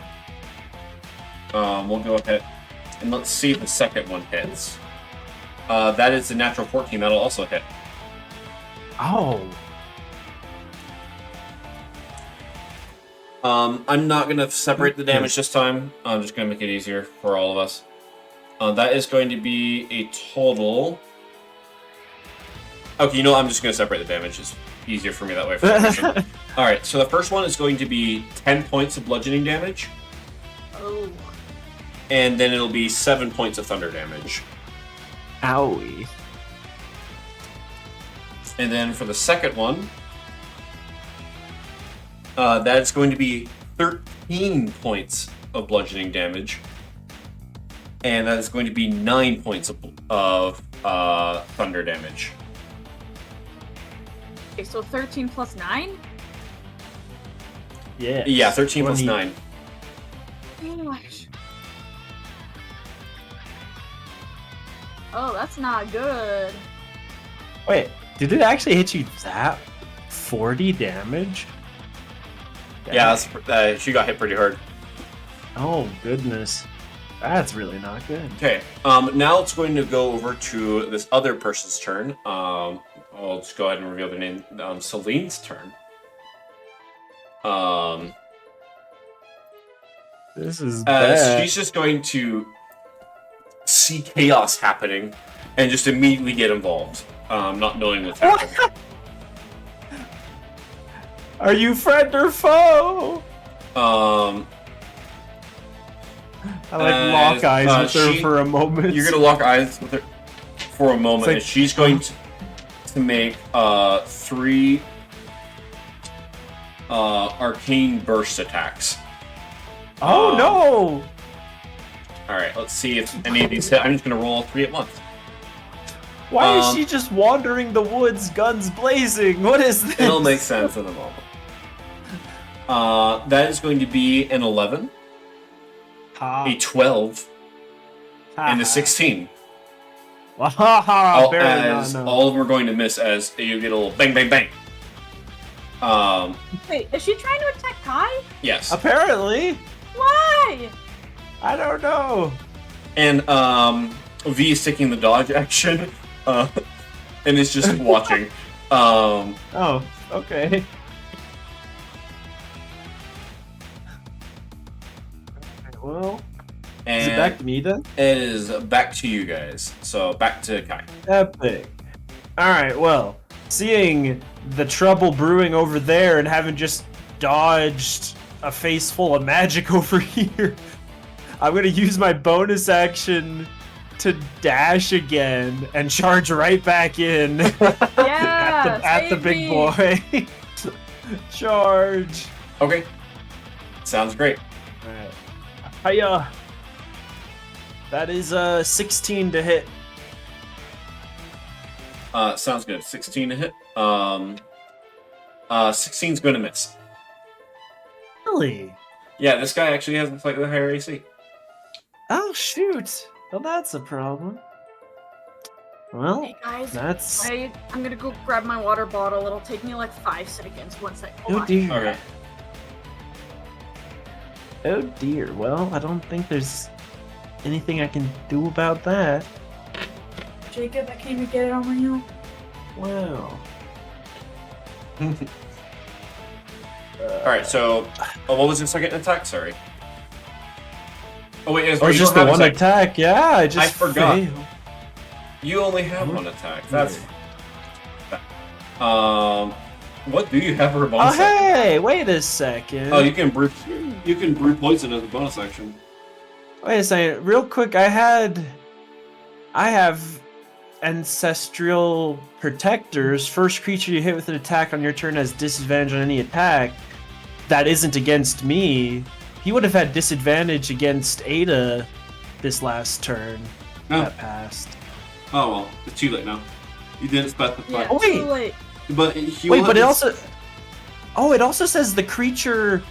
We'll go ahead and let's see if the second one hits. That is a natural 14. That'll also hit. Oh. I'm not going to separate the damage this time. I'm just going to make it easier for all of us. That is going to be a total... Okay, you know what? I'm just going to separate the damage. It's easier for me that way. For some reason. Alright, so the first one is going to be 10 points of bludgeoning damage. Oh. And then it'll be 7 points of thunder damage. Owie. And then for the second one, that's going to be 13 points of bludgeoning damage. And that is going to be 9 points of thunder damage. Okay, so 13 plus 9? Yeah. Yeah, 13 plus 20. 9. Gosh. Oh, that's not good. Wait, did it actually hit you that 40 damage? Yeah, she got hit pretty hard. Oh, goodness. That's really not good. Okay, now it's going to go over to this other person's turn. I'll just go ahead and reveal their name. Celine's turn. This is As bad. she's just going to see chaos happening and just immediately get involved, not knowing what's happening. Are you friend or foe? I lock eyes with her for a moment. You're gonna lock eyes with her for a moment, like- and she's going to make 3 arcane burst attacks. Oh no! Alright, let's see if any of these hit. I'm just gonna roll all 3 at once. Why is she just wandering the woods, guns blazing? What is this? It'll make sense in a moment. That is going to be an 11, a 12, and a 16. All As all of them are going to miss as you get a little bang, bang, bang. Wait, is she trying to attack Kai? Yes. Apparently, Why? I don't know. And V is taking the dodge action, and is just watching. Oh, okay. Well, And is it back to me then? it is back to you guys. So back to Kai. Epic. Alright, well, seeing the trouble brewing over there and having just dodged a face full of magic over here, I'm gonna use my bonus action to dash again and charge right back in Yeah, at the save big me. boy. Charge. Okay. Sounds great. Alright. Hiya. That is 16 to hit. Sounds good. 16 to hit. 16's going to miss. Really? Yeah, this guy actually has a slightly higher AC. Oh shoot. Well, that's a problem. Well, Hey guys, that's. I'm gonna go grab my water bottle. It'll take me like 5 seconds. 1 sec. Hold Oh on. dear. Okay. Oh dear. Well, I don't think there's anything I can do about that. Jacob, I can't even get it on my own. Wow. Alright, so what was your second attack? Sorry. Oh, wait, Oh, you just don't the have one a sec- attack. Yeah, I just forgot. failed. You only have Oh, one attack. That's. What do you have for a Oh bonus action? hey, wait a second. Oh, you can brew poison as a bonus action. Wait a second, real quick. I have ancestral protectors. First creature you hit with an attack on your turn has disadvantage on any attack that isn't against me. He would have had disadvantage against Ada this last turn. No. That passed. Oh well, it's too late now. You didn't specify. Yeah, Oh, wait. too late. But he Wait, will but it have- also. Oh, it also says the creature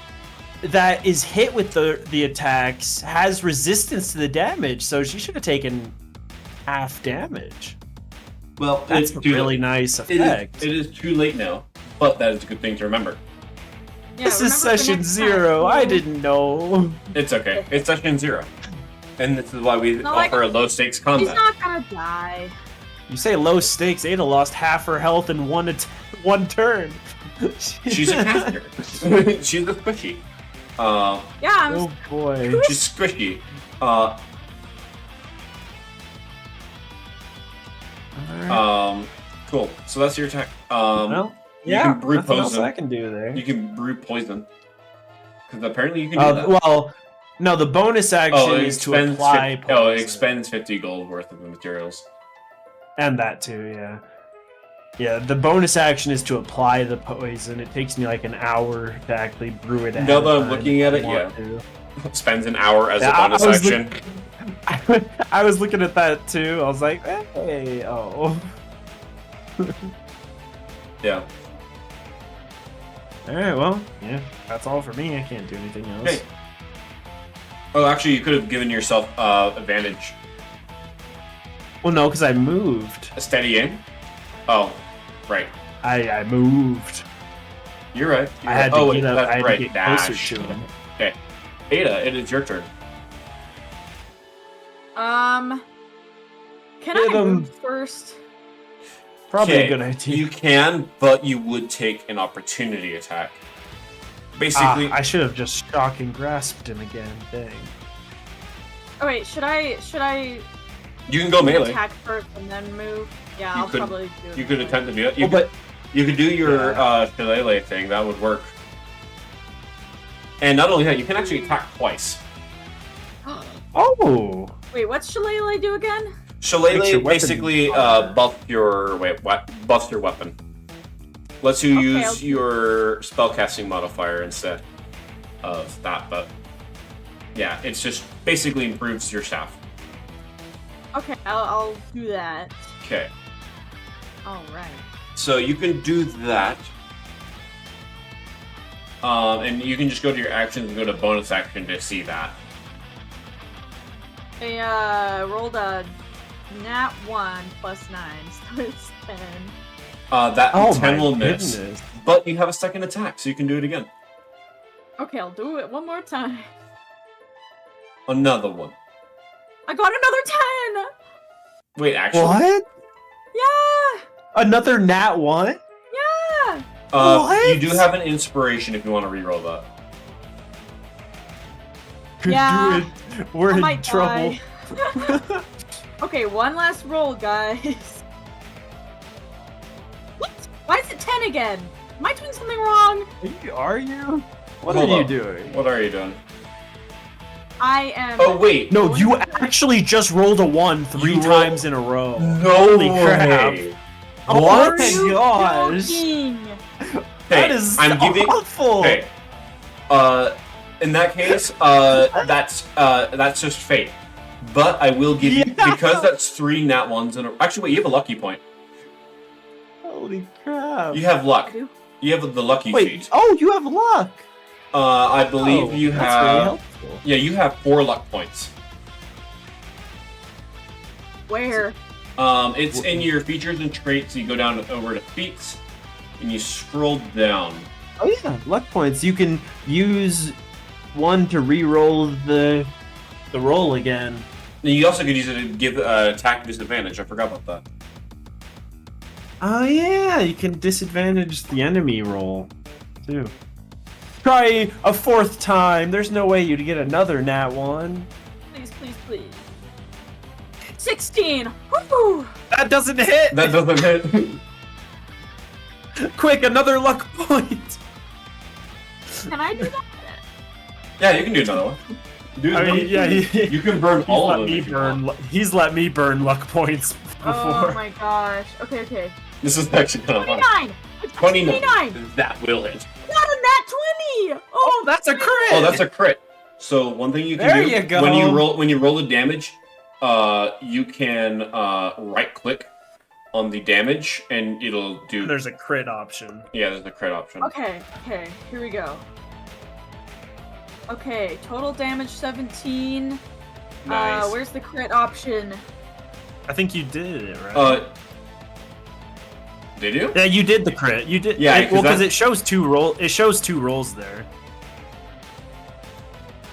that is hit with the attacks has resistance to the damage, so she should have taken half damage. Well, That's it's a too really late. nice It effect. is too late now, but that is a good thing to remember. Yeah, This is remember for session next 0. time. I didn't know. It's okay. It's session 0. And this is why we No, like- offer a low stakes He's combat. not gonna die. You say low stakes. Ada lost half her health in one turn. She's a caster. She's a squishy. Yeah, I'm Oh boy. She's squishy. Alright. Cool. So that's your attack. Well, you yeah, can brew nothing else poison. I can do there. You can brew poison. Because apparently you can do that. Well, no, the bonus action it is to apply it poison. expends 50 gold worth of the materials. And that too, yeah. Yeah, the bonus action is to apply the poison. It takes me like an hour to actually brew it. Now ahead that of I'm time looking if at I it, want yeah. Spends an hour as Yeah, a bonus I was action. I was looking at that too. I was like, hey, oh. Yeah. Alright, well, yeah, that's all for me. I can't do anything else. Okay. Oh, actually, you could have given yourself advantage. Well, no, because I moved. A steady aim? Oh, right. I moved. You're right. I had to get up. That's I had right. to get Dash. closer to him. Okay. Ada, it is your turn. Can Hit I him. move first? Probably Okay, a good idea. You can, but you would take an opportunity attack. Basically, I should have just shock and grasped him again. Dang. Oh wait, should I you can go melee. attack first and then move? Yeah, You I'll could- probably do it. You could melee. attempt to do it. Oh, but You could do your Yeah. shillelagh thing. That would work. And not only that, you can actually attack twice. oh, Wait, what's Shillelagh do again? Makes Shillelagh your weapon- basically buffs your weapon. Lets you Okay, use your spellcasting modifier instead of that, but yeah, it's just basically improves your staff. Okay, I'll do that. Okay, All right. so you can do that. And you can just go to your actions and go to bonus action to see that. I rolled a nat 1 plus 9, so it's 10. That oh 10 my will miss. goodness. But you have a second attack, so you can do it again. Okay, I'll do it one more time. Another one. I got another 10! Wait, actually, What? Yeah! Another nat one? Yeah! What? you do have an inspiration if you want to reroll that. Could Yeah. do it. We're I in might trouble. die. Okay, one last roll, guys. What? Why is it 10 again? Am I doing something wrong? Are you? What Hold are you up. doing? What are you doing? I am. Oh wait, No, you actually just rolled a 1 three You times in a row. no Holy crap. way. Oh What? my You gosh. joking? That Okay, is I'm so giving. awful. Okay. In that case, that's just fate. But I will give you Yeah. because that's 3 nat ones in a. Actually, wait, you have a lucky point. Holy crap. You have luck. Do? You have the lucky Wait, feat. oh, you have luck. I believe Oh, you that's have. really helpful. Yeah, you have 4 luck points. Where? It's in your features and traits. You go down over to feats, and you scroll down. Oh yeah, luck points. You can use one to re-roll the roll again. And you also could use it to give attack disadvantage. I forgot about that. Oh yeah, you can disadvantage the enemy roll too. Try a 4th time. There's no way you'd get another nat 1. Please, please, please. 16! Woo! That doesn't hit. That doesn't hit. Quick, another luck point. Can I do that? Yeah, you can do another one. Do I it. mean, yeah, You can burn all of them. me if you want. burn. He's let me burn luck points before. Oh my gosh. Okay, okay. This is actually kind of fun. 29! I got 29! That will hit. Got a nat 20! Oh, that's a crit. Oh, that's a crit. So one thing you can There do you go. when you roll the damage, you can right click on the damage and it'll do. There's a crit option. Yeah, there's a crit option. Okay, okay, here we go. Okay, total damage 17. Nice. Where's the crit option? I think you did it right. Did you? Yeah, you did the crit. You did. Yeah, well, 'cause because it shows 2 roll. It shows 2 rolls there.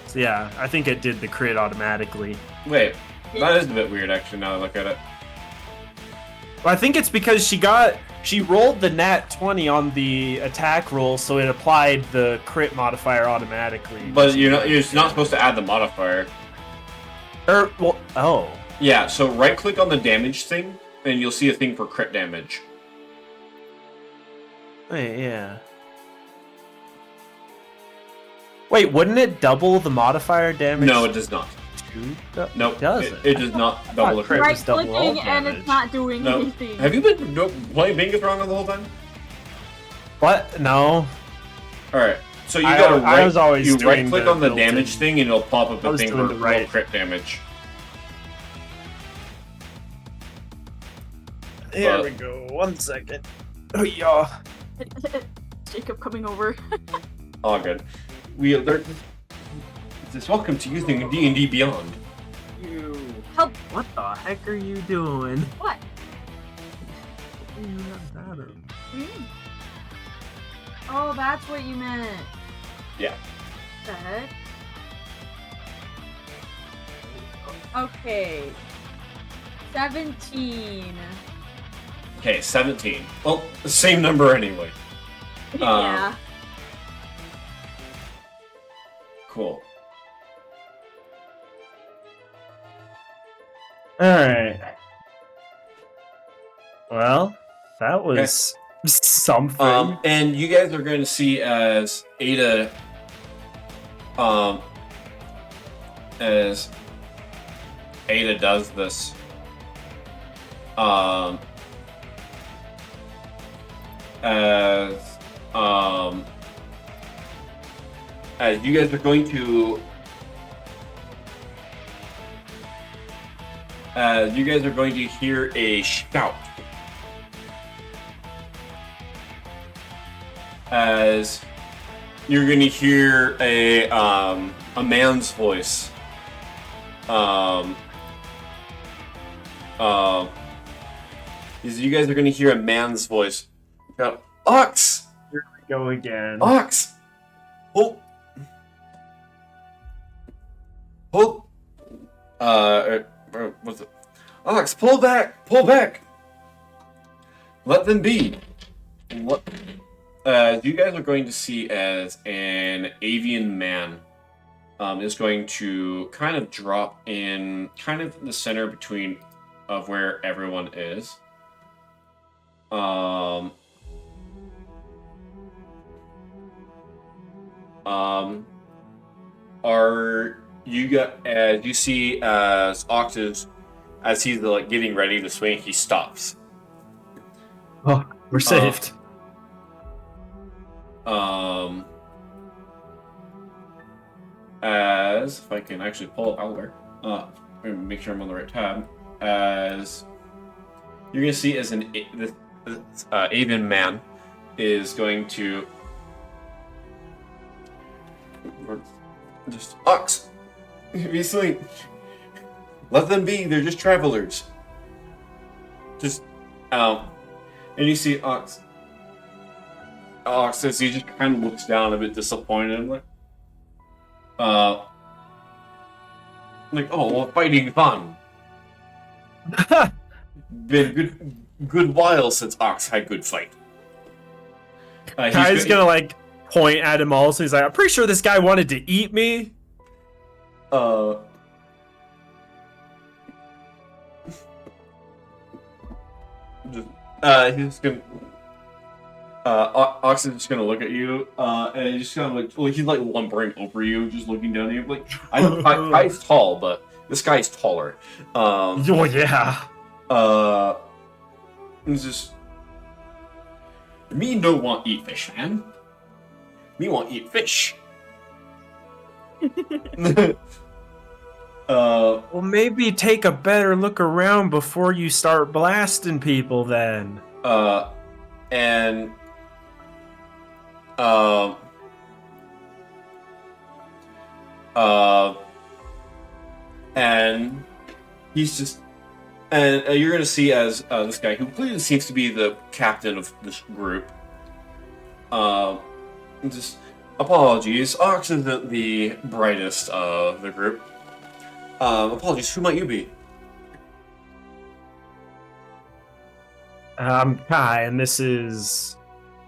So yeah, I think it did the crit automatically. Wait, that is a bit weird actually. Now that I look at it. Well, I think it's because she rolled the nat 20 on the attack roll, so it applied the crit modifier automatically. But you're not supposed to add the modifier. Well, oh. Yeah, so right click on the damage thing, and you'll see a thing for crit damage. Wait, yeah. Wait, wouldn't it double the modifier damage? No, it does not. Nope. Does it does not double the Crit crit. Right was double clicking all and damage. it's not doing No. anything. Have you been playing Bingus wrong the whole time? What? No. Alright, so you I- gotta I was always you right doing click the on the built-in- damage thing and it'll pop up I a was thing doing for the right- crit damage. Here But- we go. 1 second. Oh yeah. Jacob coming over. All good. Just welcome to using D&D Beyond. You. Help. What the heck are you doing? What? You have that. What do you mean? Oh, that's what you meant. Yeah. The heck? Okay. 17. Okay, 17. Well, the same number anyway. Yeah. Cool. Alright. Well, that was something. And you guys are going to see as Ada, does this, as you guys are going to, hear a shout. As you're going to hear a man's voice. Is you guys are going to hear a man's voice. Ox! Here we go again. Ox! Hold. Hold. What's it? Ox, pull back! Pull back! Let them be. What? You guys are going to see as an avian man is going to kind of drop in kind of the center between of where everyone is. Are you got as you see as Ox is as he's like getting ready to swing, he stops. Oh, we're saved. As if I can actually pull it out there, make sure I'm on the right tab. As you're gonna see, as this avian man is going to just Ox, be asleep. Let them be. They're just travelers. Just and you see Ox. Ox says he just kind of looks down a bit disappointed. I'm like, oh, well, fighting fun. Been good while since Ox had good fight. Kai's gonna like point at him also. He's like, I'm pretty sure this guy wanted to eat me. He's gonna. Ox is just gonna look at you, and he's just kind of like, he's like lumbering over you, just looking down at you. Like, Kai's tall, but this guy's taller. Oh yeah. It's just me no want eat fish, man. Me want eat fish. Well, maybe take a better look around before you start blasting people. Then. And he's just, and you're gonna see as this guy who clearly seems to be the captain of this group. Just apologies, Ox isn't the brightest of the group. Apologies. Who might you be? I'm Kai, and this is.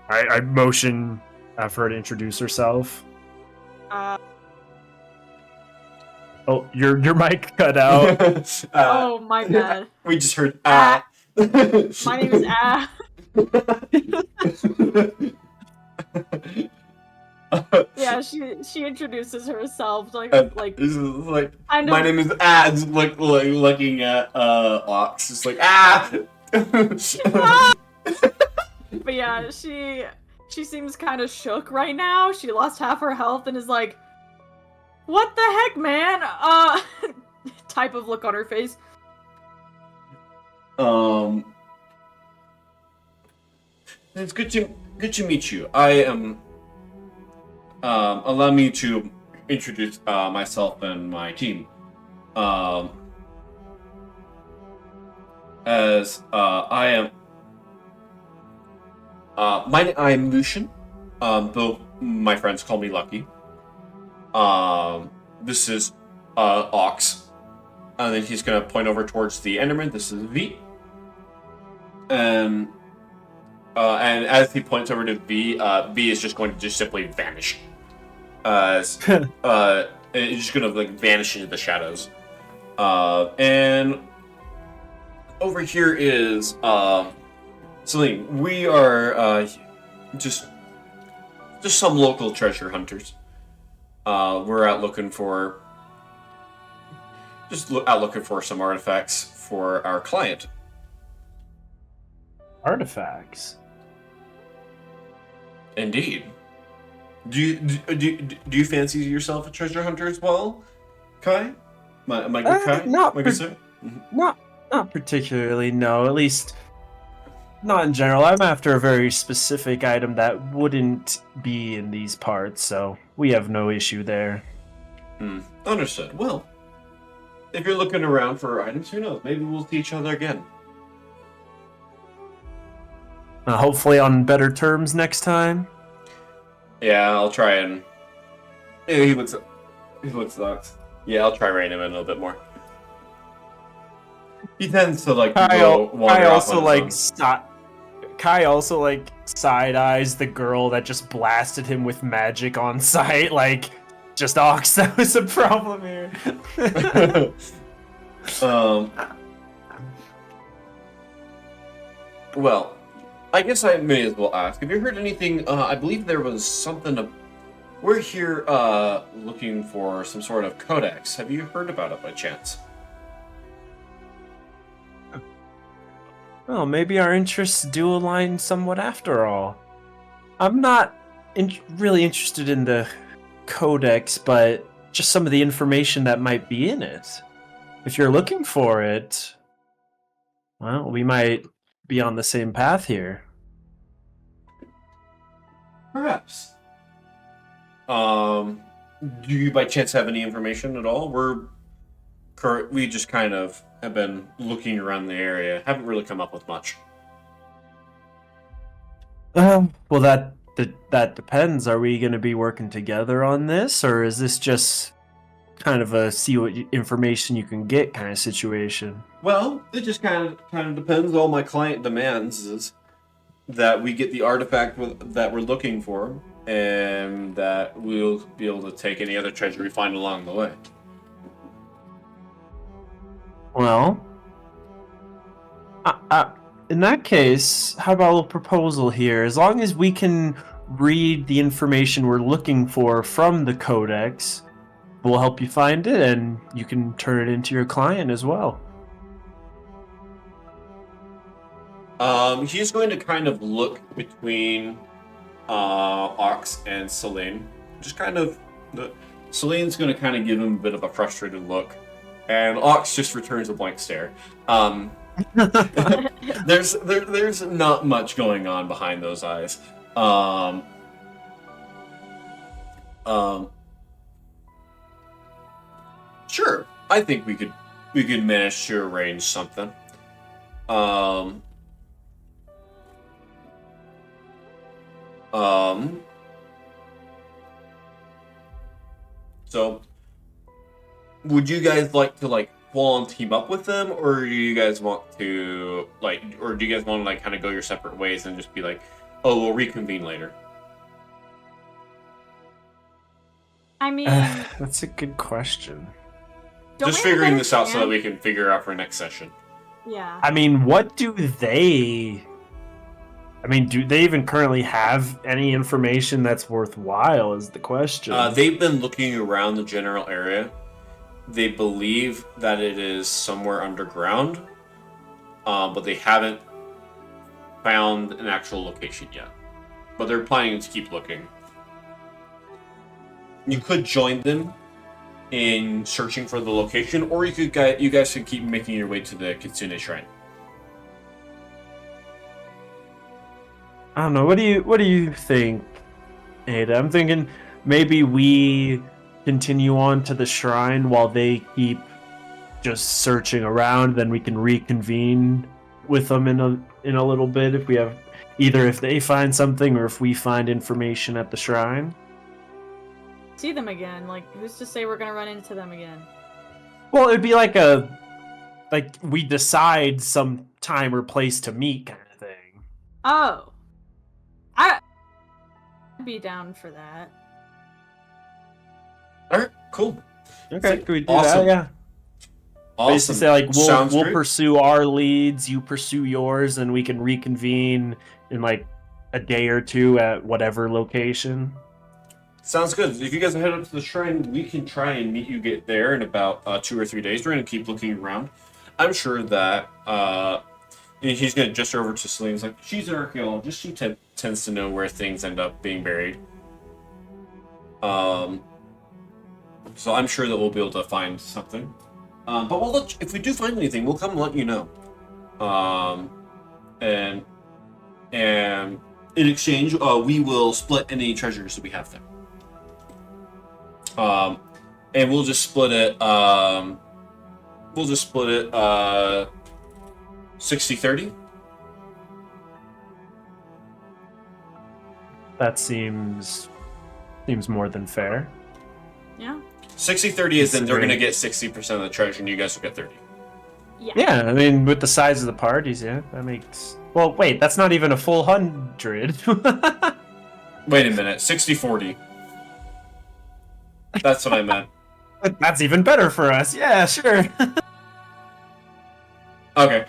I motion for her to introduce herself. Oh, your mic cut out. Oh, my bad. We just heard My name is Yeah, she introduces herself like this is like I know. my name is Ads looking at Ox, just like But yeah, she seems kind of shook right now. She lost half her health and is like, "What the heck, man?" Type of look on her face. It's good to good to meet you. I am. Allow me to introduce myself and my team. Um, as I am. I'm Lucian. Though my friends call me Lucky. This is Ox. And then he's gonna point over towards the Enderman. This is V. And as he points over to V, V is just going to just simply vanish. It's just gonna like vanish into the shadows. And over here is Celine. We are just some local treasure hunters. We're out looking for some artifacts for our client. Artifacts? Indeed. Do you fancy yourself a treasure hunter as well, Kai? My good Kai? Not my good sir? Not particularly, no. At least not in general. I'm after a very specific item that wouldn't be in these parts, so we have no issue there. Understood. Well, if you're looking around for items, who knows? Maybe we'll see each other again. Hopefully on better terms next time. Yeah, I'll try and... Yeah, he looks sucks. Yeah, I'll try reining him in a little bit more. He tends to like go wander off on his own. Kai also like side eyes the girl that just blasted him with magic on sight. Like, just Ox, that was a problem here. Well, I guess I may as well ask. Have you heard anything? I believe there was something. We're here looking for some sort of codex. Have you heard about it by chance? Well, maybe our interests do align somewhat after all. I'm not really interested in the codex, but just some of the information that might be in it. If you're looking for it, well, we might be on the same path here. Perhaps. Do you by chance have any information at all? We just kind of have been looking around the area. Haven't really come up with much. Well, that depends. Are we going to be working together on this, or is this just kind of a see what information you can get kind of situation? Well, it just kind of depends. All my client demands is that we get the artifact that we're looking for, and that we'll be able to take any other treasure we find along the way. Well, in that case, how about a little proposal here? As long as we can read the information we're looking for from the codex, we'll help you find it, and you can turn it into your client as well. He's going to kind of look between Ox and Celine. Just kind of... Celine's going to kind of give him a bit of a frustrated look. And Ox just returns a blank stare. There's not much going on behind those eyes. Sure. I think we could manage to arrange something. So, would you guys like to full on team up with them, or do you guys want to kind of go your separate ways and just be like, oh, we'll reconvene later? I mean, That's a good question. Just figuring this out so that we can figure out for next session. Yeah. I mean, do they even currently have any information that's worthwhile is the question. They've been looking around the general area. They believe that it is somewhere underground, but they haven't found an actual location yet. But they're planning to keep looking. You could join them in searching for the location, or you guys could keep making your way to the Kitsune Shrine. I don't know. What do you think, Ada? I'm thinking maybe we continue on to the shrine while they keep just searching around. Then we can reconvene with them in a little bit if we have either if they find something or if we find information at the shrine. See them again. Like, who's to say we're gonna run into them again? Well, it'd be like we decide some time or place to meet kind of thing. Oh, I'd be down for that. All right, cool. Okay, can we do Awesome. that? Yeah. Awesome. Basically, say like Sounds we'll great. pursue our leads, you pursue yours, and we can reconvene in like a day or two at whatever location. Sounds good. If you guys head up to the shrine, we can try and meet you get there in about 2 or 3 days. We're gonna keep looking around. I'm sure that he's gonna gesture over to Celine's like, she's an archaeologist. She tends to know where things end up being buried. So I'm sure that we'll be able to find something. But we'll look, if we do find anything, we'll come and let you know. And in exchange, we will split any treasures that we have there. And we'll just split it. We'll just split it 60-30. That seems more than fair. Yeah. 60-30 is then they're gonna get 60% of the treasure, and you guys will get 30. Yeah. Yeah, I mean, with the size of the parties, yeah, that makes. Well, wait, that's not even a full 100. Wait a minute, 60-40. That's what I meant. That's even better for us. Yeah, sure. Okay.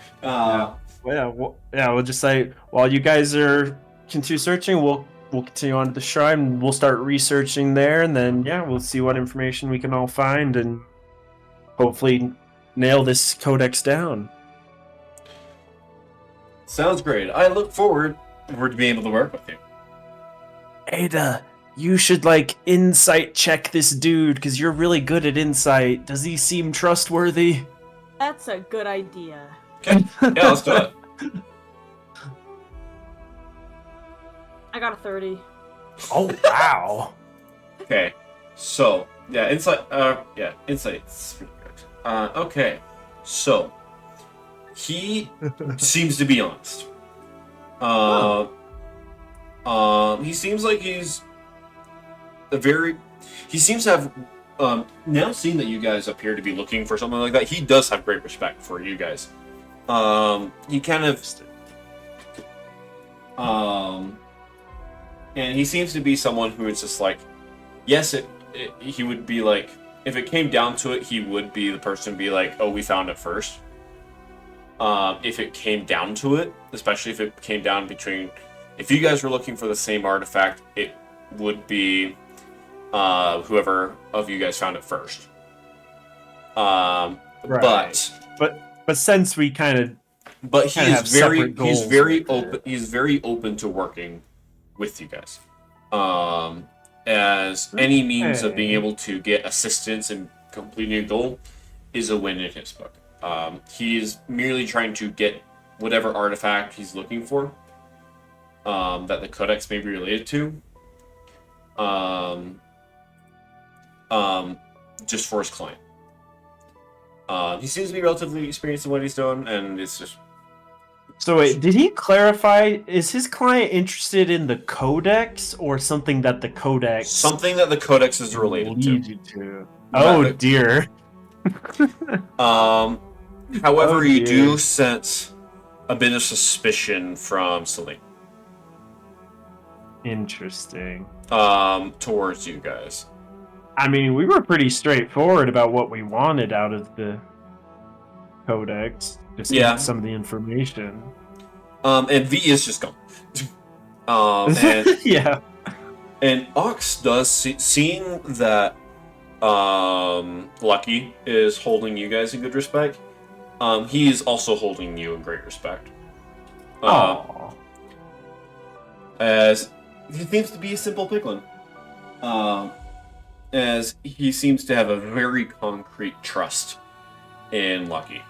We'll just say while you guys are continue searching, we'll continue on to the shrine. We'll start researching there, and then we'll see what information we can all find, and hopefully nail this codex down. Sounds great. I look forward to being able to work with you. Ada, you should insight check this dude because you're really good at insight. Does he seem trustworthy? That's a good idea. Okay. Yeah, let's do it. I got a 30. Oh wow. Okay. So insight. Insight's pretty good. Okay. So he seems to be honest. He seems like he's he seems to have now seeing that you guys appear to be looking for something like that, he does have great respect for you guys. He kind of and he seems to be someone who is just like, yes, he would be like, if it came down to it, he would be the person to be like, oh, we found it first. If it came down to it, especially if it came down between, if you guys were looking for the same artifact, it would be whoever of you guys found it first. Right. But since we but he have is very separate goals open. He's very open to working with you guys, as any means of being able to get assistance in completing a goal is a win in his book. He is merely trying to get whatever artifact he's looking for, that the codex may be related to, just for his client. He seems to be relatively experienced in what he's doing, and it's just. So wait, did he clarify? Is his client interested in the codex or something that the codex? Something that the codex is related to. Oh dear. However, you do sense a bit of suspicion from Celine. Interesting. Towards you guys. I mean, we were pretty straightforward about what we wanted out of the codex. Just get some of the information. And V is just gone. And yeah. And Ox does seeing that Lucky is holding you guys in good respect. He is also holding you in great respect. As he seems to be a simple piglin. As he seems to have a very concrete trust in Lucky.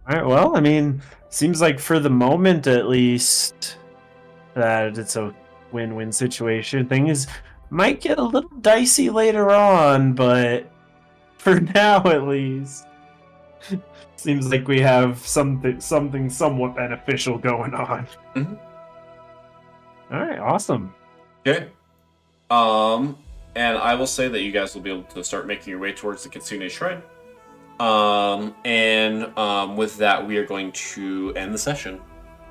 All right. Well, I mean, seems like for the moment, at least, that it's a win-win situation. Things might get a little dicey later on, but for now, at least, seems like we have something somewhat beneficial going on. Mhm. All right. Awesome. Okay. And I will say that you guys will be able to start making your way towards the Kitsune Shrine. With that, we are going to end the session.